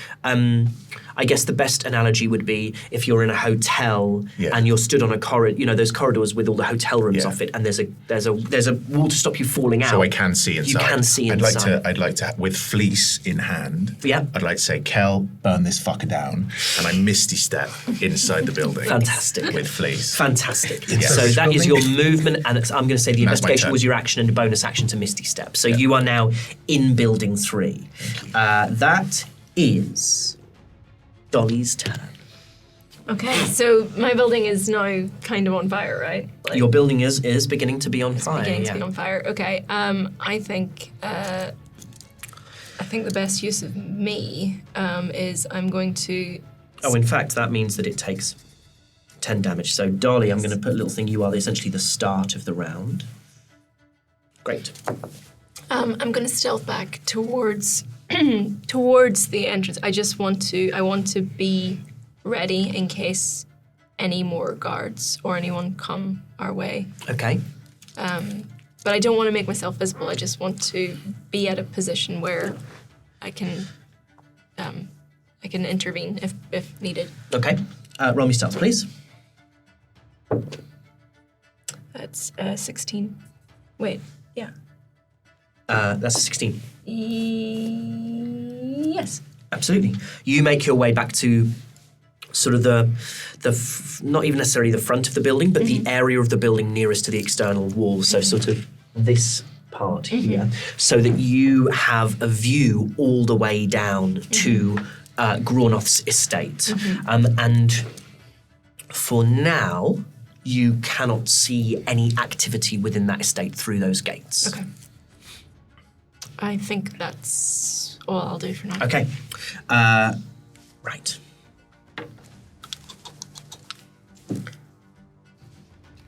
[SPEAKER 1] I guess the best analogy would be if you're in a hotel and you're stood on a corridor, those corridors with all the hotel rooms off it, and there's a wall to stop you falling out.
[SPEAKER 6] So I can see inside.
[SPEAKER 1] You can see inside.
[SPEAKER 6] I'd like to, with fleece in hand.
[SPEAKER 1] Yeah.
[SPEAKER 6] I'd like to say, Kel, burn this fucker down, and I misty step inside the building.
[SPEAKER 1] Fantastic.
[SPEAKER 6] With fleece.
[SPEAKER 1] Fantastic.
[SPEAKER 6] Yeah.
[SPEAKER 1] So that is your movement, and I'm going to say the
[SPEAKER 6] That's my
[SPEAKER 1] investigation
[SPEAKER 6] turn.
[SPEAKER 1] was your action and a bonus action to Misty Step. So you are now in building 3. That is Dolly's turn.
[SPEAKER 2] Okay, so my building is now kind of on fire, right? Like,
[SPEAKER 1] Your building is beginning to be on fire.
[SPEAKER 2] beginning
[SPEAKER 1] yeah.
[SPEAKER 2] to be on fire. Okay, I think the best use of me is I'm going to.
[SPEAKER 1] Oh, in fact, that means that it takes 10 damage. So, Dolly, I'm going to put a little thing. You are essentially the start of the round. Great.
[SPEAKER 2] I'm going to stealth back towards towards the entrance. I want to be ready in case any more guards or anyone come our way.
[SPEAKER 1] Okay.
[SPEAKER 2] But I don't want to make myself visible. I just want to be at a position where I can intervene if needed.
[SPEAKER 1] Okay. Roll me stealth, please.
[SPEAKER 2] That's 16. Wait, yeah.
[SPEAKER 1] That's a 16.
[SPEAKER 2] Yes.
[SPEAKER 1] Absolutely. You make your way back to sort of the not even necessarily the front of the building, but the area of the building nearest to the external wall. So sort of this part here, so that you have a view all the way down to Groth's estate. And for now, you cannot see any activity within that estate through those gates.
[SPEAKER 2] Okay. I think that's all I'll do for now.
[SPEAKER 1] Okay. Right.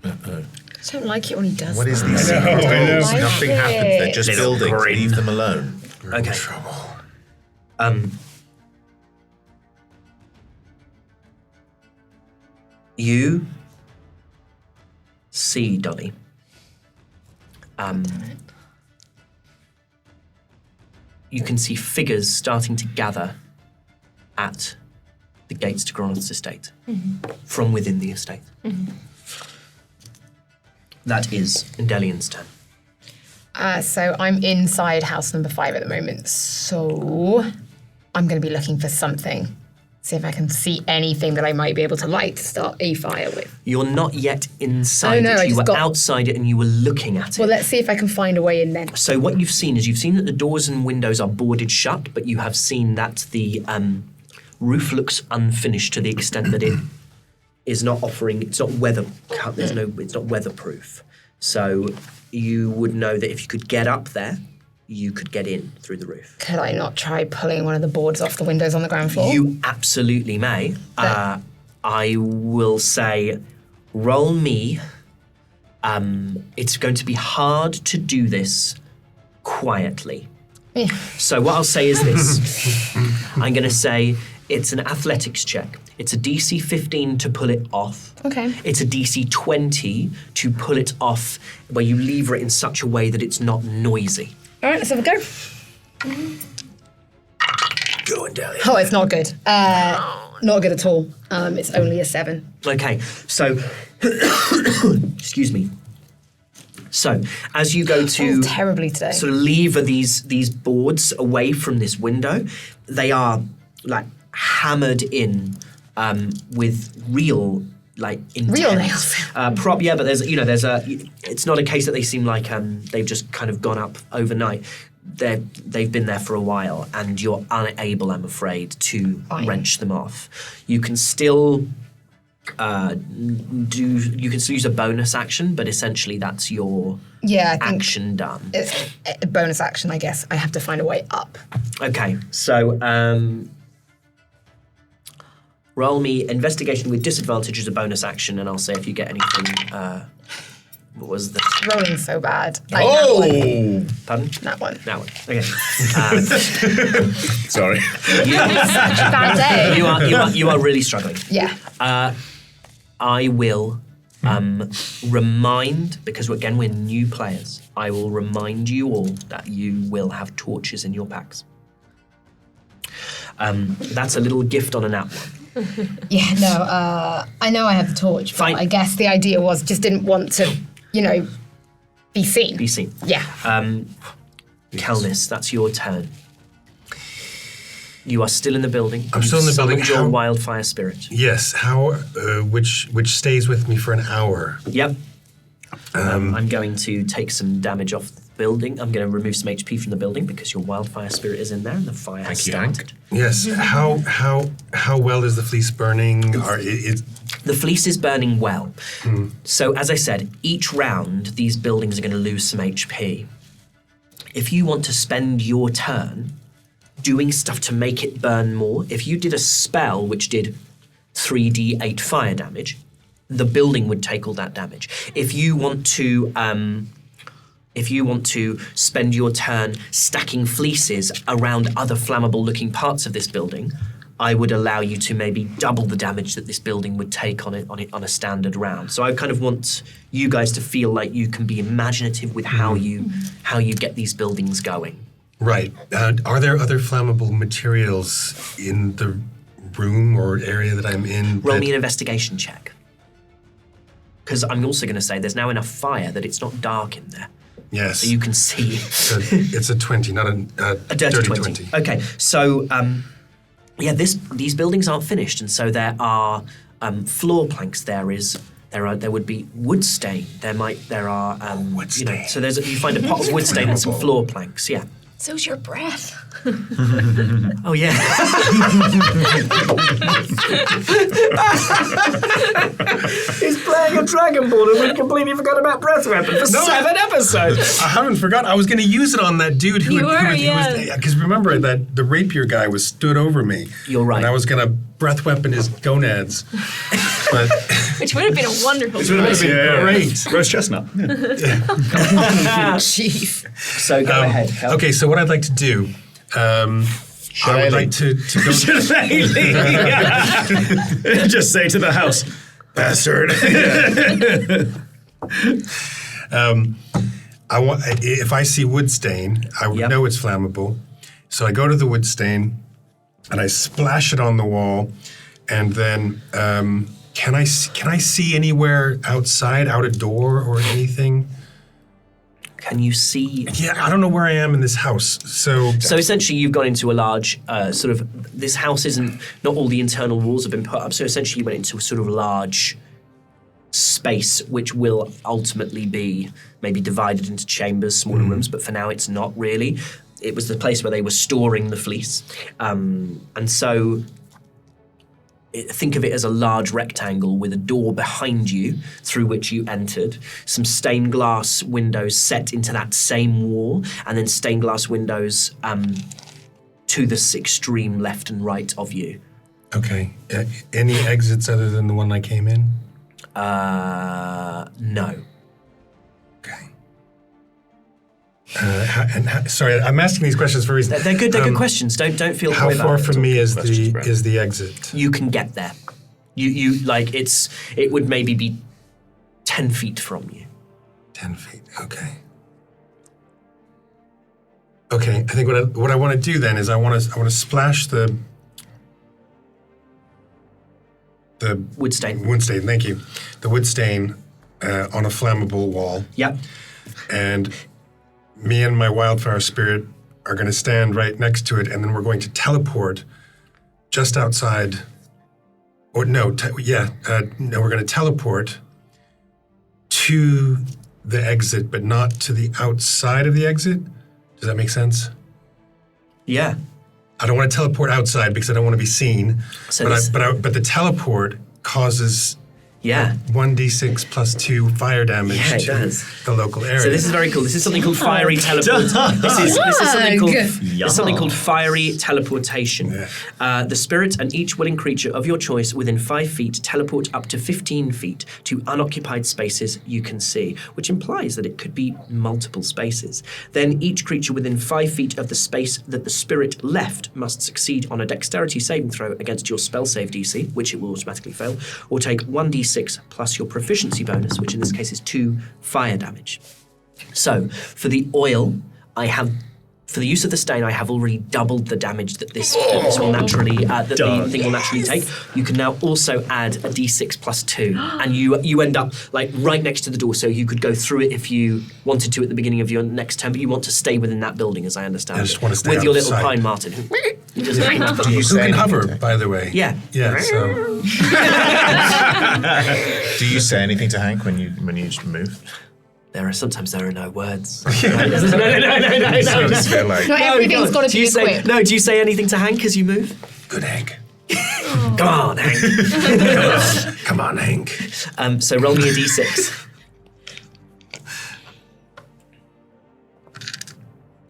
[SPEAKER 5] I don't like it when he does
[SPEAKER 6] What
[SPEAKER 5] that.
[SPEAKER 6] is these secret
[SPEAKER 4] I know.
[SPEAKER 6] doors? Nothing happens. They're just
[SPEAKER 1] Little
[SPEAKER 6] buildings.
[SPEAKER 1] grin.
[SPEAKER 6] Leave them alone.
[SPEAKER 1] Okay. You see, Dolly. You can see figures starting to gather at the gates to Groth's estate from within the estate. That is Indelian's turn.
[SPEAKER 5] So I'm inside house number 5 at the moment. So I'm going to be looking for something. See if I can see anything that I might be able to light to start a fire with.
[SPEAKER 1] You're not yet inside
[SPEAKER 5] Oh, no, I
[SPEAKER 1] it. You
[SPEAKER 5] just
[SPEAKER 1] were
[SPEAKER 5] got-
[SPEAKER 1] outside it and you were looking at it.
[SPEAKER 5] Well, let's see if I can find a way in then.
[SPEAKER 1] So what you've seen that the doors and windows are boarded shut, but you have seen that the roof looks unfinished to the extent that it is not offering. It's not it's not weatherproof. So you would know that if you could get up there, you could get in through the roof.
[SPEAKER 5] Could I not try pulling one of the boards off the windows on the ground floor?
[SPEAKER 1] You absolutely may. I will say, roll me. It's going to be hard to do this quietly.
[SPEAKER 5] Yeah.
[SPEAKER 1] So what I'll say is this. I'm going to say it's an athletics check. It's a DC 15 to pull it off.
[SPEAKER 5] Okay.
[SPEAKER 1] It's a DC 20 to pull it off where you lever it in such a way that it's not noisy.
[SPEAKER 5] All right, let's have a go.
[SPEAKER 1] Go and Dahlia.
[SPEAKER 5] Oh, it's not good. Not good at all. It's only a 7.
[SPEAKER 1] Okay, so, excuse me. So, as you go to
[SPEAKER 5] Terribly today.
[SPEAKER 1] sort of lever these boards away from this window, they are like hammered in with real like intent.
[SPEAKER 5] Real nails.
[SPEAKER 1] Yeah, but it's not a case that they seem like they've just kind of gone up overnight. They've been there for a while, and you're unable, I'm afraid, to wrench them off. You can still use a bonus action, but essentially that's your action done.
[SPEAKER 5] It's a bonus action, I guess. I have to find a way up.
[SPEAKER 1] Okay, so roll me investigation with disadvantage as a bonus action, and I'll say if you get anything. What was the
[SPEAKER 5] Rolling so bad.
[SPEAKER 6] Oh!
[SPEAKER 1] pardon?
[SPEAKER 5] That one.
[SPEAKER 1] That one. Okay.
[SPEAKER 6] Sorry.
[SPEAKER 5] Such a bad day.
[SPEAKER 1] You are really struggling.
[SPEAKER 5] Yeah.
[SPEAKER 1] I will remind, because again we're new players, I will remind you all that you will have torches in your packs. That's a little gift on a nap one.
[SPEAKER 5] Yeah, no, I know I have the torch, but
[SPEAKER 1] Fine.
[SPEAKER 5] I guess the idea was just didn't want to, be seen.
[SPEAKER 1] Be seen.
[SPEAKER 5] Yeah.
[SPEAKER 1] Kelnys, that's your turn. You are still in the building.
[SPEAKER 4] I'm still in the building.
[SPEAKER 1] Summoned your
[SPEAKER 4] How-
[SPEAKER 1] wildfire spirit.
[SPEAKER 4] Yes. How? Which stays with me for an hour.
[SPEAKER 1] Yep. I'm going to take some damage off the building. I'm going to remove some HP from the building because your wildfire spirit is in there and the fire has started.
[SPEAKER 4] Yes. How well is the fleece burning?
[SPEAKER 1] The fleece is burning well. So as I said, each round these buildings are going to lose some HP. If you want to spend your turn doing stuff to make it burn more, if you did a spell which did 3d8 fire damage, the building would take all that damage. If you want to spend your turn stacking fleeces around other flammable-looking parts of this building, I would allow you to maybe double the damage that this building would take on a standard round. So I kind of want you guys to feel like you can be imaginative with how you get these buildings going.
[SPEAKER 4] Right. Are there other flammable materials in the room or area that I'm in?
[SPEAKER 1] Roll me an investigation check. Because I'm also going to say there's now enough fire that it's not dark in there.
[SPEAKER 4] Yes.
[SPEAKER 1] So you can see.
[SPEAKER 4] It's a 20, not a
[SPEAKER 1] dirty 20. Okay, so these buildings aren't finished, and so there are floor planks. There would be wood stain. There are
[SPEAKER 4] wood stain.
[SPEAKER 1] So you find a pot of wood stain and some floor planks. Yeah.
[SPEAKER 2] So's your breath.
[SPEAKER 1] Oh yeah. He's playing a Dragonborn and we completely forgot about breath weapon for 7 episodes.
[SPEAKER 4] I haven't forgotten. I was going to use it on that dude who
[SPEAKER 2] yeah.
[SPEAKER 4] Because remember that the rapier guy was stood over me.
[SPEAKER 1] You're right.
[SPEAKER 4] And I was going to breath weapon his gonads. But
[SPEAKER 2] Which would have been a wonderful
[SPEAKER 7] It would have been
[SPEAKER 2] choice.
[SPEAKER 7] great. Roast chestnut.
[SPEAKER 5] Jeez.
[SPEAKER 1] So go ahead. Kel.
[SPEAKER 4] okay, so what I'd like to do, I would like to go.
[SPEAKER 7] Just say to the house, bastard.
[SPEAKER 4] I want if I see wood stain, I would
[SPEAKER 1] Yep.
[SPEAKER 4] know it's flammable. So I go to the wood stain, and I splash it on the wall, and then can I see anywhere outside, out a door or anything?
[SPEAKER 1] Can you see?
[SPEAKER 4] Yeah, I don't know where I am in this house. So
[SPEAKER 1] essentially, you've gone into a large this house isn't. Not all the internal walls have been put up. So essentially, you went into a sort of large space, which will ultimately be maybe divided into chambers, smaller rooms. But for now, it's not really. It was the place where they were storing the fleece, and so. Think of it as a large rectangle with a door behind you through which you entered, some stained glass windows set into that same wall, and then stained glass windows to the extreme left and right of you.
[SPEAKER 4] okay, any exits other than the one I came in?
[SPEAKER 1] No.
[SPEAKER 4] Okay. Sorry, I'm asking these questions for a reason.
[SPEAKER 1] They're good. They're good questions. Don't feel.
[SPEAKER 4] How
[SPEAKER 1] about
[SPEAKER 4] far
[SPEAKER 1] it.
[SPEAKER 4] from me is
[SPEAKER 6] questions, Brett.
[SPEAKER 4] the exit?
[SPEAKER 1] You can get there. You like it would maybe be 10 feet from you.
[SPEAKER 4] 10 feet. Okay. Okay. I think what I want to do then is I want to splash the
[SPEAKER 1] Wood stain.
[SPEAKER 4] Wood stain. Thank you. The wood stain on a flammable wall.
[SPEAKER 1] Yep.
[SPEAKER 4] And me and my wildfire spirit are going to stand right next to it, and then we're going to teleport just outside. Or no, we're going to teleport to the exit, but not to the outside of the exit. Does that make sense?
[SPEAKER 1] Yeah.
[SPEAKER 4] I don't want to teleport outside because I don't want to be seen.
[SPEAKER 1] So
[SPEAKER 4] but the teleport causes 1d6 plus 2 fire damage to the local area.
[SPEAKER 1] So this is very cool. This is something called fiery teleport. This is something called fiery teleportation.
[SPEAKER 4] Yeah.
[SPEAKER 1] The spirit and each willing creature of your choice within 5 feet teleport up to 15 feet to unoccupied spaces you can see, which implies that it could be multiple spaces. Then each creature within 5 feet of the space that the spirit left must succeed on a dexterity saving throw against your spell save DC, which it will automatically fail, or take 1d6 plus your proficiency bonus, which in this case is 2 fire damage. So, for the oil, for the use of the stain, I have already doubled the damage that this will naturally, the thing will naturally take. You can now also add a d6 plus 2, and you end up like right next to the door, so you could go through it if you wanted to at the beginning of your next turn, but you want to stay within that building, as I understand
[SPEAKER 4] I
[SPEAKER 1] it.
[SPEAKER 4] just want to stay
[SPEAKER 1] with your little
[SPEAKER 4] outside.
[SPEAKER 1] pine marten. Who
[SPEAKER 4] Who can hover, by the way?
[SPEAKER 1] Yeah.
[SPEAKER 4] Yeah, so...
[SPEAKER 6] Do you say anything to Hank when you move?
[SPEAKER 1] Sometimes there are no words.
[SPEAKER 6] So I feel like
[SPEAKER 5] Not everything's got to be equipped.
[SPEAKER 1] Do you say anything to Hank as you move?
[SPEAKER 4] Good, Hank.
[SPEAKER 1] Come on, Hank.
[SPEAKER 4] Come on, Hank.
[SPEAKER 1] So roll me a d6.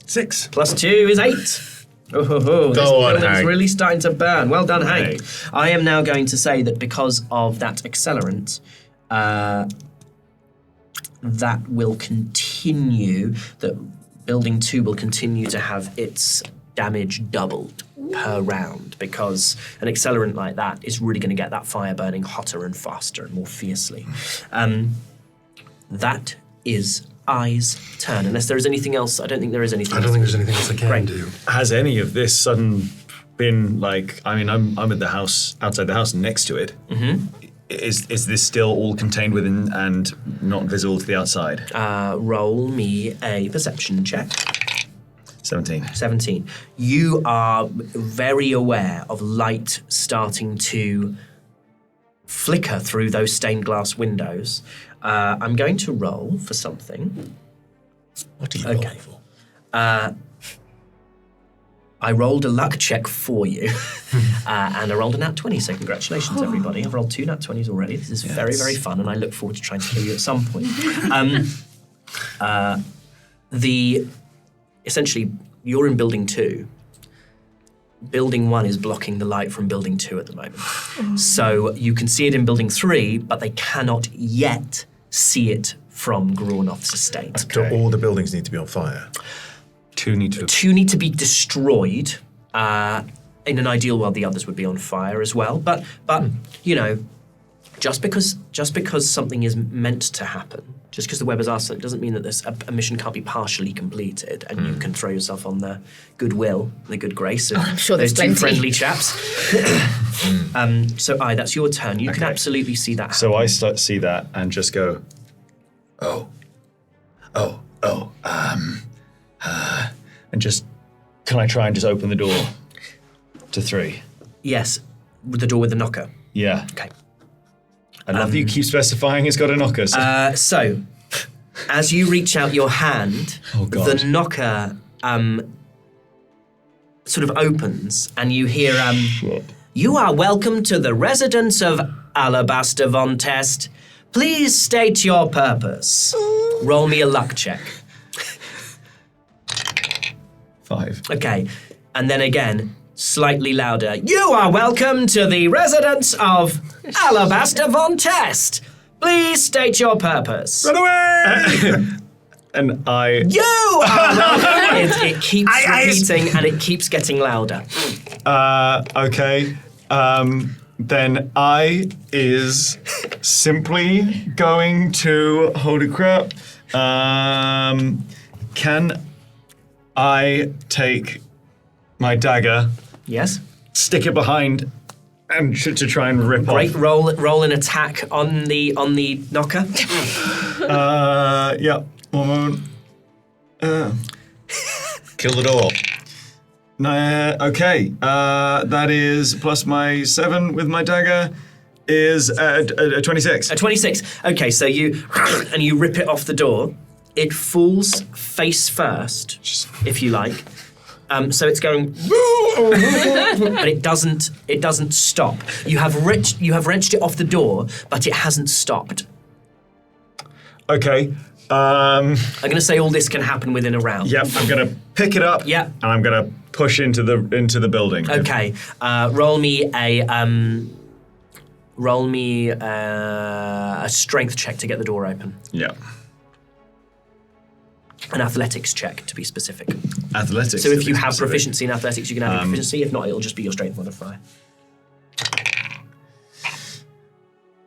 [SPEAKER 4] 6.
[SPEAKER 1] Plus 2 is 8. This building's
[SPEAKER 6] Hank.
[SPEAKER 1] really starting to burn. Well done, Hank. I am now going to say that because of that accelerant, that will continue, that building 2 will continue to have its damage doubled per round, because an accelerant like that is really going to get that fire burning hotter and faster and more fiercely. That is I's turn. Unless there is anything else, I don't think there is anything
[SPEAKER 4] I don't think there's anything else I can do.
[SPEAKER 7] Has any of this sudden been like? I mean, I'm at the house, outside the house, next to it. Mm-hmm. Is this still all contained within and not visible to the outside?
[SPEAKER 1] Roll me a perception check.
[SPEAKER 7] 17.
[SPEAKER 1] You are very aware of light starting to flicker through those stained glass windows. I'm going to roll for something.
[SPEAKER 6] what are you rolling for?
[SPEAKER 1] I rolled a luck check for you, and I rolled a nat 20, so congratulations, everybody. I've rolled 2 nat 20s already. This is very, very fun, and I look forward to trying to kill you at some point. Essentially, you're in Building 2. Building 1 is blocking the light from Building 2 at the moment. So you can see it in Building 3, but they cannot yet see it from Groth's estate.
[SPEAKER 6] Do all the buildings need to be on fire?
[SPEAKER 7] 2 need to.
[SPEAKER 1] 2 need to be destroyed. In an ideal world, the others would be on fire as well. But you know, just because something is meant to happen, just because the web is arson, doesn't mean that this a mission can't be partially completed, and you can throw yourself on the goodwill, the good grace of
[SPEAKER 5] I'm sure
[SPEAKER 1] those
[SPEAKER 5] there's
[SPEAKER 1] 2
[SPEAKER 5] plenty.
[SPEAKER 1] friendly chaps. So, that's your turn. You can absolutely see that.
[SPEAKER 7] So I see that and just go, and just, can I try and just open the door to 3?
[SPEAKER 1] Yes, the door with the knocker.
[SPEAKER 7] Yeah.
[SPEAKER 1] Okay.
[SPEAKER 7] I love that you keep specifying it's got a knocker.
[SPEAKER 1] So, as you reach out your hand, the knocker sort of opens, and you hear, "You are welcome to the residence of Alabaster Von Test. Please state your purpose." Roll me a luck check.
[SPEAKER 7] 5.
[SPEAKER 1] Okay, and then again, slightly louder. "You are welcome to the residence of Alabaster Von Test. Please state your purpose."
[SPEAKER 7] Run away! And I...
[SPEAKER 1] You it keeps repeating and it keeps getting louder.
[SPEAKER 7] Okay. Then I is simply going to... Holy crap. Can I take my dagger,
[SPEAKER 1] Yes.
[SPEAKER 7] stick it behind, and to try and rip
[SPEAKER 1] Great.
[SPEAKER 7] off?
[SPEAKER 1] Roll an attack on the knocker.
[SPEAKER 7] Yeah. 1 moment.
[SPEAKER 3] Kill the door.
[SPEAKER 7] Okay. That is plus my 7 with my dagger is a 26.
[SPEAKER 1] A 26. Okay, so you and you rip it off the door. It falls face first, if you like. So it's going, but it doesn't stop. You have wrenched it off the door, but it hasn't stopped.
[SPEAKER 7] Okay.
[SPEAKER 1] I'm going to say all this can happen within a round.
[SPEAKER 7] Yep. I'm gonna pick it up.
[SPEAKER 1] Yep.
[SPEAKER 7] And I'm gonna push into the building.
[SPEAKER 1] Okay. Roll me a strength check to get the door open.
[SPEAKER 7] Yeah.
[SPEAKER 1] An athletics check, to be specific.
[SPEAKER 7] Athletics.
[SPEAKER 1] So if you have proficiency in athletics, you can add your proficiency. If not, it'll just be your strength modifier.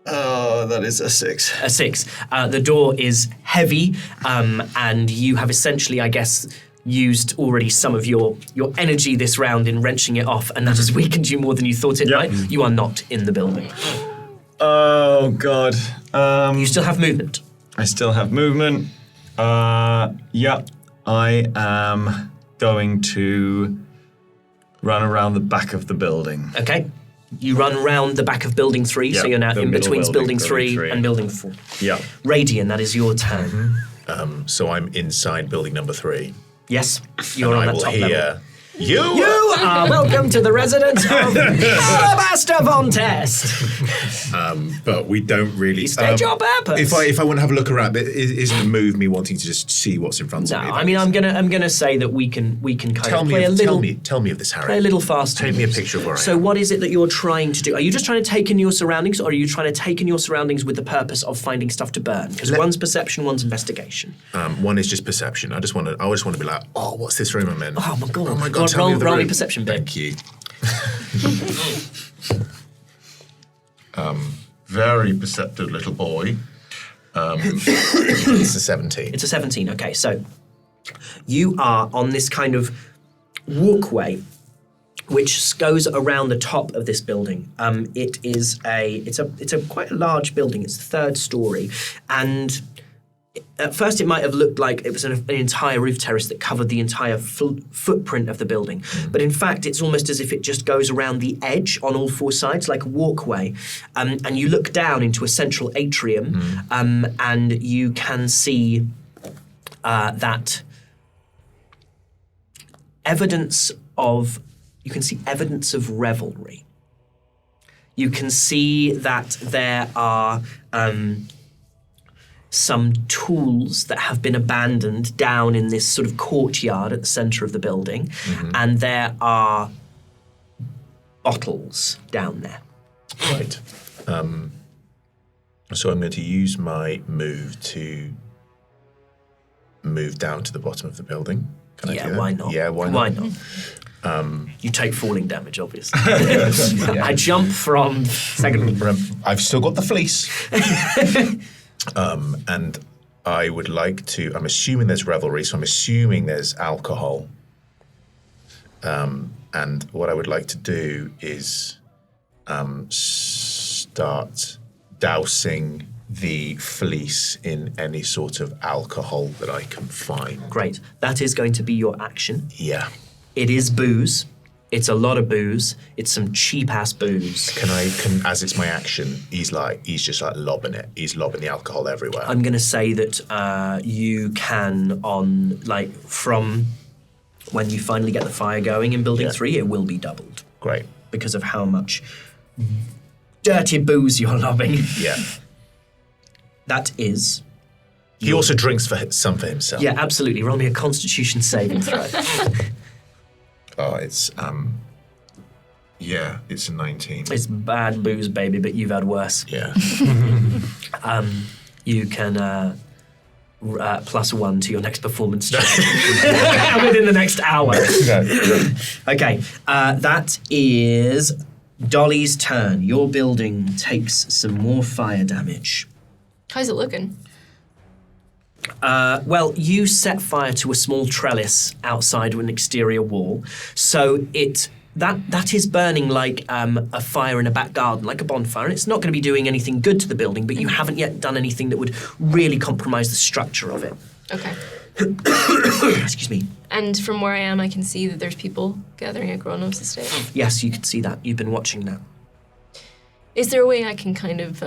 [SPEAKER 7] That is a 6.
[SPEAKER 1] A 6. The door is heavy, and you have essentially, I guess, used already some of your energy this round in wrenching it off, and that has weakened you more than you thought it
[SPEAKER 7] Yep.
[SPEAKER 1] might. You are not in the building.
[SPEAKER 7] Oh God.
[SPEAKER 1] You still have movement.
[SPEAKER 7] I still have movement. Yeah. I am going to run around the back of the building.
[SPEAKER 1] Okay. You run round the back of building 3, so
[SPEAKER 7] Yep,
[SPEAKER 1] you're now
[SPEAKER 7] the
[SPEAKER 1] in
[SPEAKER 7] middle
[SPEAKER 1] between
[SPEAKER 7] building,
[SPEAKER 1] building
[SPEAKER 7] building
[SPEAKER 1] 3
[SPEAKER 7] three.
[SPEAKER 1] and building 4.
[SPEAKER 7] Yeah.
[SPEAKER 1] Radian, that is your turn.
[SPEAKER 6] So I'm inside building number 3.
[SPEAKER 1] Yes, you're on
[SPEAKER 6] I
[SPEAKER 1] that
[SPEAKER 6] will
[SPEAKER 1] top
[SPEAKER 6] hear
[SPEAKER 1] level.
[SPEAKER 6] you.
[SPEAKER 1] You are welcome to the residence of Alabaster Von Test.
[SPEAKER 6] But we don't really.
[SPEAKER 1] State your purpose.
[SPEAKER 6] If I want to have a look around, isn't the move me wanting to just see what's in front
[SPEAKER 1] No,
[SPEAKER 6] of me?
[SPEAKER 1] I mean I'm gonna say that we can kind of play a little
[SPEAKER 6] Tell me of this, Harry.
[SPEAKER 1] play a little fast.
[SPEAKER 6] Paint me a picture of where I
[SPEAKER 1] So
[SPEAKER 6] am.
[SPEAKER 1] what is it that you're trying to do? Are you just trying to take in your surroundings, or are you trying to take in your surroundings with the purpose of finding stuff to burn? Because one's perception, one's investigation.
[SPEAKER 6] One is just perception. I just want to be like, oh, what's this room I'm in?
[SPEAKER 1] Oh my god!
[SPEAKER 6] Oh my
[SPEAKER 1] Go
[SPEAKER 6] god!
[SPEAKER 1] on,
[SPEAKER 6] Tell me of the
[SPEAKER 1] roll me
[SPEAKER 6] room.
[SPEAKER 1] perception, babe.
[SPEAKER 6] Thank you.
[SPEAKER 4] Very perceptive little boy.
[SPEAKER 6] It's a 17.
[SPEAKER 1] It's a 17. Okay, so you are on this kind of walkway which goes around the top of this building. It's a quite a large building. It's the 3rd story, and at first it might have looked like it was an entire roof terrace that covered the entire footprint of the building. But in fact, it's almost as if it just goes around the edge on all 4 sides, like a walkway. And you look down into a central atrium, and you can see that evidence of revelry. You can see that there are some tools that have been abandoned down in this sort of courtyard at the center of the building, and there are bottles down there.
[SPEAKER 6] Right. So I'm going to use my move to move down to the bottom of the building. Can I do that?
[SPEAKER 1] Why not?
[SPEAKER 6] Yeah, why not?
[SPEAKER 1] Why not? You take falling damage, obviously. I jump from second.
[SPEAKER 6] I've still got the fleece. And I would like to, I'm assuming there's revelry, so I'm assuming there's alcohol. And what I would like to do is start dousing the fleece in any sort of alcohol that I can find.
[SPEAKER 1] Great. That is going to be your action.
[SPEAKER 6] Yeah.
[SPEAKER 1] It is booze. It's a lot of booze. It's some cheap-ass booze.
[SPEAKER 6] Can as it's my action, he's just like lobbing it. He's lobbing the alcohol everywhere.
[SPEAKER 1] I'm going to say that you can, from when you finally get the fire going in Building 3, it will be doubled.
[SPEAKER 6] Great.
[SPEAKER 1] Because of how much dirty booze you're lobbing.
[SPEAKER 6] Yeah.
[SPEAKER 1] That is...
[SPEAKER 6] He also drinks some for himself.
[SPEAKER 1] Yeah, absolutely. Roll me a Constitution saving throw.
[SPEAKER 6] Oh, it's it's a 19.
[SPEAKER 1] It's bad booze, baby, but you've had worse.
[SPEAKER 6] Yeah.
[SPEAKER 1] You can +1 to your next performance check within the next hour. Okay, that is Dolly's turn. Your building takes some more fire damage.
[SPEAKER 2] How's it looking?
[SPEAKER 1] Well, you set fire to a small trellis outside of an exterior wall, so that is burning like a fire in a back garden, like a bonfire, and it's not going to be doing anything good to the building, but you haven't yet done anything that would really compromise the structure of it.
[SPEAKER 2] Okay.
[SPEAKER 1] Excuse me.
[SPEAKER 2] And from where I am, I can see that there's people gathering at Groth's estate.
[SPEAKER 1] Yes, you can see that. You've been watching that.
[SPEAKER 2] Is there a way I can kind of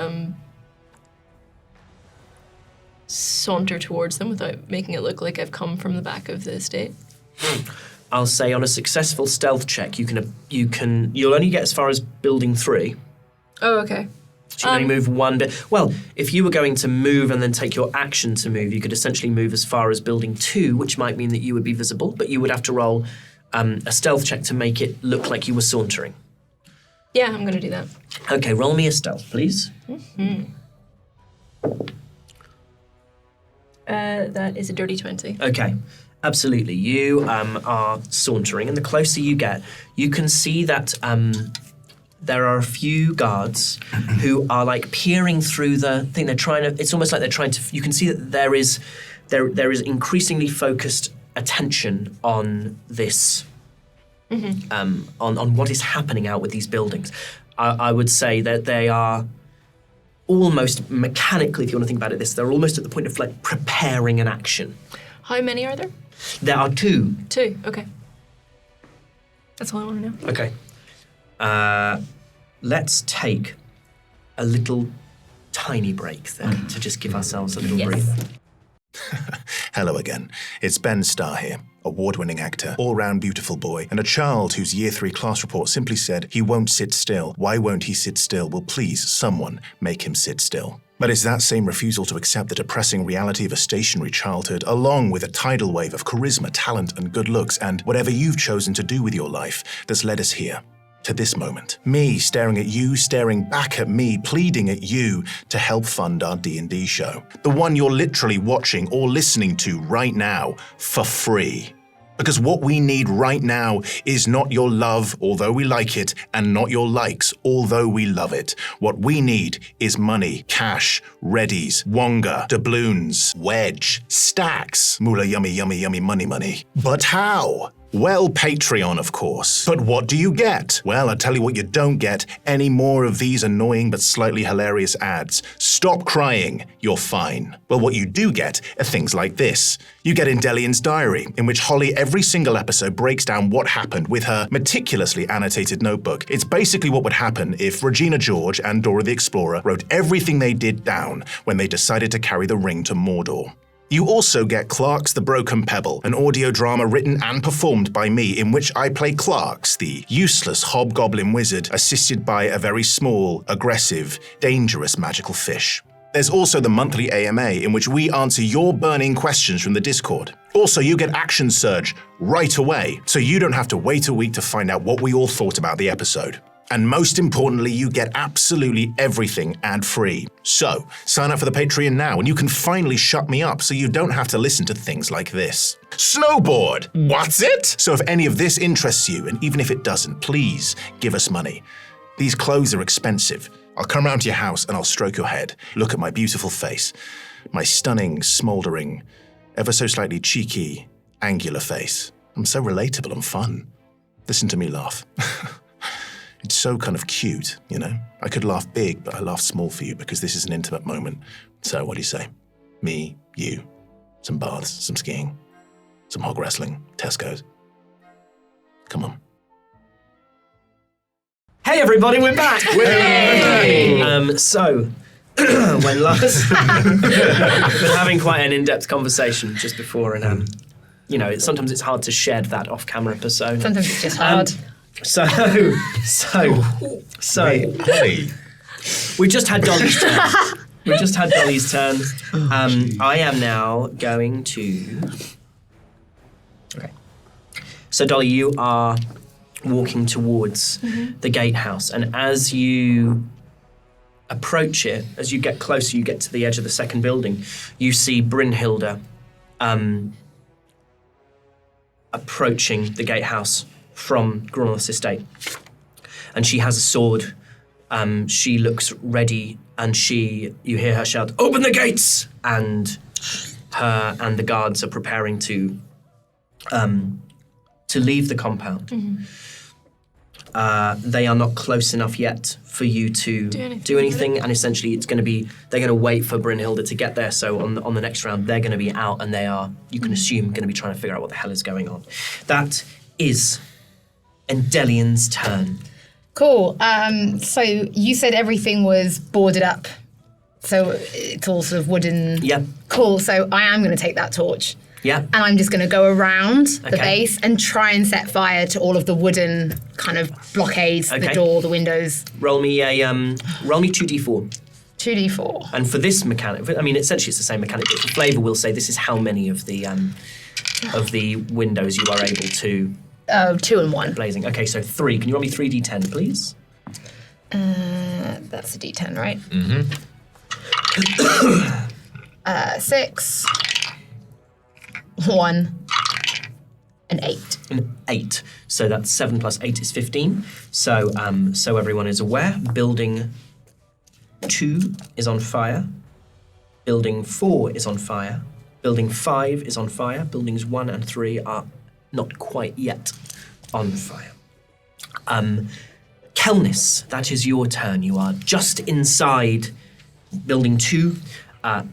[SPEAKER 2] saunter towards them without making it look like I've come from the back of the estate?
[SPEAKER 1] I'll say on a successful stealth check, you'll only get as far as building 3.
[SPEAKER 2] Oh, okay.
[SPEAKER 1] So you can only move one bit. Well, if you were going to move and then take your action to move, you could essentially move as far as building 2, which might mean that you would be visible, but you would have to roll a stealth check to make it look like you were sauntering.
[SPEAKER 2] Yeah, I'm going to do that.
[SPEAKER 1] Okay, roll me a stealth, please.
[SPEAKER 2] That is a dirty 20.
[SPEAKER 1] Okay, absolutely. You are sauntering, and the closer you get, you can see that there are a few guards who are like peering through the thing. They're trying to. It's almost like they're trying to. You can see that there is increasingly focused attention on this, on what is happening out with these buildings. I would say that they are almost mechanically, if you want to think about it, they're almost at the point of like preparing an action.
[SPEAKER 2] How many are there?
[SPEAKER 1] There are 2.
[SPEAKER 2] 2, okay. That's all I want to know.
[SPEAKER 1] Okay. Let's take a little tiny break then to just give ourselves a little breather.
[SPEAKER 6] Hello again. It's Ben Starr here, award-winning actor, all-round beautiful boy, and a child whose Year 3 class report simply said he won't sit still. Why won't he sit still? Will please someone make him sit still. But it's that same refusal to accept the depressing reality of a stationary childhood, along with a tidal wave of charisma, talent, and good looks, and whatever you've chosen to do with your life, that's led us here. To this moment. Me staring at you, staring back at me, pleading at you to help fund our D&D show. The one you're literally watching or listening to right now for free. Because what we need right now is not your love, although we like it, and not your likes, although we love it. What we need is money, cash, readies, wonga, doubloons, wedge, stacks, moolah yummy yummy yummy money. But how? Well, Patreon, of course. But what do you get? Well, I'll tell you what you don't get. Any more of these annoying but slightly hilarious ads. Stop crying. You're fine. Well, what you do get are things like this. You get Indelian's diary, in which Hollie every single episode breaks down what happened with her meticulously annotated notebook. It's basically what would happen if Regina George and Dora the Explorer wrote everything they did down when they decided to carry the ring to Mordor. You also get Clark's The Broken Pebble, an audio drama written and performed by me in which I play Clark's, the useless hobgoblin wizard, assisted by a very small, aggressive, dangerous magical fish. There's also the monthly AMA in which we answer your burning questions from the Discord. Also, you get Action Surge right away, so you don't have to wait a week to find out what we all thought about the episode. And most importantly, you get absolutely everything ad-free. So, sign up for the Patreon now and you can finally shut me up so you don't have to listen to things like this. Snowboard! What's it? So if any of this interests you, and even if it doesn't, please give us money. These clothes are expensive. I'll come round to your house and I'll stroke your head. Look at my beautiful face. My stunning, smouldering, ever so slightly cheeky, angular face. I'm so relatable and fun. Listen to me laugh. It's so kind of cute, you know? I could laugh big, but I laugh small for you because this is an intimate moment. So what do you say? Me, you, some baths, some skiing, some hog wrestling, Tesco's. Come on.
[SPEAKER 1] Hey everybody, we're back! So, when last... we've been having quite an in-depth conversation just before, and, sometimes it's hard to shed that off-camera persona.
[SPEAKER 5] Sometimes it's just hard.
[SPEAKER 1] So,
[SPEAKER 6] Hey.
[SPEAKER 1] we just had Dolly's turn. I am now going to... Okay. So, Dolly, you are walking towards the gatehouse, and as you approach it, as you get closer, you get to the edge of the second building, you see Brynhilde approaching the gatehouse from Groth's estate. And she has a sword. She looks ready, and you hear her shout, "Open the gates!" And her and the guards are preparing to leave the compound. They are not close enough yet for you to do anything, and essentially they're going to wait for Brynhilde to get there, so on the next round they're going to be out, and they are, you can assume, going to be trying to figure out what the hell is going on. That is Endelian's turn.
[SPEAKER 5] Cool. So you said everything was boarded up, so it's all sort of wooden.
[SPEAKER 1] Yeah.
[SPEAKER 5] Cool, so I am going to take that torch.
[SPEAKER 1] Yeah.
[SPEAKER 5] And I'm just going to go around the
[SPEAKER 1] Okay.
[SPEAKER 5] base and try and set fire to all of the wooden kind of blockades, the
[SPEAKER 1] Okay.
[SPEAKER 5] door, the windows.
[SPEAKER 1] Roll me 2d4.
[SPEAKER 5] 2d4.
[SPEAKER 1] And for this mechanic, I mean, essentially it's the same mechanic, but for flavour we'll say this is how many of the windows you are able to
[SPEAKER 5] 2 and 1.
[SPEAKER 1] blazing. Okay, so 3. Can you roll me 3d10, please?
[SPEAKER 5] That's a d10, right? 6, 1, and 8.
[SPEAKER 1] An 8. So that's 7 plus 8 is 15. So so everyone is aware, building 2 is on fire. Building 4 is on fire. Building 5 is on fire. Buildings 1 and 3 are not quite yet on fire. Kelnys, that is your turn. You are just inside building 2.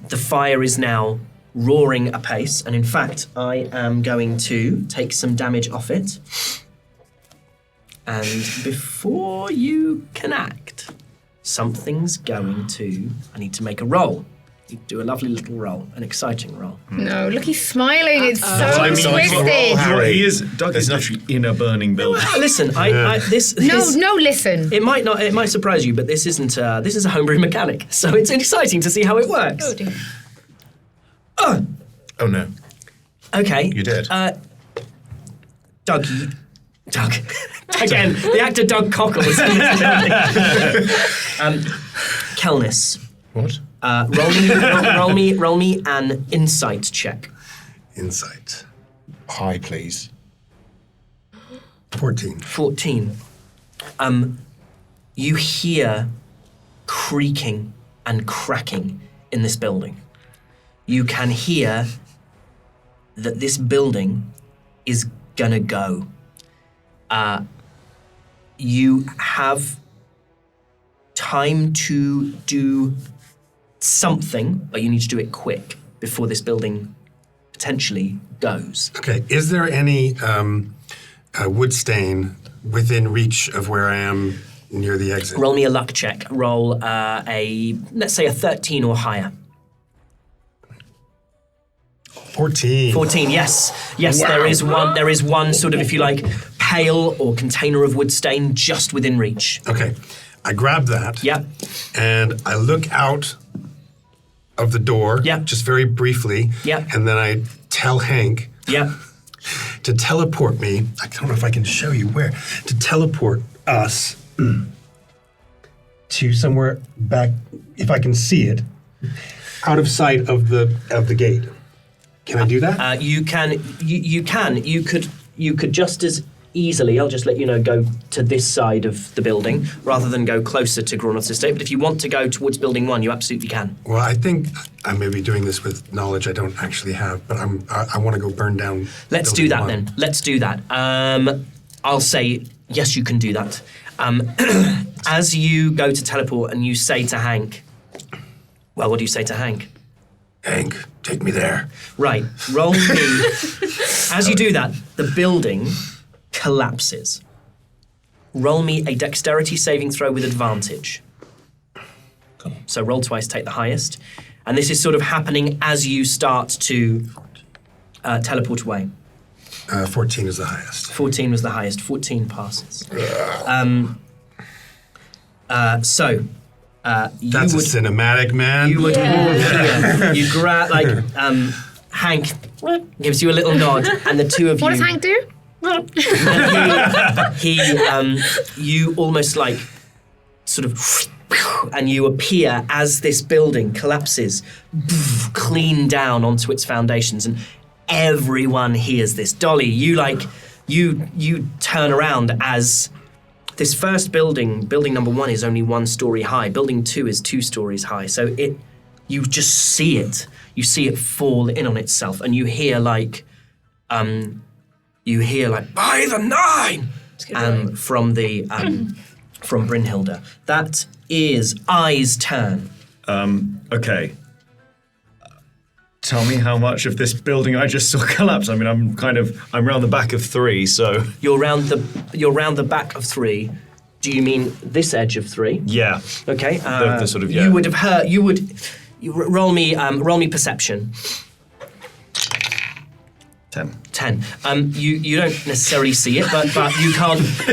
[SPEAKER 1] The fire is now roaring apace, and in fact, I am going to take some damage off it. And before you can act, something's going to... I need to make a roll. You do a lovely little roll, an exciting roll.
[SPEAKER 5] No, look, he's smiling. It's so
[SPEAKER 7] I mean,
[SPEAKER 5] twisted.
[SPEAKER 7] He is. Doug is literally in a burning building.
[SPEAKER 1] Listen, this
[SPEAKER 5] No, listen.
[SPEAKER 1] It might surprise you, but this isn't. This is a homebrew mechanic, so it's exciting to see how it works.
[SPEAKER 2] Oh dear.
[SPEAKER 6] Oh no.
[SPEAKER 1] Okay.
[SPEAKER 6] You did.
[SPEAKER 1] Doug. Again, the actor Doug Cockle is in this building. Kelnys,
[SPEAKER 6] What?
[SPEAKER 1] roll me an insight check.
[SPEAKER 4] Insight.
[SPEAKER 6] High, please.
[SPEAKER 4] 14.
[SPEAKER 1] 14. You hear creaking and cracking in this building. You can hear that this building is gonna go. You have time to do something, but you need to do it quick before this building potentially goes.
[SPEAKER 4] Okay, is there any wood stain within reach of where I am near the exit?
[SPEAKER 1] Roll me a luck check. Roll let's say a 13 or higher.
[SPEAKER 4] 14.
[SPEAKER 1] 14, yes. Yes, there is one sort of, if you like, pail or container of wood stain just within reach.
[SPEAKER 4] Okay, I grab that.
[SPEAKER 1] Yep.
[SPEAKER 4] And I look out of the door,
[SPEAKER 1] Yep.
[SPEAKER 4] just very briefly.
[SPEAKER 1] Yep.
[SPEAKER 4] And then I tell Hank
[SPEAKER 1] Yep.
[SPEAKER 4] to teleport me. I don't know if I can show you where. To teleport us to somewhere back, if I can see it, out of sight of the gate. Can I do that?
[SPEAKER 1] You can. You could just as easily, I'll just let you know, go to this side of the building rather than go closer to Groth's estate. But if you want to go towards building 1, you absolutely can.
[SPEAKER 4] Well, I think I may be doing this with knowledge I don't actually have, but I want to go burn down.
[SPEAKER 1] Let's do that then. Let's do that. I'll say, yes, you can do that. As you go to teleport and you say to Hank, well, what do you say to Hank?
[SPEAKER 4] Hank, take me there.
[SPEAKER 1] Right, roll me. As you do that, the building collapses. Roll me a dexterity saving throw with advantage. So roll twice, take the highest. And this is sort of happening as you start to teleport away.
[SPEAKER 4] 14 is the highest.
[SPEAKER 1] 14 was the highest. 14 passes.
[SPEAKER 4] That's a cinematic, man.
[SPEAKER 1] You would all hear. You grab, Hank gives you a little nod, and the two of
[SPEAKER 5] What
[SPEAKER 1] you.
[SPEAKER 5] does Hank do?
[SPEAKER 1] You almost like sort of and you appear as this building collapses, clean down onto its foundations, and everyone hears this. Dolly, you turn around as this first building number 1 is only 1 story high. Building 2 is 2 stories high. So you just see it. You see it fall in on itself, and you hear like, by the 9, from the from Brynhilda. That is I's turn.
[SPEAKER 7] Okay. Tell me how much of this building I just saw collapse. I mean, I'm around the back of 3, so.
[SPEAKER 1] You're round the back of 3. Do you mean this edge of 3?
[SPEAKER 7] Yeah.
[SPEAKER 1] Okay.
[SPEAKER 7] The sort of, yeah.
[SPEAKER 1] You would have heard. Roll me perception.
[SPEAKER 7] 10.
[SPEAKER 1] You don't necessarily see it, but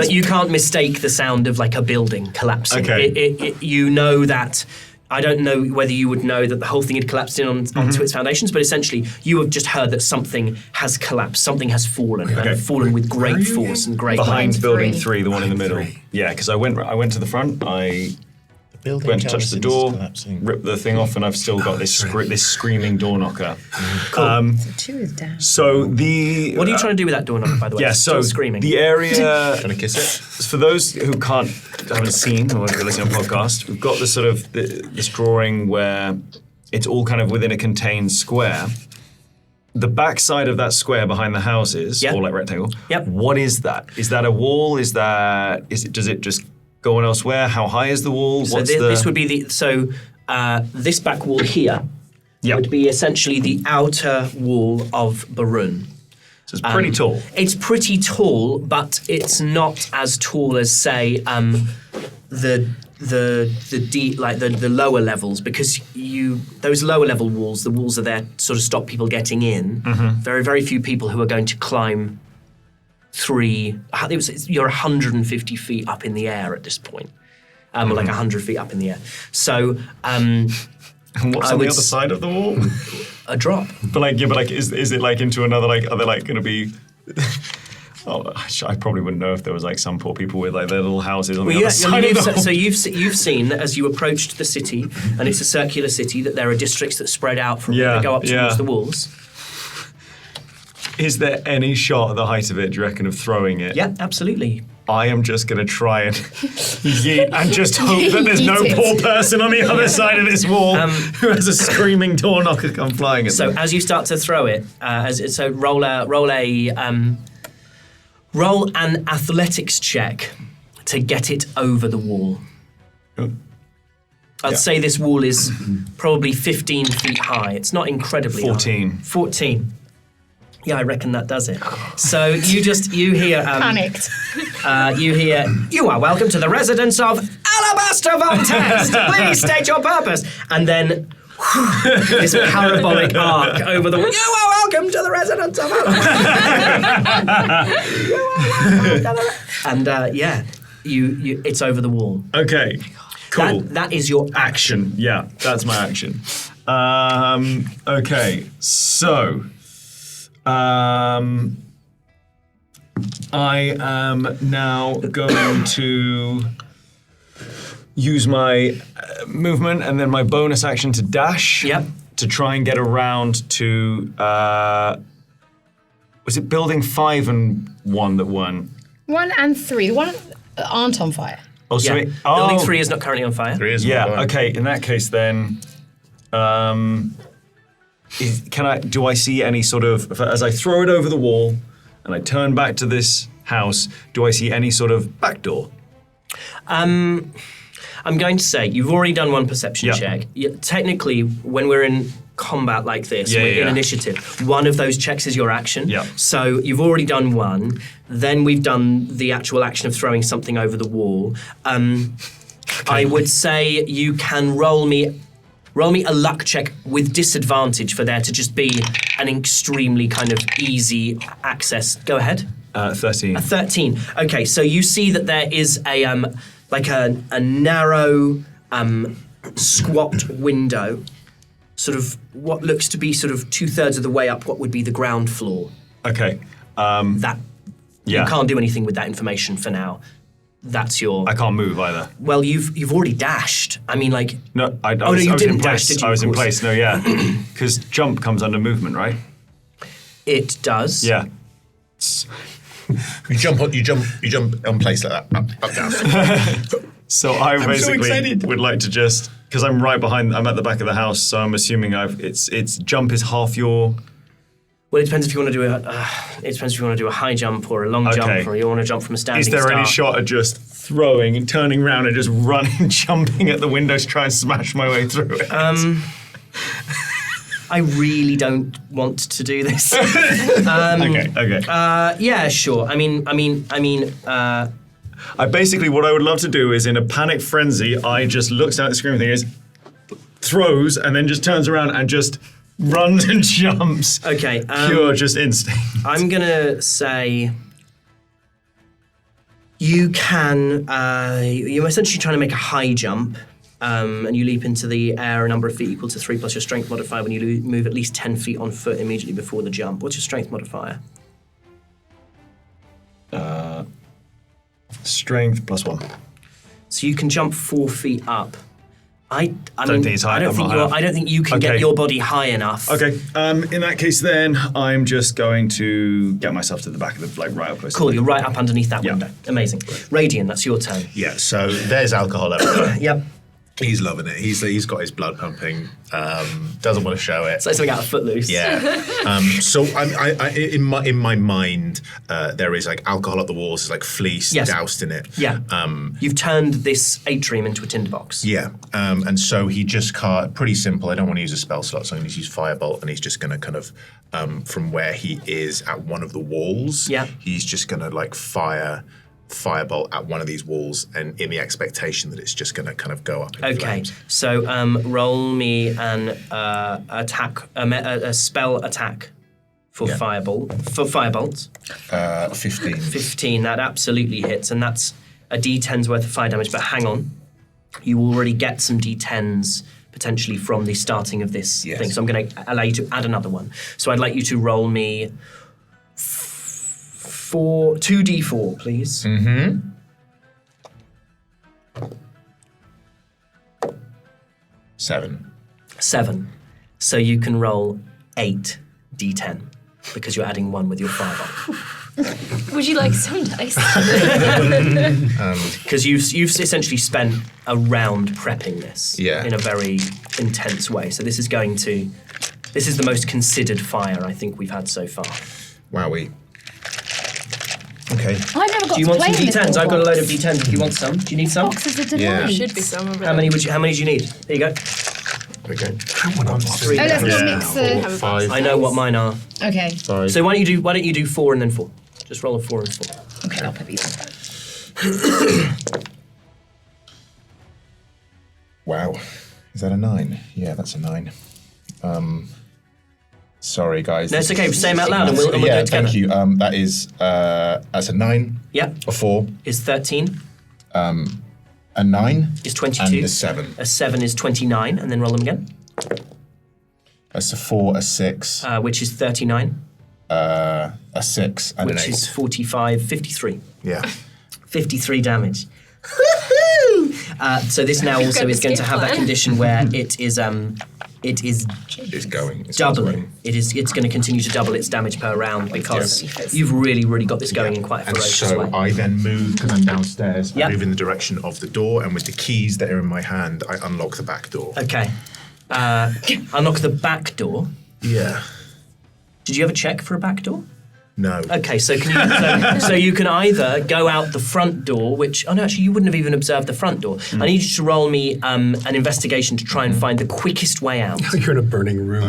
[SPEAKER 1] you can't mistake the sound of like a building collapsing.
[SPEAKER 7] Okay.
[SPEAKER 1] You know that. I don't know whether you would know that the whole thing had collapsed in onto its foundations, but essentially you have just heard that something has collapsed, something has fallen, and fallen with great force and great
[SPEAKER 7] Behind
[SPEAKER 1] might.
[SPEAKER 7] building 3, the one in the middle. Yeah, because I went to the front, I went to touch the door, ripped the thing off, and I've still got this screaming door knocker.
[SPEAKER 1] Cool.
[SPEAKER 5] So 2 is down.
[SPEAKER 7] So the...
[SPEAKER 1] What are you trying to do with that door knocker, by the way?
[SPEAKER 7] Yeah,
[SPEAKER 1] It's
[SPEAKER 7] so
[SPEAKER 1] still screaming.
[SPEAKER 7] the area...
[SPEAKER 6] Trying to kiss it?
[SPEAKER 7] For those who haven't seen or if you're listening to a podcast, we've got this sort of this drawing where it's all kind of within a contained square. The back side of that square behind the houses, or like rectangle.
[SPEAKER 1] Yep.
[SPEAKER 7] What is that? Is that a wall? Does it just go on elsewhere? How high is the wall?
[SPEAKER 1] So this would be this back wall here would be essentially the outer wall of Baruun.
[SPEAKER 7] So it's pretty tall.
[SPEAKER 1] It's pretty tall, but it's not as tall as, say, the lower levels, because those lower level walls, the walls are there to sort of stop people getting in. Very, very few people who are going to climb 3. You're 150 feet up in the air at this point, or like 100 feet up in the air. So.
[SPEAKER 7] And what's on the other side of the wall?
[SPEAKER 1] A drop.
[SPEAKER 7] But is it like into another, like, are there like going to be... I probably wouldn't know if there was like some poor people with like their little houses on the other side of the wall.
[SPEAKER 1] So you've seen that as you approached the city, and it's a circular city, that there are districts that spread out from that go up towards the walls.
[SPEAKER 7] Is there any shot at the height of it, do you reckon, of throwing it?
[SPEAKER 1] Yeah, absolutely.
[SPEAKER 7] I am just going to try and yeet and just hope that there's no poor person on the other side of this wall who has a screaming door knocker come flying at them.
[SPEAKER 1] So as you start to throw it, roll an athletics check to get it over the wall. I'd say this wall is probably 15 feet high. It's not incredibly
[SPEAKER 7] 14.
[SPEAKER 1] high. 14. Yeah, I reckon that does it. So you hear...
[SPEAKER 5] Panicked.
[SPEAKER 1] You hear, "You are welcome to the residence of Alabaster Von Test. Please state your purpose." And then this parabolic arc over the wall. "You are welcome to the residence of Alabaster." And it's over the wall.
[SPEAKER 7] Okay, cool.
[SPEAKER 1] That is your action.
[SPEAKER 7] Yeah, that's my action. Okay, so... I am now going to use my movement and then my bonus action to dash.
[SPEAKER 1] Yep.
[SPEAKER 7] To try and get around to... was it building 5 and 1 that won?
[SPEAKER 5] 1 and 3. The one aren't on fire.
[SPEAKER 7] Oh, sorry.
[SPEAKER 1] Yeah. Building 3 is not currently on fire.
[SPEAKER 6] 3 is on fire.
[SPEAKER 7] Okay, in that case then... do I see any sort of, as I throw it over the wall and I turn back to this house, do I see any sort of back door?
[SPEAKER 1] I'm going to say you've already done one perception check. Technically, when we're in combat like this, we're in initiative, one of those checks is your action.
[SPEAKER 7] Yeah.
[SPEAKER 1] So you've already done one. Then we've done the actual action of throwing something over the wall. I would say you can roll me a luck check with disadvantage for there to just be an extremely kind of easy access. Go ahead.
[SPEAKER 7] 13.
[SPEAKER 1] A 13. Okay, so you see that there is a narrow, squat window, sort of what looks to be sort of 2/3 of the way up what would be the ground floor.
[SPEAKER 7] Okay.
[SPEAKER 1] You can't do anything with that information for now. that's your.
[SPEAKER 7] I can't move either.
[SPEAKER 1] Well, you've already dashed. I mean, like.
[SPEAKER 7] No, I
[SPEAKER 1] no,
[SPEAKER 7] was,
[SPEAKER 1] you
[SPEAKER 7] I was
[SPEAKER 1] didn't
[SPEAKER 7] in
[SPEAKER 1] dash,
[SPEAKER 7] place.
[SPEAKER 1] did you?
[SPEAKER 7] I was
[SPEAKER 1] Of
[SPEAKER 7] in
[SPEAKER 1] course.
[SPEAKER 7] place. No, yeah, because jump comes under movement, right?
[SPEAKER 1] It does.
[SPEAKER 7] Yeah.
[SPEAKER 6] You jump on place like that, up down.
[SPEAKER 7] So I
[SPEAKER 6] so
[SPEAKER 7] basically
[SPEAKER 6] excited.
[SPEAKER 7] would like to just because I'm right behind. I'm at the back of the house, so I'm assuming it's jump is half your.
[SPEAKER 1] Well, it depends if you want to do a high jump or a long jump, or you want to jump from a standing
[SPEAKER 7] Is there
[SPEAKER 1] start.
[SPEAKER 7] any shot at just throwing and turning around and just running, jumping at the window to try and smash my way through it?
[SPEAKER 1] I really don't want to do this.
[SPEAKER 7] Okay.
[SPEAKER 1] Yeah, sure. I mean.
[SPEAKER 7] I basically, what I would love to do is, in a panic frenzy, I just looks down at the screen thing, is throws, and then just turns around and just runs and jumps.
[SPEAKER 1] Okay.
[SPEAKER 7] Pure just instinct.
[SPEAKER 1] I'm gonna say you can. You're essentially trying to make a high jump, and you leap into the air a number of feet equal to 3 plus your strength modifier when you move at least 10 feet on foot immediately before the jump. What's your strength modifier?
[SPEAKER 7] Strength +1.
[SPEAKER 1] So you can jump 4 feet up. I
[SPEAKER 7] Don't
[SPEAKER 1] mean,
[SPEAKER 7] think it's high-
[SPEAKER 1] I don't
[SPEAKER 7] I'm
[SPEAKER 1] think
[SPEAKER 7] not
[SPEAKER 1] you're.
[SPEAKER 7] high
[SPEAKER 1] I don't think you can
[SPEAKER 7] Okay.
[SPEAKER 1] get your body high enough.
[SPEAKER 7] Okay. In that case, then I'm just going to get myself to the back of the right up close.
[SPEAKER 1] Cool. You're right up underneath that
[SPEAKER 7] Yeah.
[SPEAKER 1] window. Amazing. Radiant, that's your turn.
[SPEAKER 6] Yeah, so there's alcohol everywhere.
[SPEAKER 1] Yep.
[SPEAKER 6] He's loving it. He's got his blood pumping. Doesn't want to show it.
[SPEAKER 1] It's like something out of Footloose.
[SPEAKER 6] Yeah. So I in my mind, there is like alcohol at the walls, it's like fleece
[SPEAKER 1] Yes.
[SPEAKER 6] doused in it.
[SPEAKER 1] Yeah. You've turned this atrium into a tinderbox.
[SPEAKER 6] Yeah. And so he just can't. Pretty simple. I don't want to use a spell slot, so I'm going to use Firebolt, and he's just going to kind of from where he is at one of the walls.
[SPEAKER 1] Yeah.
[SPEAKER 6] He's just going to like firebolt at one of these walls, and in the expectation that it's just going to kind of go up in
[SPEAKER 1] Okay.
[SPEAKER 6] flames.
[SPEAKER 1] So roll me an attack, a spell attack for Firebolt. For Firebolt.
[SPEAKER 6] 15.
[SPEAKER 1] 15. That absolutely hits, and that's a D10's worth of fire damage. But hang on, you already get some D10s potentially from the starting of this thing. So I'm going to allow you to add another one. So I'd like you to roll me 2d4, please.
[SPEAKER 6] Mm-hmm. 7.
[SPEAKER 1] 7. So you can roll 8 d10 because you're adding 1 with your fireball.
[SPEAKER 2] Would you like some dice?
[SPEAKER 1] Because you've essentially spent a round prepping this in a very intense way. So this is the most considered fire I think we've had so far.
[SPEAKER 6] Wowie. Okay.
[SPEAKER 5] I've never got
[SPEAKER 1] Do you
[SPEAKER 5] to
[SPEAKER 1] want
[SPEAKER 5] play
[SPEAKER 1] some
[SPEAKER 5] in this
[SPEAKER 1] d10s? I've got a load of
[SPEAKER 5] box.
[SPEAKER 1] d10s if you want some. Do you need some?
[SPEAKER 5] Box is a delight.
[SPEAKER 6] Yeah.
[SPEAKER 2] Should be some over
[SPEAKER 1] How many do you need? There you go.
[SPEAKER 6] Okay.
[SPEAKER 1] Three.
[SPEAKER 5] Oh, let's not mix the.
[SPEAKER 6] 5.
[SPEAKER 1] I know what mine are.
[SPEAKER 5] Okay.
[SPEAKER 1] So why don't you do 4 and then 4? Just roll a 4 and 4.
[SPEAKER 5] Okay, I'll put these on.
[SPEAKER 6] Wow. Is that a 9? Yeah, that's a 9. Sorry, guys.
[SPEAKER 1] No, it's okay. Say them out loud and we'll do
[SPEAKER 6] yeah,
[SPEAKER 1] it together.
[SPEAKER 6] thank you. That is that's a 9.
[SPEAKER 1] Yep.
[SPEAKER 6] A 4.
[SPEAKER 1] Is 13.
[SPEAKER 6] A 9.
[SPEAKER 1] Is 22.
[SPEAKER 6] And a 7.
[SPEAKER 1] A 7 is 29, and then roll them again.
[SPEAKER 6] That's a 4, a 6,
[SPEAKER 1] Which is 39,
[SPEAKER 6] a 6, and
[SPEAKER 1] which
[SPEAKER 6] an 8.
[SPEAKER 1] is 45, 53.
[SPEAKER 6] Yeah.
[SPEAKER 1] 53 damage. So this now also
[SPEAKER 2] got
[SPEAKER 1] is going to
[SPEAKER 2] escape
[SPEAKER 1] have that
[SPEAKER 2] plan.
[SPEAKER 1] condition where it is
[SPEAKER 6] It's going. It's
[SPEAKER 1] doubling. It's going to continue to double its damage per round because you've really got this going in quite a
[SPEAKER 6] And
[SPEAKER 1] ferocious
[SPEAKER 6] so
[SPEAKER 1] way.
[SPEAKER 6] I then move, because I'm downstairs,
[SPEAKER 1] Yep.
[SPEAKER 6] I move in the direction of the door, and with the keys that are in my hand, I unlock the back door.
[SPEAKER 1] Okay. Unlock the back door.
[SPEAKER 6] Yeah.
[SPEAKER 1] Did you ever check for a back door?
[SPEAKER 6] No.
[SPEAKER 1] Okay, so so you can either go out the front door, which actually you wouldn't have even observed the front door. I need you to roll me an investigation to try and find the quickest way out.
[SPEAKER 4] You're in a burning room.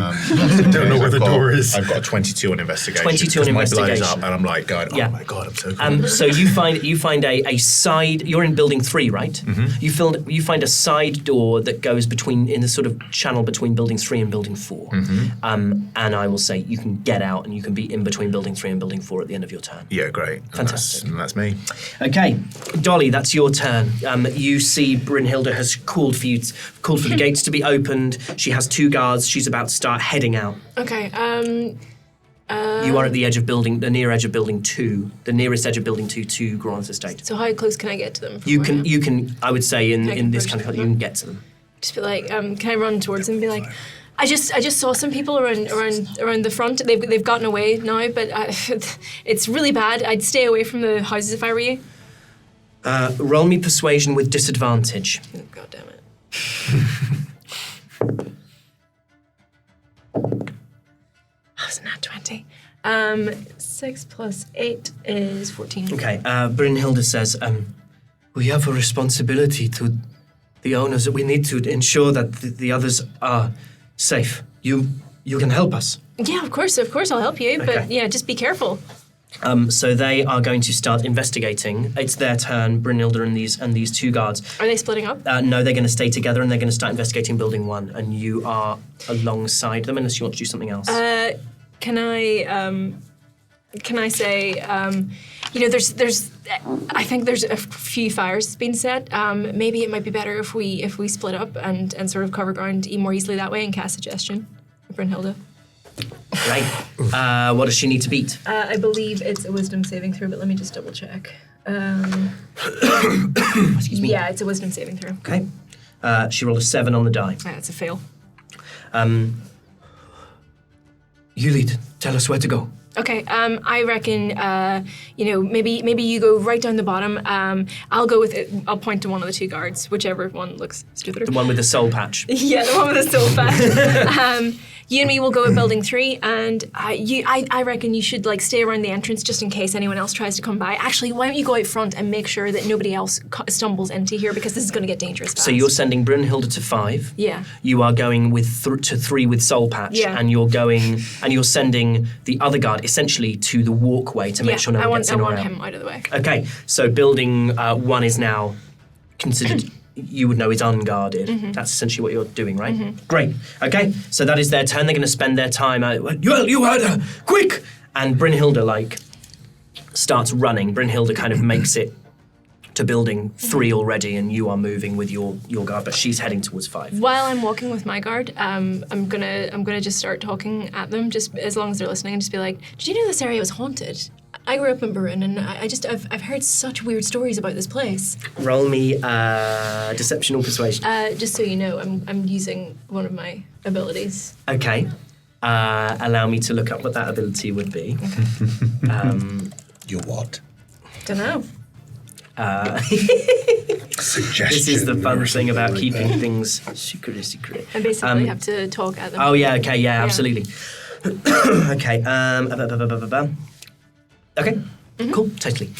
[SPEAKER 4] Don't know where the door is.
[SPEAKER 6] I've got a 22 on investigation.
[SPEAKER 1] 22 on
[SPEAKER 6] 'cause my blood is
[SPEAKER 1] investigation.
[SPEAKER 6] up, and I'm like going, oh
[SPEAKER 1] Yeah.
[SPEAKER 6] my god, I'm so cool.
[SPEAKER 1] So you find a side. You're in building 3, right?
[SPEAKER 6] Mm-hmm.
[SPEAKER 1] You find a side door that goes in the sort of channel between building 3 and building 4.
[SPEAKER 6] Mm-hmm.
[SPEAKER 1] And I will say you can get out and you can be in between building 3 and building 4 at the end of your turn.
[SPEAKER 6] Yeah, great.
[SPEAKER 1] Fantastic.
[SPEAKER 6] And that's me.
[SPEAKER 1] Okay, Dolly, that's your turn. You see Brynhilde has called for the gates to be opened. She has 2 guards. She's about to start heading out.
[SPEAKER 2] Okay.
[SPEAKER 1] You are at the edge of the near edge of building 2, the nearest edge of building 2 to Groth's estate.
[SPEAKER 2] So how close can I get to them?
[SPEAKER 1] You can. I would say in this kind of you can get to them.
[SPEAKER 2] Just be like, can I run towards them and be like, I just saw some people around the front. They've gotten away now, but it's really bad. I'd stay away from the houses if I were you.
[SPEAKER 1] Roll me persuasion with disadvantage.
[SPEAKER 2] Oh, God damn it. That's a nat 20. 6 plus 8 is 14.
[SPEAKER 1] Okay. Brynhilde says, we have a responsibility to the owners. We need to ensure that the others are safe. You can help us.
[SPEAKER 2] Yeah, of course I'll help you. But
[SPEAKER 1] Okay.
[SPEAKER 2] yeah, just be careful.
[SPEAKER 1] So they are going to start investigating. It's their turn, Brynhilde and these 2 guards.
[SPEAKER 2] Are they splitting up?
[SPEAKER 1] No, they're going to stay together and they're going to start investigating building 1. And you are alongside them unless you want to do something else.
[SPEAKER 2] Can I say, there's I think there's a few fires being set. Maybe it might be better if we split up and sort of cover ground more easily that way and cast suggestion. Brynhilde.
[SPEAKER 1] Right. What does she need to beat?
[SPEAKER 2] I believe it's a wisdom saving throw, but let me just double check.
[SPEAKER 1] Excuse me.
[SPEAKER 2] Yeah, it's a wisdom saving throw.
[SPEAKER 1] Okay. She rolled a 7 on the die.
[SPEAKER 2] It's a fail.
[SPEAKER 1] You lead. Tell us where to go.
[SPEAKER 2] Okay, I reckon, maybe you go right down the bottom. I'll go with it. I'll point to one of the 2 guards, whichever one looks stupider.
[SPEAKER 1] The one with the soul patch.
[SPEAKER 2] Yeah, the one with the soul patch. You and me will go at building 3, and I reckon you should stay around the entrance just in case anyone else tries to come by. Actually, why don't you go out front and make sure that nobody else stumbles into here because this is going to get dangerous fast.
[SPEAKER 1] So you're sending Brynhilde to 5.
[SPEAKER 2] Yeah.
[SPEAKER 1] You are going to 3 with soul patch.
[SPEAKER 2] Yeah.
[SPEAKER 1] And you're sending the other guard essentially to the walkway to make sure no one gets in or out.
[SPEAKER 2] I want him out of the way.
[SPEAKER 1] Okay, so building 1 is now considered, you would know, is unguarded.
[SPEAKER 2] Mm-hmm.
[SPEAKER 1] That's essentially what you're doing, right? Great. Okay, so that is their turn. They're going to spend their time, you heard her, quick! And Brynhilde, starts running. Brynhilde kind of makes it to building 3 already, and you are moving with your guard, but she's heading towards 5.
[SPEAKER 2] While I'm walking with my guard, I'm gonna just start talking at them, just as long as they're listening, and just be like, "Did you know this area was haunted? I grew up in Baruun, and I've heard such weird stories about this place."
[SPEAKER 1] Roll me deception or persuasion.
[SPEAKER 2] Just so you know, I'm using one of my abilities.
[SPEAKER 1] Okay. Allow me to look up what that ability would be.
[SPEAKER 4] Your what?
[SPEAKER 2] Don't know.
[SPEAKER 4] Suggestion.
[SPEAKER 1] This is the fun thing about keeping things secret.
[SPEAKER 2] I basically have to talk at them.
[SPEAKER 1] Oh yeah, okay, yeah, absolutely. Okay, okay, cool, totally.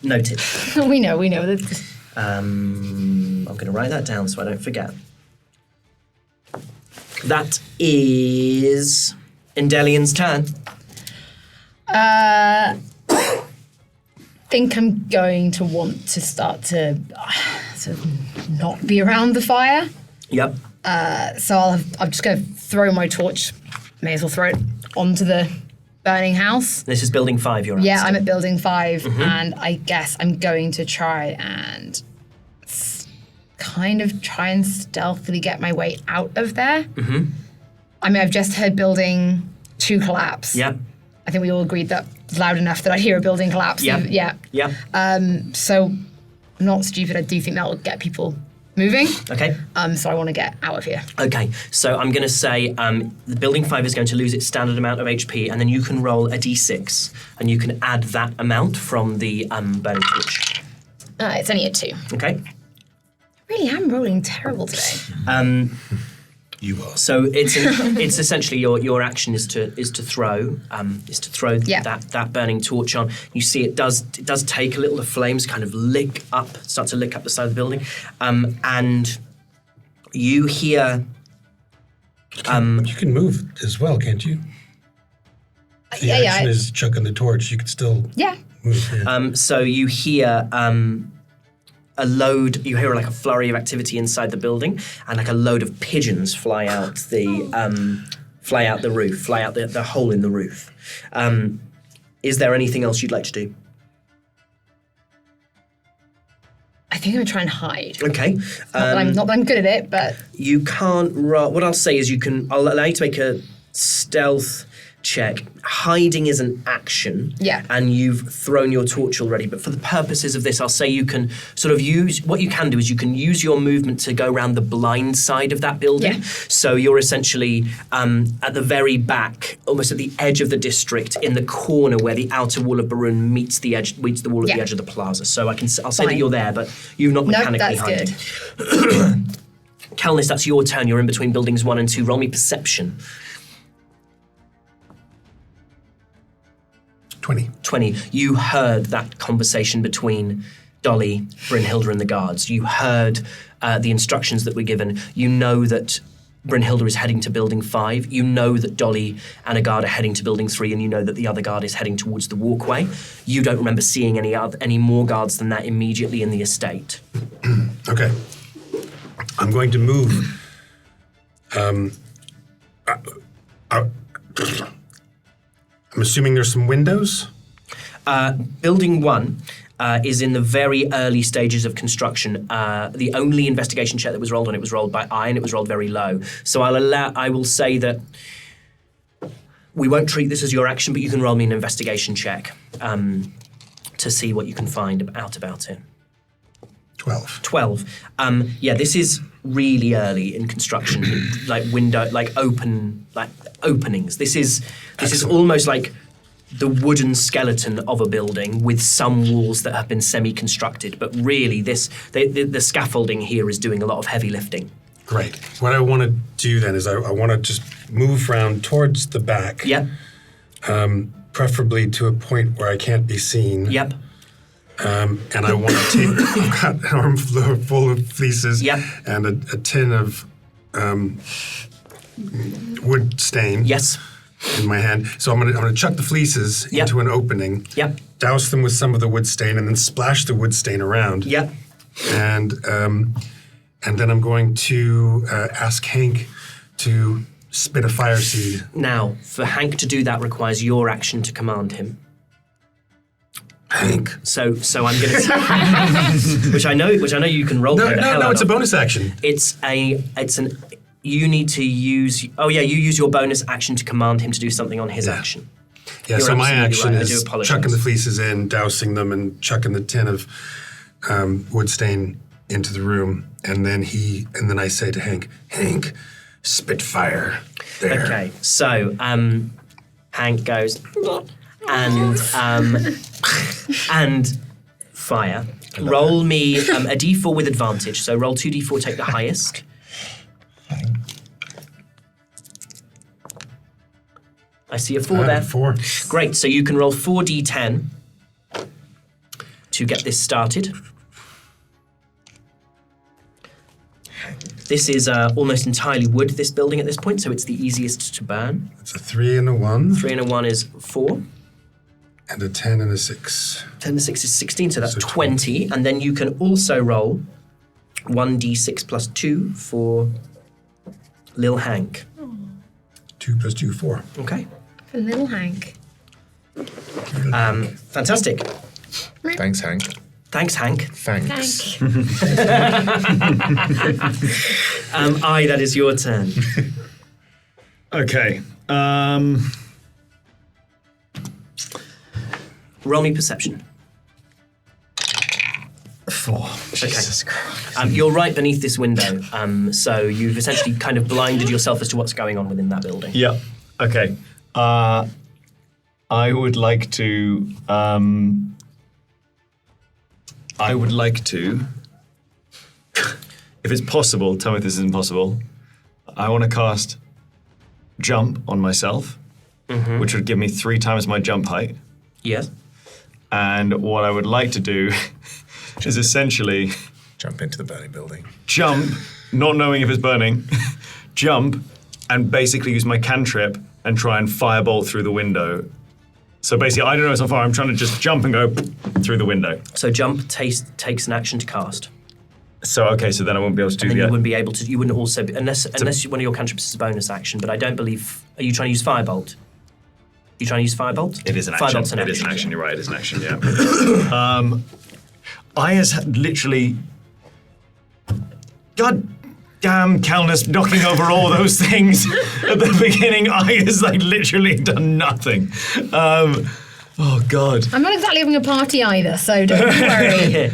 [SPEAKER 1] Noted.
[SPEAKER 5] we know that.
[SPEAKER 1] I'm going to write that down so I don't forget. That is Endelian's turn.
[SPEAKER 5] I think I'm going to want to start to not be around the fire.
[SPEAKER 1] Yep.
[SPEAKER 5] So I'm just going to throw my torch. May as well throw it onto the burning house.
[SPEAKER 1] This is building 5 you're at.
[SPEAKER 5] Yeah,
[SPEAKER 1] still.
[SPEAKER 5] I'm at building 5, and I guess I'm going to try and try and stealthily get my way out of there. Mm-hmm. I mean, I've just heard building 2 collapse.
[SPEAKER 1] Yep.
[SPEAKER 5] I think we all agreed that it's loud enough that I'd hear a building collapse.
[SPEAKER 1] Yep.
[SPEAKER 5] Yeah.
[SPEAKER 1] Yep.
[SPEAKER 5] So, I'm not stupid. I do think that will get people moving.
[SPEAKER 1] Okay.
[SPEAKER 5] So I want to get out of here.
[SPEAKER 1] Okay, so I'm going to say the building 5 is going to lose its standard amount of HP, and then you can roll a d6, and you can add that amount from the burning torch.
[SPEAKER 5] It's only a 2.
[SPEAKER 1] Okay.
[SPEAKER 5] I really am rolling terrible today.
[SPEAKER 4] You are.
[SPEAKER 1] So it's essentially your action is to throw that burning torch on. You see it does take a little. The flames kind of start to lick up the side of the building, and you hear.
[SPEAKER 4] You can move as well, can't you? If the action is chucking the torch, you could still move. Yeah.
[SPEAKER 1] So you hear you hear like a flurry of activity inside the building, and like a load of pigeons fly out the roof, fly out the hole in the roof. Is there anything else you'd like to do?
[SPEAKER 5] I think I'm going to try and hide.
[SPEAKER 1] Okay.
[SPEAKER 5] Not that I'm good at it, but...
[SPEAKER 1] You can't roll. What I'll say is I'll allow you to make stealth check. Hiding is an action.
[SPEAKER 5] Yeah.
[SPEAKER 1] And you've thrown your torch already. But for the purposes of this, I'll say you can sort of use, what you can do is you can use your movement to go around the blind side of that building.
[SPEAKER 5] Yeah.
[SPEAKER 1] So you're essentially at the very back, almost at the edge of the district, in the corner where the outer wall of Baruun meets the wall of the edge of the plaza. So I'll say that
[SPEAKER 5] Fine.
[SPEAKER 1] you're there, but you're not mechanically hiding.
[SPEAKER 5] Good.
[SPEAKER 1] Kelnys, that's your turn. You're in between buildings 1 and 2. Roll me perception. 20. You heard that conversation between Dolly, Brynhilda, and the guards. You heard the instructions that were given. You know that Brynhilda is heading to Building 5. You know that Dolly and a guard are heading to Building 3, and you know that the other guard is heading towards the walkway. You don't remember seeing any more guards than that immediately in the estate.
[SPEAKER 4] Okay. I'm going to move. I'm assuming there's some windows?
[SPEAKER 1] Building 1 is in the very early stages of construction. The only investigation check that was rolled on it was rolled by I, and it was rolled very low. So I will say that we won't treat this as your action, but you can roll me an investigation check to see what you can find out about it.
[SPEAKER 4] 12.
[SPEAKER 1] Yeah, this is really early in construction, like openings. This is almost like the wooden skeleton of a building with some walls that have been semi-constructed. But really, the scaffolding here is doing a lot of heavy lifting.
[SPEAKER 4] Great. What I want to do then is I want to just move around towards the back.
[SPEAKER 1] Yep.
[SPEAKER 4] Preferably to a point where I can't be seen.
[SPEAKER 1] Yep.
[SPEAKER 4] And I want to take, I've got an armful full of fleeces
[SPEAKER 1] Yep.
[SPEAKER 4] and a tin of wood stain
[SPEAKER 1] Yes.
[SPEAKER 4] in my hand. So I'm gonna chuck the fleeces
[SPEAKER 1] Yep.
[SPEAKER 4] into an opening,
[SPEAKER 1] Yep.
[SPEAKER 4] douse them with some of the wood stain, and then splash the wood stain around.
[SPEAKER 1] Yep.
[SPEAKER 4] And then I'm going to ask Hank to spit a fire seed.
[SPEAKER 1] Now, for Hank to do that requires your action to command him.
[SPEAKER 4] Hank.
[SPEAKER 1] So I'm going to, which I know you can roll.
[SPEAKER 4] No,
[SPEAKER 1] the hell out
[SPEAKER 4] it's a
[SPEAKER 1] of.
[SPEAKER 4] bonus action.
[SPEAKER 1] You need to use. Oh yeah, you use your bonus action to command him to do something on his action.
[SPEAKER 4] Yeah,
[SPEAKER 1] You're
[SPEAKER 4] so my
[SPEAKER 1] absolutely
[SPEAKER 4] action
[SPEAKER 1] right. I do
[SPEAKER 4] is
[SPEAKER 1] apologize.
[SPEAKER 4] chucking the fleeces in, dousing them, and chucking the tin of wood stain into the room. And then I say to Hank, spit fire there.
[SPEAKER 1] Okay, so Hank goes and fire. Roll me a d4 with advantage. So roll 2d4, take the highest. I see a 4 there.
[SPEAKER 4] 4.
[SPEAKER 1] Great, so you can roll 4d10 to get this started. This is almost entirely wood, this building at this point, so it's the easiest to burn.
[SPEAKER 4] It's a 3 and a 1.
[SPEAKER 1] 3 and a 1 is 4.
[SPEAKER 4] And a 10 and a 6.
[SPEAKER 1] 10 and 6 is 16, so that's
[SPEAKER 4] So
[SPEAKER 1] 20. And then you can also roll 1d6 plus 2 for Lil Hank.
[SPEAKER 4] 2 plus 2, 4.
[SPEAKER 1] Okay.
[SPEAKER 5] For little Hank.
[SPEAKER 1] Fantastic.
[SPEAKER 6] Thanks, Hank.
[SPEAKER 1] Thanks, Hank.
[SPEAKER 6] Thanks.
[SPEAKER 1] Aye, that is your turn.
[SPEAKER 7] Okay.
[SPEAKER 1] Roll me perception.
[SPEAKER 8] 4. Jesus Christ.
[SPEAKER 1] You're right beneath this window, so you've essentially kind of blinded yourself as to what's going on within that building.
[SPEAKER 7] Yeah. Okay. I would like to. If it's possible, tell me if this isn't possible. I want to cast jump on myself, which would give me 3 times my jump height.
[SPEAKER 1] Yes.
[SPEAKER 7] And what I would like to do is essentially
[SPEAKER 6] Jump into the burning building.
[SPEAKER 7] jump, not knowing if it's burning, jump, and basically use my cantrip and try and firebolt through the window. So basically, I don't know it's on fire. I'm trying to just jump and go through the window.
[SPEAKER 1] So jump takes an action to cast.
[SPEAKER 7] So okay, so then I won't be able to do
[SPEAKER 1] And then you
[SPEAKER 7] the.
[SPEAKER 1] wouldn't be able to. You wouldn't also be, unless one of your cantrips is a bonus action. But I don't believe. Are you trying to use firebolt? You trying to use firebolt?
[SPEAKER 7] It is an action.
[SPEAKER 1] Firebolt's an
[SPEAKER 7] It is an
[SPEAKER 1] action.
[SPEAKER 7] action. You're right. It is an action. Yeah. I has literally. God damn Kelnys knocking over all those things at the beginning. I has like literally done nothing. Oh God.
[SPEAKER 5] I'm not exactly having a party either, so don't worry.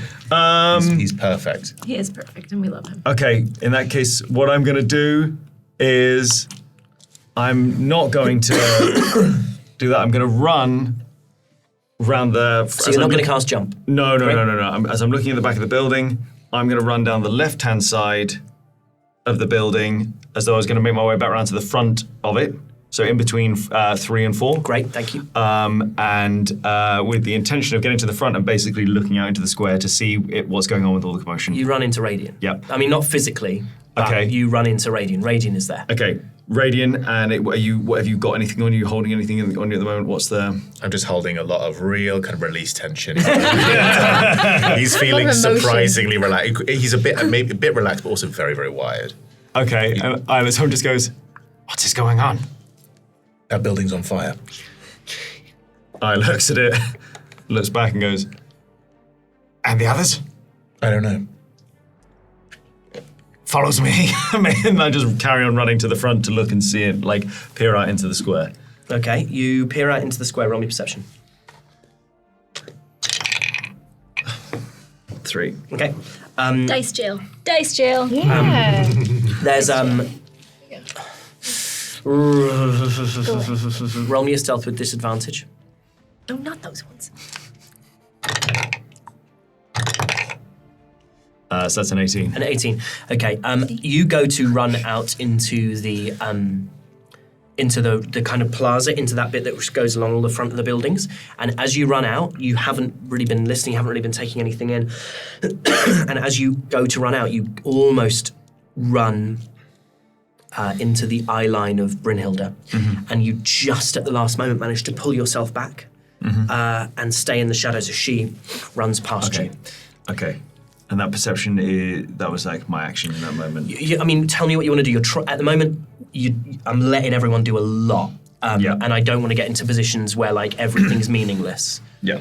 [SPEAKER 6] He's perfect.
[SPEAKER 2] He is perfect, and we love him.
[SPEAKER 7] Okay, in that case, what I'm going to do is I'm not going to do that. I'm going to run around the...
[SPEAKER 1] So you're not going to cast jump?
[SPEAKER 7] No. As I'm looking at the back of the building, I'm going to run down the left-hand side of the building as though I was going to make my way back around to the front of it. So in between 3 and 4.
[SPEAKER 1] Great, thank you.
[SPEAKER 7] And with the intention of getting to the front and basically looking out into the square to see what's going on with all the commotion.
[SPEAKER 1] You run into Radiant.
[SPEAKER 7] Yep.
[SPEAKER 1] I mean, not physically, but
[SPEAKER 7] Okay.
[SPEAKER 1] you run into Radiant. Radiant is there.
[SPEAKER 7] Okay, Radiant, and what have you got anything on you? Holding anything on you at the moment? What's the?
[SPEAKER 6] I'm just holding a lot of real kind of release tension. He's feeling
[SPEAKER 5] emotion.
[SPEAKER 6] surprisingly relaxed. He's maybe a bit relaxed, but also very, very wired.
[SPEAKER 7] Okay, and someone just goes, "What is going on?"
[SPEAKER 6] That building's on fire.
[SPEAKER 7] I looks at it, looks back, and goes, "And the others?"
[SPEAKER 6] I don't know.
[SPEAKER 7] Follows me, and I just carry on running to the front to look and see it, like peer out into the square.
[SPEAKER 1] Okay, you peer out into the square. Roll me perception.
[SPEAKER 7] 3.
[SPEAKER 1] Okay.
[SPEAKER 10] Dice jail. Dice jail.
[SPEAKER 5] Yeah.
[SPEAKER 1] There's roll me a stealth with disadvantage.
[SPEAKER 2] No, not those ones.
[SPEAKER 7] So that's an 18.
[SPEAKER 1] An 18. Okay. You go to run out into the kind of plaza, into that bit that goes along all the front of the buildings. And as you run out, you haven't really been listening, haven't really been taking anything in. And as you go to run out, you almost run into the eye line of Brynhilde. And you just at the last moment manage to pull yourself back and stay in the shadows as she runs past you.
[SPEAKER 7] Okay. And that perception, that was like my action in that moment.
[SPEAKER 1] I mean, tell me what you want to do. At the moment, I'm letting everyone do a lot. And I don't want to get into positions where like everything's meaningless.
[SPEAKER 7] Yeah.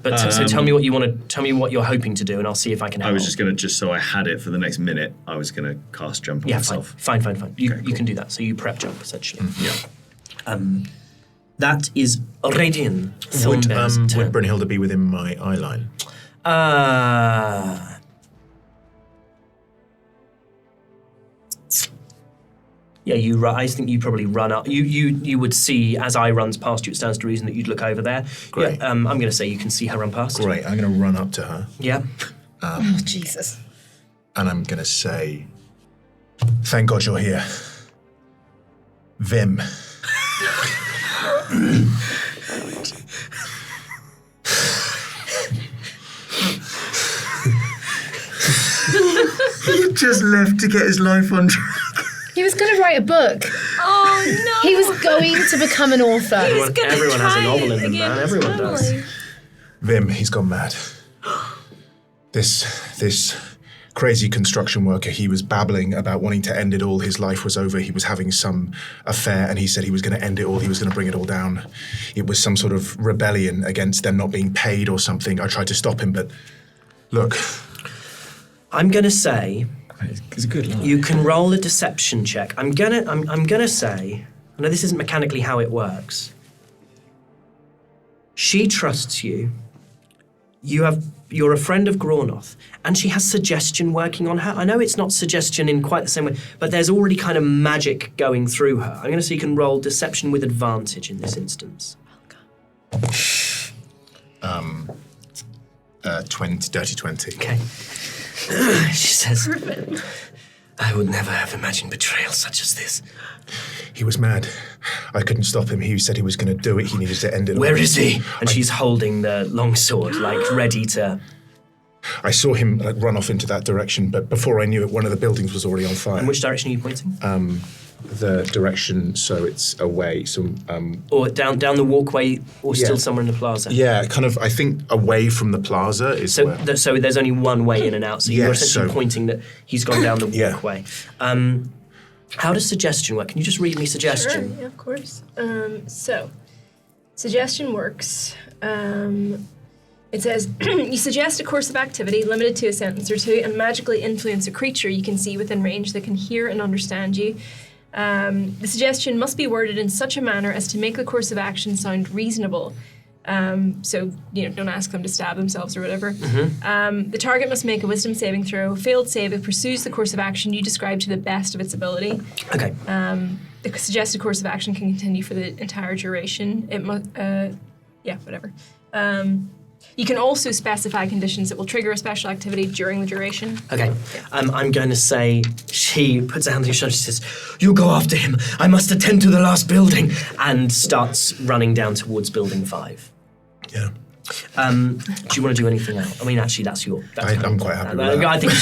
[SPEAKER 1] But so tell me what you want to, tell me what you're hoping to do, and I'll see if I can help.
[SPEAKER 7] I was just going to, just so I had it for the next minute, I was going to cast jump on myself.
[SPEAKER 1] Fine. You
[SPEAKER 7] cool.
[SPEAKER 1] can do that. So you prep jump, essentially.
[SPEAKER 7] Yeah.
[SPEAKER 1] That is Radian
[SPEAKER 6] Would
[SPEAKER 1] Thornbear's turn.
[SPEAKER 6] Brynhilde be within my eye line?
[SPEAKER 1] Yeah, I think you probably run up. You would see, as I runs past you, it stands to reason that you'd look over there.
[SPEAKER 6] Great.
[SPEAKER 1] Yeah, I'm going to say you can see her run past.
[SPEAKER 6] Great, I'm going to run up to her.
[SPEAKER 1] Yeah.
[SPEAKER 5] Oh, Jesus.
[SPEAKER 6] And I'm going to say, thank God you're here. Vim.
[SPEAKER 3] He just left to get his life on track.
[SPEAKER 5] He was going to write a book.
[SPEAKER 10] Oh no.
[SPEAKER 5] He was going to become an author.
[SPEAKER 1] Everyone has a novel in them, man. Everyone does.
[SPEAKER 6] Vim, he's gone mad. This crazy construction worker, he was babbling about wanting to end it all. His life was over. He was having some affair, and he said he was going to end it all. He was going to bring it all down. It was some sort of rebellion against them not being paid or something. I tried to stop him, but look.
[SPEAKER 1] I'm going to say
[SPEAKER 7] It's a good line.
[SPEAKER 1] you can roll a deception check. I'm gonna say, I know this isn't mechanically how it works. She trusts you. You're a friend of Groth, and she has suggestion working on her. I know it's not suggestion in quite the same way, but there's already kind of magic going through her. I'm going to say you can roll deception with advantage in this instance.
[SPEAKER 6] 20.
[SPEAKER 1] Okay. She says, I would never have imagined betrayal such as this.
[SPEAKER 6] He was mad. I couldn't stop him. He said he was going to do it. He needed to end it all.
[SPEAKER 1] Where is he? And she's holding the long sword, like ready to...
[SPEAKER 6] I saw him run off into that direction, but before I knew it, one of the buildings was already on fire.
[SPEAKER 1] In which direction are you pointing?
[SPEAKER 6] The direction, so it's away. So,
[SPEAKER 1] or down the walkway, or
[SPEAKER 6] Yeah.
[SPEAKER 1] still somewhere in the plaza?
[SPEAKER 6] yeah, kind of. I think away from the plaza is
[SPEAKER 1] So,
[SPEAKER 6] where.
[SPEAKER 1] so there's only one way in and out. So you're
[SPEAKER 6] Yes,
[SPEAKER 1] essentially
[SPEAKER 6] so-
[SPEAKER 1] pointing that he's gone down the
[SPEAKER 6] Yeah.
[SPEAKER 1] walkway. How does suggestion work? Can you just read me suggestion?
[SPEAKER 2] Sure, yeah, of course. So, suggestion works. It says, you suggest a course of activity limited to a sentence or two and magically influence a creature you can see within range that can hear and understand you. The suggestion must be worded in such a manner as to make the course of action sound reasonable. So, don't ask them to stab themselves or whatever. The target must make a wisdom saving throw. Failed save, it pursues the course of action you describe to the best of its ability.
[SPEAKER 1] Okay.
[SPEAKER 2] The suggested course of action can continue for the entire duration. It must, whatever. You can also specify conditions that will trigger a special activity during the duration.
[SPEAKER 1] Okay. I'm going to say, she puts her hand on your shoulder, she says, you go after him. I must attend to the last building. And starts running down towards building 5.
[SPEAKER 6] Yeah.
[SPEAKER 1] Do you want to do anything else? I mean, actually,
[SPEAKER 6] I'm quite happy with that.
[SPEAKER 1] I think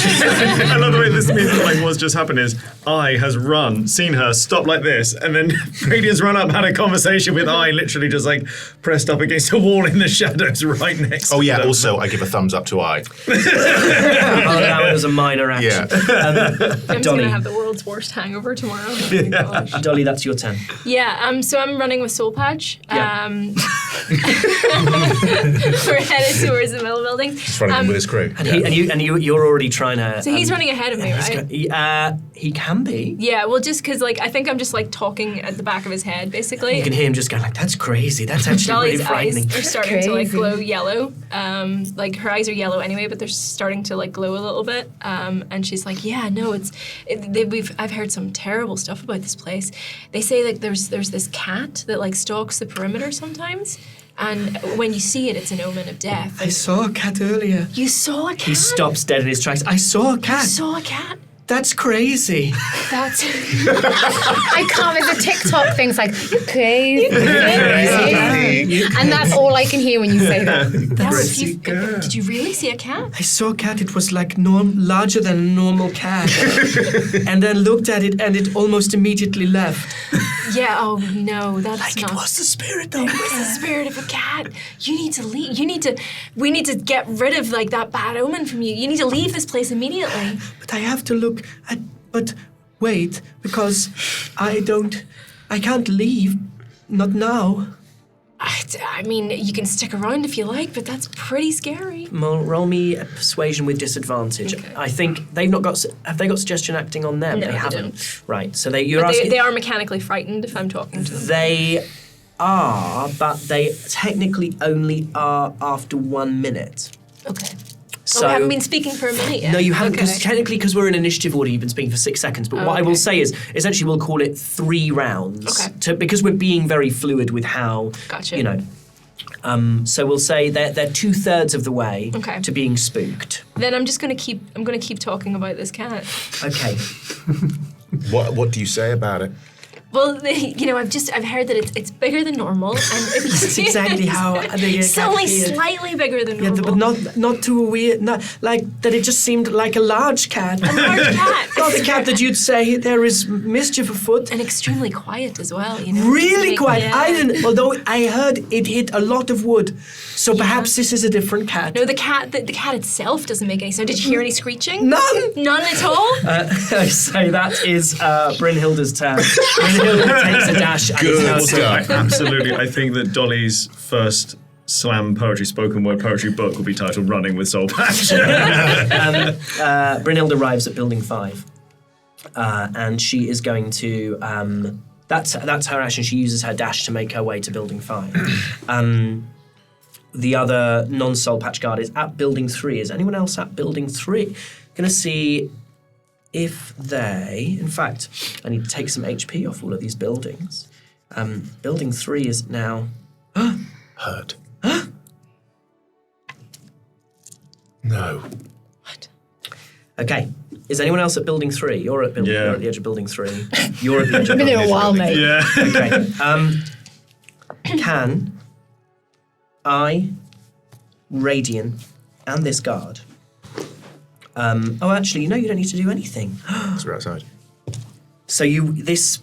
[SPEAKER 7] I love the way this means that, like, what's just happened is I has run, seen her stop like this, and then Radiant's run up, had a conversation with I, literally just like pressed up against a wall in the shadows right next
[SPEAKER 6] Oh
[SPEAKER 7] to
[SPEAKER 6] yeah,
[SPEAKER 7] them.
[SPEAKER 6] also I give a thumbs up to I.
[SPEAKER 1] that was a minor action.
[SPEAKER 7] Yeah.
[SPEAKER 2] I'm just going
[SPEAKER 1] Dolly.
[SPEAKER 2] to have the world's worst hangover tomorrow. Oh my gosh.
[SPEAKER 1] Dolly, that's your turn.
[SPEAKER 2] Yeah, so I'm running with Soul Patch.
[SPEAKER 1] Yeah.
[SPEAKER 2] We're headed towards the middle building.
[SPEAKER 6] He's running with his crew.
[SPEAKER 1] And you're already trying to.
[SPEAKER 2] So he's running ahead of me, right?
[SPEAKER 1] He can be.
[SPEAKER 2] Yeah, well, just because, like, I think I'm just, like, talking at the back of his head, basically.
[SPEAKER 1] You can hear him just going like, "That's crazy. That's actually
[SPEAKER 2] Dolly's
[SPEAKER 1] really frightening."
[SPEAKER 2] eyes are starting to, like,
[SPEAKER 5] Crazy.
[SPEAKER 2] glow yellow. Like, her eyes are yellow anyway, but they're starting to, like, glow a little bit. And she's like, yeah, no, I've heard some terrible stuff about this place. They say, like, there's this cat that, like, stalks the perimeter sometimes. And when you see it, it's an omen of death.
[SPEAKER 1] I saw a cat earlier.
[SPEAKER 2] You saw a cat?
[SPEAKER 1] He stops dead in his tracks. I saw a cat.
[SPEAKER 2] You saw a cat?
[SPEAKER 1] That's crazy.
[SPEAKER 2] That's...
[SPEAKER 5] I can't. There's a TikTok thing. It's like, you're crazy.
[SPEAKER 6] Crazy.
[SPEAKER 5] And that's all I can hear when you say that.
[SPEAKER 2] Did you really see a cat?
[SPEAKER 1] I saw a cat. It was like larger than a normal cat. And then looked at it, and it almost immediately left.
[SPEAKER 2] Yeah, oh no, that's
[SPEAKER 1] Like
[SPEAKER 2] not...
[SPEAKER 1] it was the spirit of a
[SPEAKER 2] It was the spirit of a cat. You need to leave. We need to get rid of, like, that bad omen from you. You need to leave this place immediately.
[SPEAKER 1] But I have to look at. But wait, because I can't leave. Not now.
[SPEAKER 2] I mean, you can stick around if you like, but that's pretty scary.
[SPEAKER 1] Roll me a persuasion with disadvantage.
[SPEAKER 2] Okay.
[SPEAKER 1] I think they've not got. Have they got suggestion acting on them?
[SPEAKER 2] No,
[SPEAKER 1] they
[SPEAKER 2] they
[SPEAKER 1] haven't.
[SPEAKER 2] don't.
[SPEAKER 1] Right. So you're
[SPEAKER 2] But
[SPEAKER 1] asking.
[SPEAKER 2] they are mechanically frightened if I'm talking to them.
[SPEAKER 1] They are, but they technically only are after 1 minute.
[SPEAKER 2] Okay.
[SPEAKER 1] So
[SPEAKER 2] I haven't been speaking for a minute yet.
[SPEAKER 1] no, you haven't, because
[SPEAKER 2] Okay.
[SPEAKER 1] technically, because we're in initiative order, you've been speaking for 6 seconds. But what I will say is, essentially, we'll call it 3 rounds.
[SPEAKER 2] Okay.
[SPEAKER 1] Because we're being very fluid with how,
[SPEAKER 2] Gotcha.
[SPEAKER 1] So we'll say they're 2/3 of the way
[SPEAKER 2] Okay.
[SPEAKER 1] to being spooked.
[SPEAKER 2] Then I'm just gonna keep talking about this cat.
[SPEAKER 1] Okay.
[SPEAKER 6] What do you say about it?
[SPEAKER 2] Well, I've heard that it's bigger than normal, and if you
[SPEAKER 1] That's exactly how the
[SPEAKER 2] it's
[SPEAKER 1] cat
[SPEAKER 2] only
[SPEAKER 1] feels.
[SPEAKER 2] slightly bigger than
[SPEAKER 1] Yeah,
[SPEAKER 2] normal.
[SPEAKER 1] but not too weird. Not like that. It just seemed like a large cat.
[SPEAKER 2] A large cat.
[SPEAKER 1] Not the cat that you'd say there is mischief afoot.
[SPEAKER 2] And extremely quiet as well.
[SPEAKER 1] Really quiet.
[SPEAKER 2] Yeah.
[SPEAKER 1] I didn't. Although I heard it hit a lot of wood, so perhaps this is a different cat.
[SPEAKER 2] No, the cat itself doesn't make any sound. Did you hear any screeching?
[SPEAKER 1] None.
[SPEAKER 2] None at all.
[SPEAKER 1] So that is Brynhilda's turn. Brynhilda takes a dash. And is now
[SPEAKER 6] Good
[SPEAKER 1] so-
[SPEAKER 6] stuff.
[SPEAKER 7] Absolutely. I think that Dolly's first slam poetry, spoken word poetry book will be titled Running with Soul Patch.
[SPEAKER 1] Brynhilda arrives at Building 5, and she is going to. That's her action. She uses her dash to make her way to Building 5. The other non-Soul Patch guard is at Building 3. Is anyone else at Building 3? Gonna see if they. In fact, I need to take some HP off all of these buildings. Building 3 is now.
[SPEAKER 6] Hurt. No.
[SPEAKER 1] Okay. Is anyone else at Building 3? You're at
[SPEAKER 7] Yeah.
[SPEAKER 1] You're at the edge of Building 3. You're at the edge of
[SPEAKER 5] Been
[SPEAKER 1] Building
[SPEAKER 5] here a while, mate.
[SPEAKER 7] yeah.
[SPEAKER 1] Okay. Can I, Radiant, and this guard? Actually, no, you don't need to do anything.
[SPEAKER 6] Because we're outside.
[SPEAKER 1] So this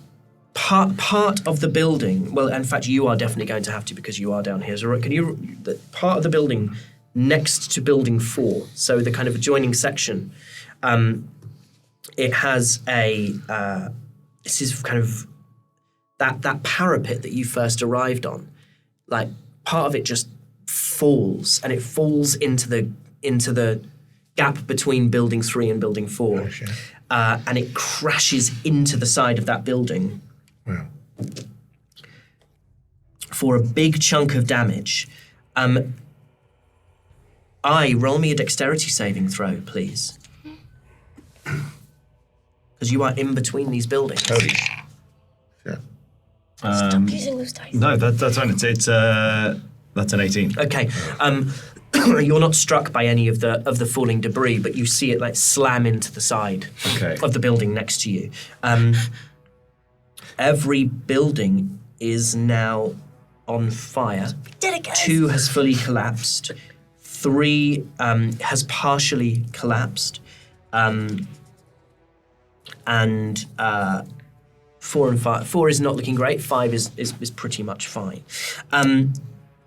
[SPEAKER 1] part of the building. Well, in fact, you are definitely going to have to because you are down here. So can you the part of the building next to Building 4? So the kind of adjoining section. It has a. This is kind of that parapet that you first arrived on. Like part of it just falls, and it falls into the gap between building 3 and building 4. And it crashes into the side of that building.
[SPEAKER 6] Wow.
[SPEAKER 1] For a big chunk of damage. Roll me a dexterity saving throw, please. Because you are in between these buildings.
[SPEAKER 6] Holy. Yeah.
[SPEAKER 10] Stop using those dice.
[SPEAKER 7] No, that's fine. It's that's an 18.
[SPEAKER 1] Okay. You're not struck by any of the falling debris, but you see it like slam into the side of the building next to you. Every building is now on fire.
[SPEAKER 10] We did it, guys.
[SPEAKER 1] 2 has fully collapsed. 3 has partially collapsed. And 4 and 5. 4 is not looking great. 5 is pretty much fine.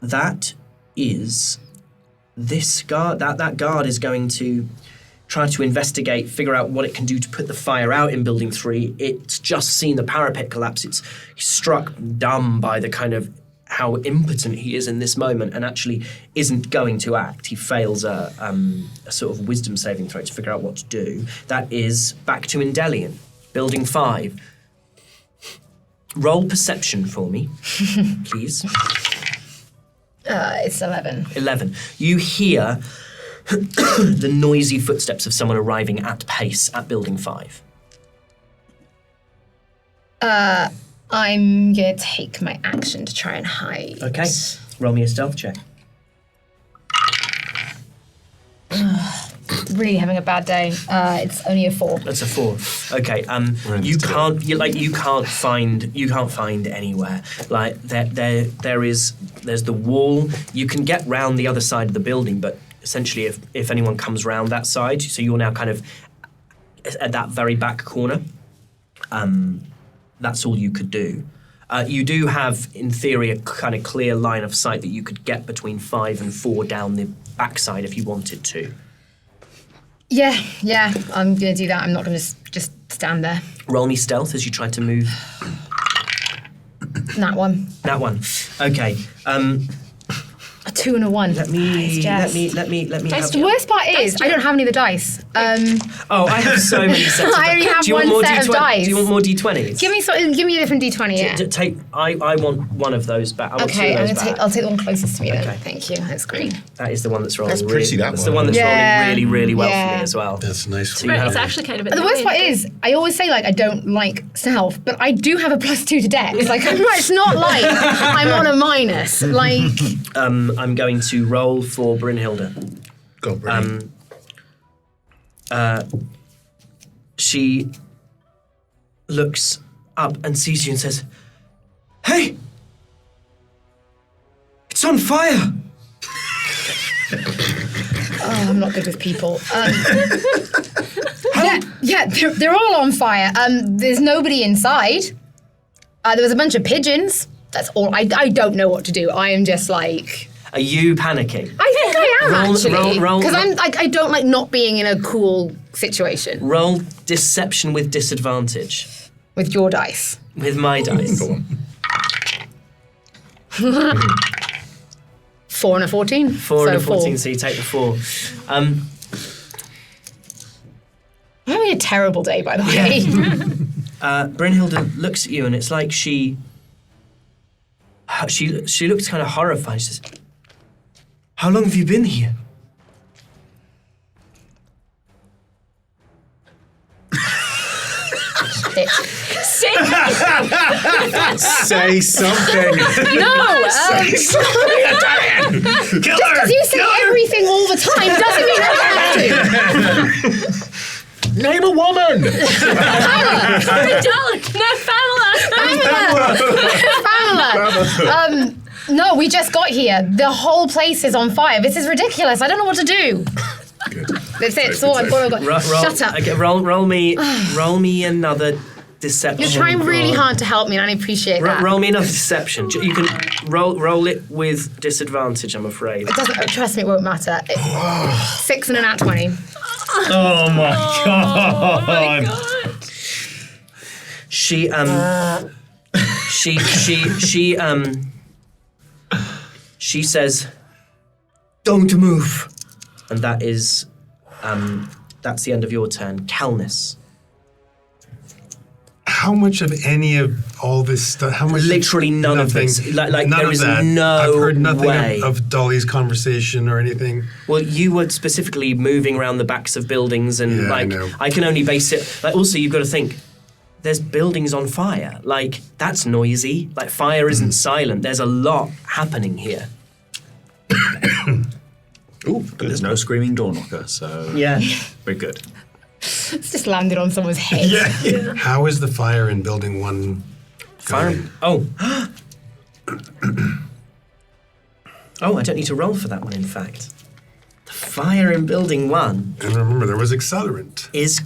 [SPEAKER 1] That is this guard. That guard is going to try to investigate, figure out what it can do to put the fire out in Building 3. It's just seen the parapet collapse. It's struck dumb by the kind of how impotent he is in this moment, and actually isn't going to act. He fails a sort of wisdom saving throw to figure out what to do. That is back to Indelian, Building 5. Roll perception for me, please.
[SPEAKER 5] It's 11.
[SPEAKER 1] 11. You hear the noisy footsteps of someone arriving at pace at Building 5.
[SPEAKER 5] I'm going to take my action to try and hide.
[SPEAKER 1] Okay. Roll me a stealth check.
[SPEAKER 5] Really having a bad day. It's only a 4.
[SPEAKER 1] That's a 4. Okay. You can't find anywhere. Like there's the wall. You can get round the other side of the building, but essentially, if anyone comes round that side, so you're now kind of at that very back corner. That's all you could do. You do have, in theory, a kind of clear line of sight that you could get between 5 and 4 down the backside if you wanted to.
[SPEAKER 5] Yeah, I'm going to do that. I'm not going to just stand there.
[SPEAKER 1] Roll me stealth as you try to move.
[SPEAKER 5] That one.
[SPEAKER 1] That one. Okay.
[SPEAKER 5] A 2 and a 1.
[SPEAKER 1] Let me have.
[SPEAKER 5] The worst part is I don't have any of the dice.
[SPEAKER 1] Oh, I have so many sets.
[SPEAKER 5] I only have one set of dice.
[SPEAKER 1] Do you want more d20s?
[SPEAKER 5] Give me a different d20. Yeah.
[SPEAKER 1] I want one of those back. I want
[SPEAKER 5] Okay,
[SPEAKER 1] two of those back.
[SPEAKER 5] I'll take the one closest to me then.
[SPEAKER 1] Okay.
[SPEAKER 5] Thank you. That's great.
[SPEAKER 1] That is the one that's rolling.
[SPEAKER 6] That's pretty, that
[SPEAKER 1] That's
[SPEAKER 6] one.
[SPEAKER 1] the one that's rolling really, really well for
[SPEAKER 5] Yeah.
[SPEAKER 1] me as well.
[SPEAKER 4] That's a nice.
[SPEAKER 1] So you
[SPEAKER 10] Right,
[SPEAKER 1] have
[SPEAKER 10] it's actually kind of
[SPEAKER 5] The worst part is, I always say like I don't like stealth, but I do have a +2 to dex. Like it's not like I'm on a minus. Like
[SPEAKER 1] I'm going to roll for Brynhilde.
[SPEAKER 6] Go, Bryn.
[SPEAKER 1] She looks up and sees you and says, "Hey! It's on fire!"
[SPEAKER 5] oh, I'm not good with people. Yeah, they're all on fire. There's nobody inside. There was a bunch of pigeons. That's all. I don't know what to do. I am just like.
[SPEAKER 1] Are you panicking?
[SPEAKER 5] I think I am actually.
[SPEAKER 1] roll-
[SPEAKER 5] Because I don't like not being in a cool situation
[SPEAKER 1] Roll deception with disadvantage.
[SPEAKER 5] with your dice.
[SPEAKER 1] With my dice.
[SPEAKER 6] Go on.
[SPEAKER 5] 4 and a 14.
[SPEAKER 1] 4 and a
[SPEAKER 5] So
[SPEAKER 1] 14, so you take the 4.
[SPEAKER 5] I'm having a terrible day, by the way.
[SPEAKER 1] Brynhilde looks at you and it's like she looks kind of horrified. She says, "How long have you been here?"
[SPEAKER 7] Say something.
[SPEAKER 5] No! Just because you say everything all the time doesn't mean I have to.
[SPEAKER 6] Name a woman!
[SPEAKER 5] Pamela! No, we just got here. The whole place is on fire. This is ridiculous. I don't know what to do.
[SPEAKER 6] Good.
[SPEAKER 5] That's it. That's all I've got. Shut up.
[SPEAKER 1] Okay, roll me another deception.
[SPEAKER 5] You're trying really hard to help me, and I appreciate that.
[SPEAKER 1] Roll me another deception. You can roll it with disadvantage, I'm afraid.
[SPEAKER 5] It doesn't. Trust me, it won't matter. 6 and a nat 20.
[SPEAKER 7] Oh my god.
[SPEAKER 1] She says, Don't move. And that is, that's the end of your turn. Kelnys.
[SPEAKER 4] How much of any of all this stuff? How much?
[SPEAKER 1] Literally none of this. Like
[SPEAKER 4] none
[SPEAKER 1] there
[SPEAKER 4] of
[SPEAKER 1] is
[SPEAKER 4] that.
[SPEAKER 1] no
[SPEAKER 4] I've heard nothing
[SPEAKER 1] way.
[SPEAKER 4] of Dolly's conversation or anything.
[SPEAKER 1] Well, you were specifically moving around the backs of buildings, and
[SPEAKER 4] Yeah, I know.
[SPEAKER 1] I can only base it. Like, also, you've got to think. There's buildings on fire. Like, that's noisy. Like, fire isn't silent. There's a lot happening here.
[SPEAKER 7] Ooh, but there's no screaming door knocker, so
[SPEAKER 1] Yeah.
[SPEAKER 7] we're good.
[SPEAKER 5] It's just landed on someone's head.
[SPEAKER 4] Yeah. How is the fire in building 1
[SPEAKER 1] Fire.
[SPEAKER 4] going?
[SPEAKER 1] Oh. Oh, I don't need to roll for that one, in fact. The fire in building 1
[SPEAKER 4] And remember, there was accelerant.
[SPEAKER 1] is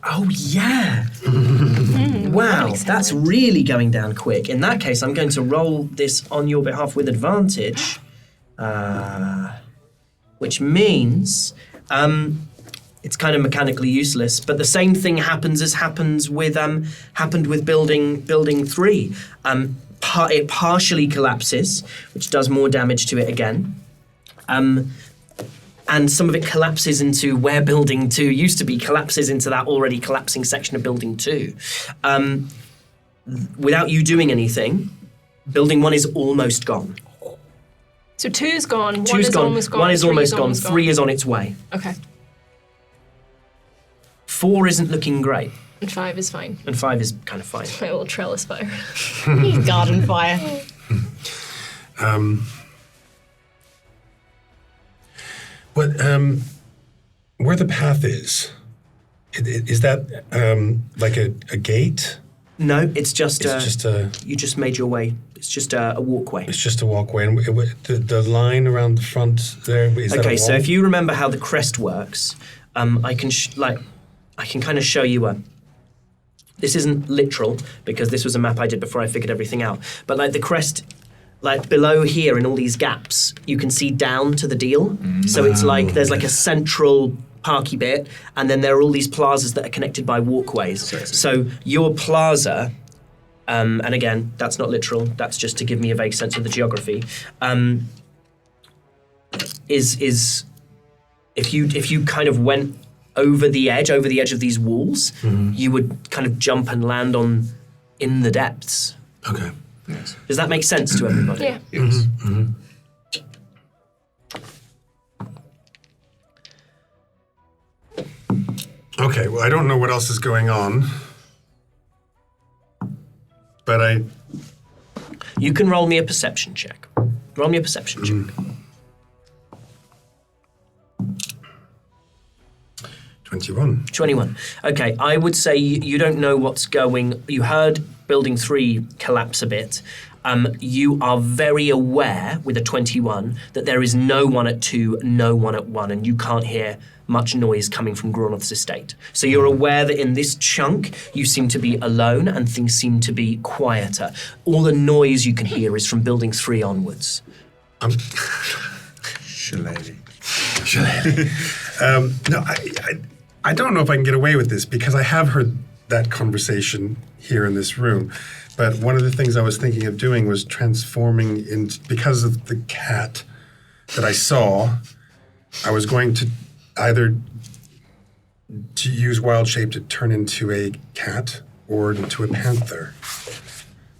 [SPEAKER 1] oh yeah. Wow, that's really going down quick. In that case, I'm going to roll this on your behalf with advantage, which means it's kind of mechanically useless. But the same thing happens as happened with building 3. It partially collapses, which does more damage to it again. And some of it collapses into where building 2 used to be, collapses into that already collapsing section of building 2. Without you doing anything, building 1 is almost gone.
[SPEAKER 2] So 2's gone, 1
[SPEAKER 1] 2's
[SPEAKER 2] is
[SPEAKER 1] gone,
[SPEAKER 2] almost gone,
[SPEAKER 1] 1 is
[SPEAKER 2] 3
[SPEAKER 1] almost gone, 3 is on its way.
[SPEAKER 2] Okay.
[SPEAKER 1] 4 isn't looking great,
[SPEAKER 2] And 5 is fine.
[SPEAKER 1] and 5 is kind of fine.
[SPEAKER 2] My little trellis fire.
[SPEAKER 5] Garden fire.
[SPEAKER 4] Where the path is that like a gate?
[SPEAKER 1] No, it's just,
[SPEAKER 4] It's just a
[SPEAKER 1] you just made your way. It's just a walkway.
[SPEAKER 4] it's just a walkway, and the line around the front there is that a
[SPEAKER 1] Okay, so
[SPEAKER 4] wall?
[SPEAKER 1] if you remember how the crest works, I can kind of show you a. This isn't literal because this was a map I did before I figured everything out. But like the crest, like below here in all these gaps, you can see down to the deal. So it's like there's like a central parky bit, and then there are all these plazas that are connected by walkways. So your plaza. And again, that's not literal. That's just to give me a vague sense of the geography. Is if you kind of went over the edge of these walls, you would kind of jump and land in the depths.
[SPEAKER 4] Okay.
[SPEAKER 6] Yes.
[SPEAKER 1] Does that make sense to everybody?
[SPEAKER 2] Yeah.
[SPEAKER 6] Yes.
[SPEAKER 4] Okay. Well, I don't know what else is going on, but
[SPEAKER 1] You can roll me a perception check. Roll me a perception check.
[SPEAKER 4] 21.
[SPEAKER 1] 21. Okay, I would say you don't know what's going. You heard building 3 collapse a bit. You are very aware with a 21 that there is no one at 2, no one at 1, and you can't hear much noise coming from Groth's estate. So you're aware that in this chunk, you seem to be alone and things seem to be quieter. All the noise you can hear is from building 3 onwards.
[SPEAKER 6] Shillelagh.
[SPEAKER 4] No, I don't know if I can get away with this because I have heard that conversation here in this room. But one of the things I was thinking of doing was transforming because of the cat that I saw, I was going to either to use wild shape to turn into a cat or into a panther.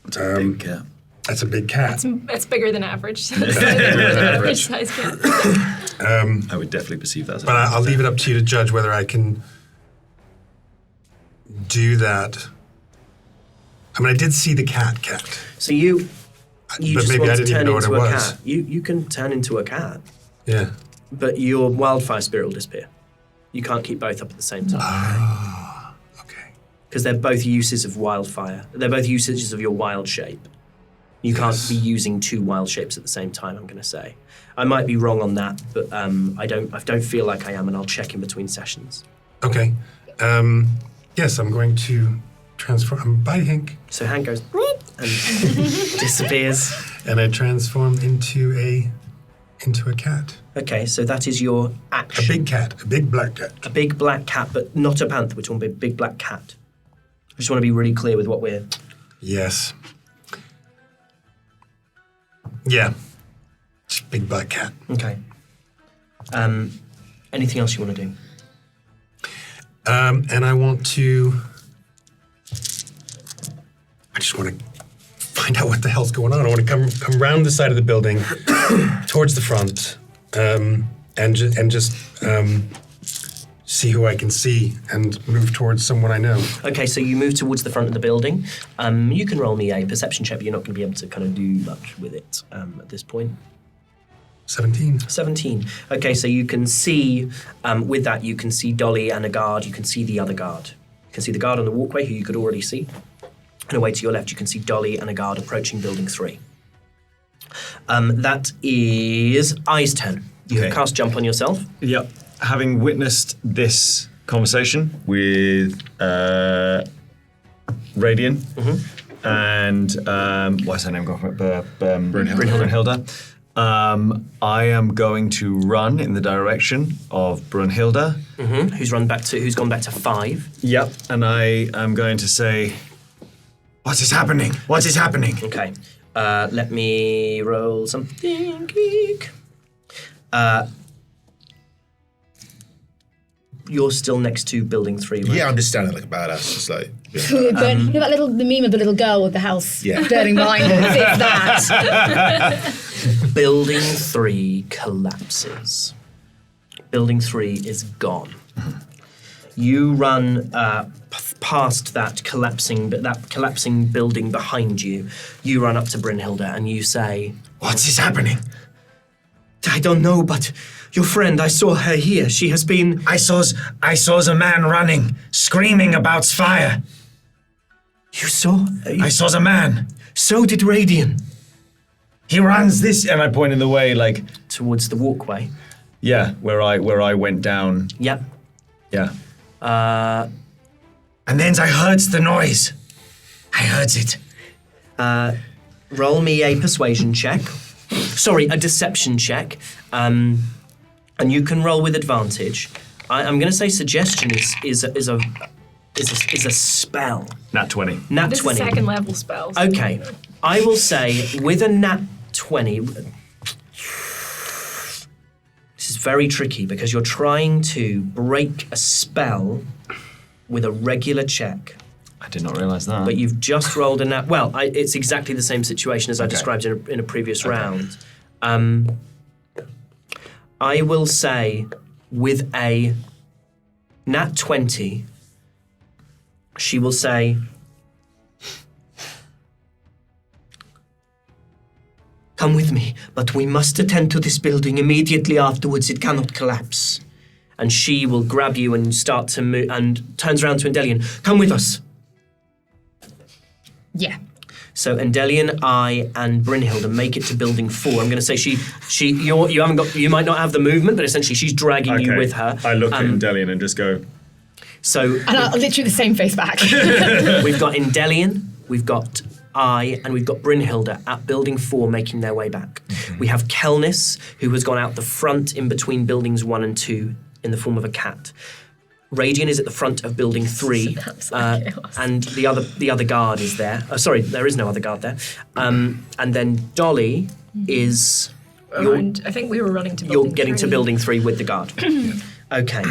[SPEAKER 3] It's a big cat.
[SPEAKER 4] That's a big cat.
[SPEAKER 2] It's bigger than average. Average size cat.
[SPEAKER 3] I would definitely perceive that as a
[SPEAKER 4] But I'll leave it up to you to judge whether I can do that. I mean, I did see the cat.
[SPEAKER 1] So you
[SPEAKER 4] But
[SPEAKER 1] just
[SPEAKER 4] maybe
[SPEAKER 1] want
[SPEAKER 4] I
[SPEAKER 1] to
[SPEAKER 4] didn't even
[SPEAKER 1] turn
[SPEAKER 4] know what
[SPEAKER 1] into
[SPEAKER 4] it
[SPEAKER 1] a
[SPEAKER 4] was.
[SPEAKER 1] cat. You can turn into a cat,
[SPEAKER 4] Yeah.
[SPEAKER 1] but your wildfire spirit will disappear. You can't keep both up at the same time.
[SPEAKER 4] Okay.
[SPEAKER 1] Because they're both uses of wildfire. They're both usages of your wild shape. You can't be using 2 wild shapes at the same time, I'm going to say. I might be wrong on that, but I don't feel like I am, and I'll check in between sessions.
[SPEAKER 4] Okay. Yes, I'm going to transform. Bye, Hank.
[SPEAKER 1] So Hank goes and disappears.
[SPEAKER 4] And I transform into a cat.
[SPEAKER 1] Okay, so that is your
[SPEAKER 4] A
[SPEAKER 1] action.
[SPEAKER 4] big cat. A big black cat.
[SPEAKER 1] A big black cat, but not a panther. We're talking about a big black cat. I just want to be really clear with what we're...
[SPEAKER 4] Yes. Yeah. Just big black cat.
[SPEAKER 1] Okay. Anything else you want to do?
[SPEAKER 4] And I want to. I just want to find out what the hell's going on. I want to come round the side of the building, towards the front, and just see who I can see and move towards someone I know.
[SPEAKER 1] Okay, so you move towards the front of the building. You can roll me a perception check, but you're not going to be able to kind of do much with it at this point.
[SPEAKER 4] 17.
[SPEAKER 1] 17. Okay, so you can see, with that, you can see Dolly and a guard. You can see the other guard. You can see the guard on the walkway, who you could already see. And away to your left, you can see Dolly and a guard approaching building 3. That is Ai's turn. You have cast jump on yourself.
[SPEAKER 7] Yep. Having witnessed this conversation with Radian and what's her name? Brunhilde. I am going to run in the direction of Brunhilde.
[SPEAKER 1] Who's gone back to 5.
[SPEAKER 7] Yep. And I am going to say,
[SPEAKER 8] What is happening? What is happening?
[SPEAKER 1] Okay. Let me roll something. You're still next to building 3, right?
[SPEAKER 6] Yeah, I'm just standing like a badass, just like.
[SPEAKER 10] You know that the meme of the little girl with the house burning behind her? It's that.
[SPEAKER 1] Building 3 collapses. Building 3 is gone. You run past that collapsing building behind you. You run up to Brunhilde and you say,
[SPEAKER 8] What is happening?
[SPEAKER 9] I don't know, but your friend, I saw her here. She has been...
[SPEAKER 8] I saw the man running, screaming about fire.
[SPEAKER 9] You saw?
[SPEAKER 8] I saw the man.
[SPEAKER 9] So did Radian.
[SPEAKER 7] he runs this, and I point in the way, like
[SPEAKER 1] towards the walkway.
[SPEAKER 7] Yeah, where I went down.
[SPEAKER 1] Yep.
[SPEAKER 7] Yeah.
[SPEAKER 8] And then I heard the noise. I heard it.
[SPEAKER 1] Roll me a persuasion check. Sorry, a deception check. And you can roll with advantage. I'm going to say suggestion is a spell.
[SPEAKER 7] Nat 20.
[SPEAKER 1] Nat
[SPEAKER 2] This
[SPEAKER 1] 20.
[SPEAKER 2] is second level spells.
[SPEAKER 1] Okay. I will say with a nat 20. This is very tricky because you're trying to break a spell with a regular check.
[SPEAKER 7] I did not realize that.
[SPEAKER 1] But you've just rolled a nat. Well, it's exactly the same situation as I described in a previous round. I will say with a nat 20, she will say, "Come with me, but we must attend to this building immediately afterwards. It cannot collapse." And she will grab you and start to move, and turns around to Endelian. "Come with us."
[SPEAKER 5] Yeah.
[SPEAKER 1] So Endelian, I, and Brynhilde make it to building 4. I'm going to say you might not have the movement, but essentially she's dragging you with her.
[SPEAKER 7] I look at Endelian and just go.
[SPEAKER 1] So
[SPEAKER 5] And I'll literally the same face back.
[SPEAKER 1] we've got Endelian, we've got I, and we've got Brynhilde at building 4 making their way back. We have Kelnys, who has gone out the front in between buildings 1 and 2 in the form of a cat. Radian is at the front of building 3, and the other guard is there. Sorry, there is no other guard there. And then Dolly is.
[SPEAKER 2] I think we were running to building 3.
[SPEAKER 1] You're getting to building 3 with the guard. Okay,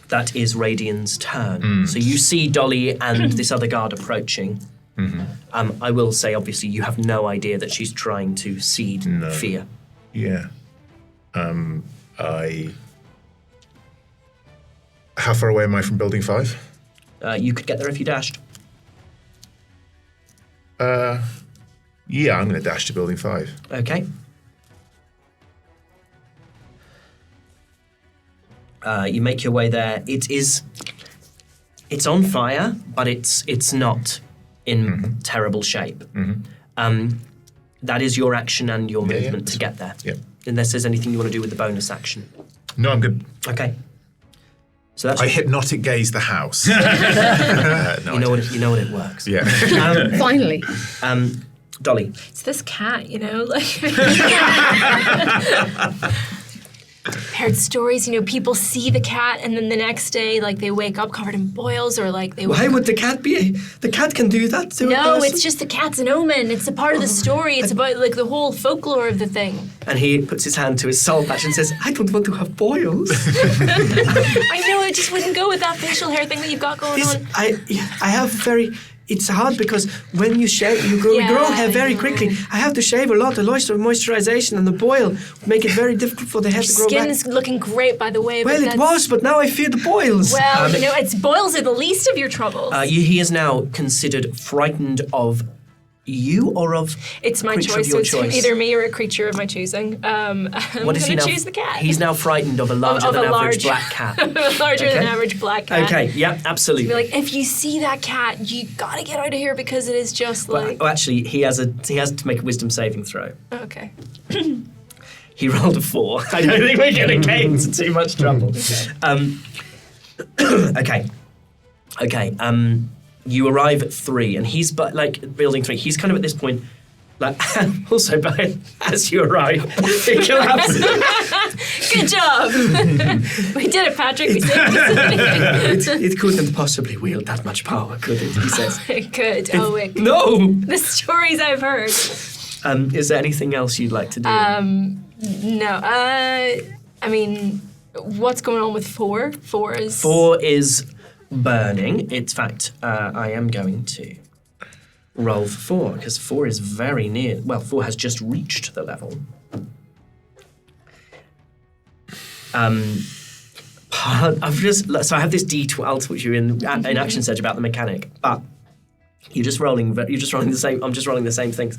[SPEAKER 1] that is Radian's turn. So you see Dolly and this other guard approaching. I will say, obviously, you have no idea that she's trying to seed fear.
[SPEAKER 6] Yeah. How far away am I from building 5?
[SPEAKER 1] You could get there if you dashed.
[SPEAKER 6] Yeah, I'm going to dash to building 5.
[SPEAKER 1] Okay. You make your way there. It's on fire, but it's not in terrible shape. That is your action and your movement to get there.
[SPEAKER 6] Yeah.
[SPEAKER 1] Unless there's anything you want to do with the bonus action.
[SPEAKER 6] No, I'm good.
[SPEAKER 1] Okay. So that's
[SPEAKER 6] I hypnotic gaze the house.
[SPEAKER 1] you know what it works.
[SPEAKER 6] Yeah.
[SPEAKER 5] Finally.
[SPEAKER 1] Dolly.
[SPEAKER 2] It's this cat, like. heard stories, people see the cat and then the next day, like, they wake up covered in boils or, like, they
[SPEAKER 9] Why would the cat be? The cat can do that to a
[SPEAKER 2] No,
[SPEAKER 9] person?
[SPEAKER 2] it's just the cat's an omen. It's a part of the story. It's about, like, the whole folklore of the thing.
[SPEAKER 1] And he puts his hand to his soul patch and says, I don't want to have boils.
[SPEAKER 2] I know, it just wouldn't go with that facial hair thing that you've got going on.
[SPEAKER 9] I have very... It's hard because when you shave, we grow hair very quickly. I have to shave a lot. The moisturization and the boil make it very difficult for the hair to grow back.
[SPEAKER 2] Skin's looking great, by the way.
[SPEAKER 9] Well, it was, but now I fear the boils.
[SPEAKER 2] Well, it's boils are the least of your troubles.
[SPEAKER 1] He is now considered frightened of you or of
[SPEAKER 2] It's my
[SPEAKER 1] creature
[SPEAKER 2] choice.
[SPEAKER 1] of your
[SPEAKER 2] So it's
[SPEAKER 1] choice?
[SPEAKER 2] either me or a creature of my choosing. I'm
[SPEAKER 1] What is he
[SPEAKER 2] going to
[SPEAKER 1] now?
[SPEAKER 2] choose the cat.
[SPEAKER 1] He's now frightened of a larger
[SPEAKER 2] Of
[SPEAKER 1] than
[SPEAKER 2] a
[SPEAKER 1] average
[SPEAKER 2] large-
[SPEAKER 1] black cat.
[SPEAKER 2] larger than average black cat.
[SPEAKER 1] Okay, yeah, absolutely.
[SPEAKER 2] Be like, if you see that cat, you gotta get out of here because it is just like.
[SPEAKER 1] Well, actually, he has to make a wisdom saving throw.
[SPEAKER 2] Okay.
[SPEAKER 1] He rolled a 4. I don't think we're going to get into too much trouble. Okay. You arrive at 3, and he's building 3. He's kind of at this point, also, but as you arrive, it collapses.
[SPEAKER 2] Good job. We did it, Patrick. We saved the
[SPEAKER 1] It couldn't possibly wield that much power, could it? He says.
[SPEAKER 2] It could. Oh, it could.
[SPEAKER 1] No.
[SPEAKER 2] The stories I've heard.
[SPEAKER 1] Is there anything else you'd like to do?
[SPEAKER 2] No. I mean, what's going on with 4? 4 is.
[SPEAKER 1] 4 is burning. In fact, I am going to roll for 4 because 4 is very near. Well, 4 has just reached the level. So I have this D12. I'll talk to you in action search about the mechanic, but you're just rolling the same. I'm just rolling the same things.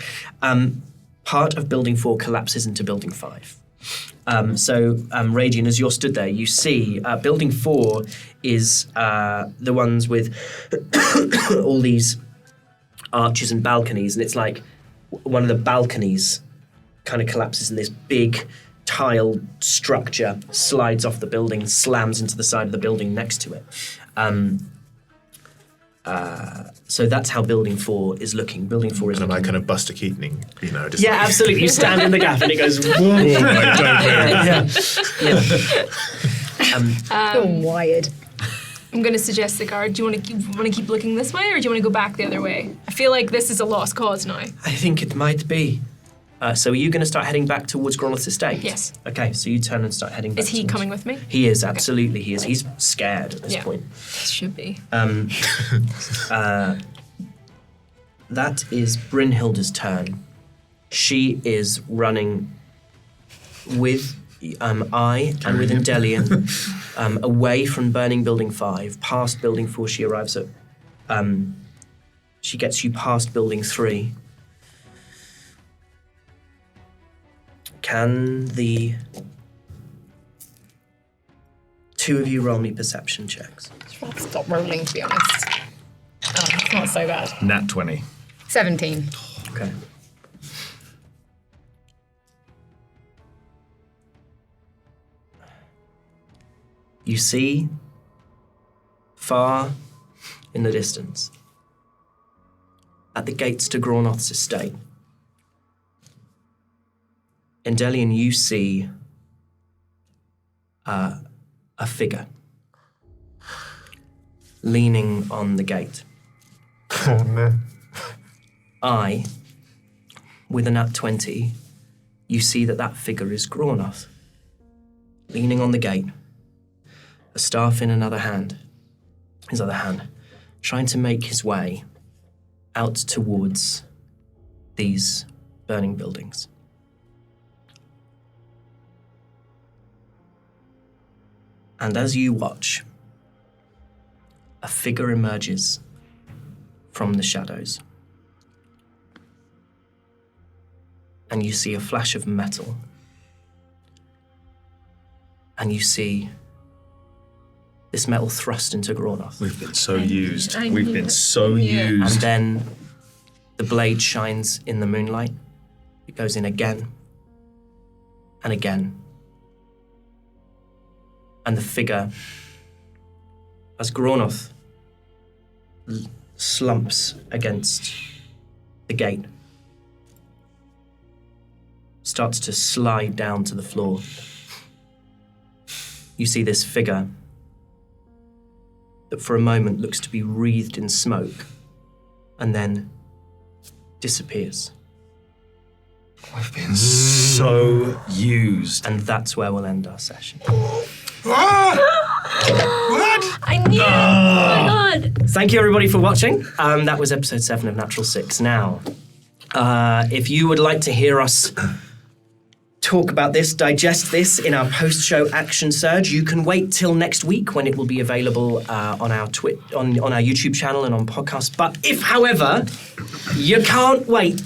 [SPEAKER 1] Part of building 4 collapses into building 5. Radian, as you're stood there, you see building 4 is the ones with all these arches and balconies, and it's like one of the balconies kind of collapses and this big tiled structure slides off the building, slams into the side of the building next to it. So that's how Building 4 is looking. Building 4 is
[SPEAKER 6] And am I
[SPEAKER 1] looking.
[SPEAKER 6] kind of Buster Keatoning, just
[SPEAKER 1] Yeah, absolutely. You stand in the gap and it goes, whoa.
[SPEAKER 10] You're wired.
[SPEAKER 2] I'm going to suggest the guard. Do you want to keep looking this way, or do you want to go back the other way? I feel like this is a lost cause now.
[SPEAKER 1] I think it might be. So are you going to start heading back towards Groth's estate?
[SPEAKER 2] Yes.
[SPEAKER 1] Okay, so you turn and start heading back
[SPEAKER 2] Is he
[SPEAKER 1] towards-
[SPEAKER 2] coming with me?
[SPEAKER 1] He is, absolutely he is. He's scared at this
[SPEAKER 2] Yeah.
[SPEAKER 1] point.
[SPEAKER 2] Should be.
[SPEAKER 1] That is Brynhilde's turn. She is running with I and with Endelian away from burning Building 5, past Building 4 she arrives at. She gets you past Building 3. Can the two of you roll me perception checks?
[SPEAKER 5] I'd rather stop rolling, to be honest. Oh, it's not so bad.
[SPEAKER 7] Nat 20.
[SPEAKER 5] 17.
[SPEAKER 1] Okay. You see, far in the distance, at the gates to Groth's estate, Endelian, you see a figure leaning on the gate.
[SPEAKER 4] Oh, no.
[SPEAKER 1] I, with a nat 20, you see that figure is Groth, leaning on the gate, a staff in his other hand, trying to make his way out towards these burning buildings. And as you watch, a figure emerges from the shadows. And you see a flash of metal. And you see this metal thrust into Groth.
[SPEAKER 7] We've been so used. We've been so used.
[SPEAKER 1] And then the blade shines in the moonlight. It goes in again and again. And the figure, as Groth slumps against the gate, starts to slide down to the floor you see this figure that for a moment looks to be wreathed in smoke and then disappears.
[SPEAKER 3] I've been so used.
[SPEAKER 1] And that's where we'll end our session.
[SPEAKER 4] What?
[SPEAKER 2] I knew it! Oh my god!
[SPEAKER 1] Thank you, everybody, for watching. That was episode 7 of Natural 6. Now, if you would like to hear us talk about this, digest this in our post-show action surge, you can wait till next week when it will be available on our on our YouTube channel and on podcast. But if, however, you can't wait,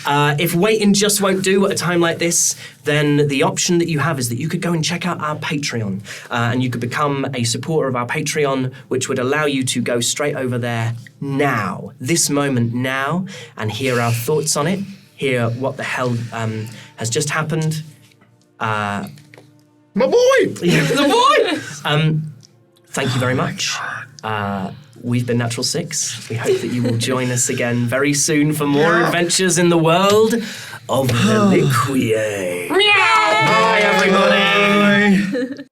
[SPEAKER 1] if waiting just won't do at a time like this, then the option that you have is that you could go and check out our Patreon, and you could become a supporter of our Patreon, which would allow you to go straight over there now, this moment now, and hear our thoughts on it, hear what the hell has just happened.
[SPEAKER 6] My boy!
[SPEAKER 1] The boy! Thank you very much. We've been Natural 6. We hope that you will join us again very soon for more adventures in the world of the Liquier. Bye, everybody!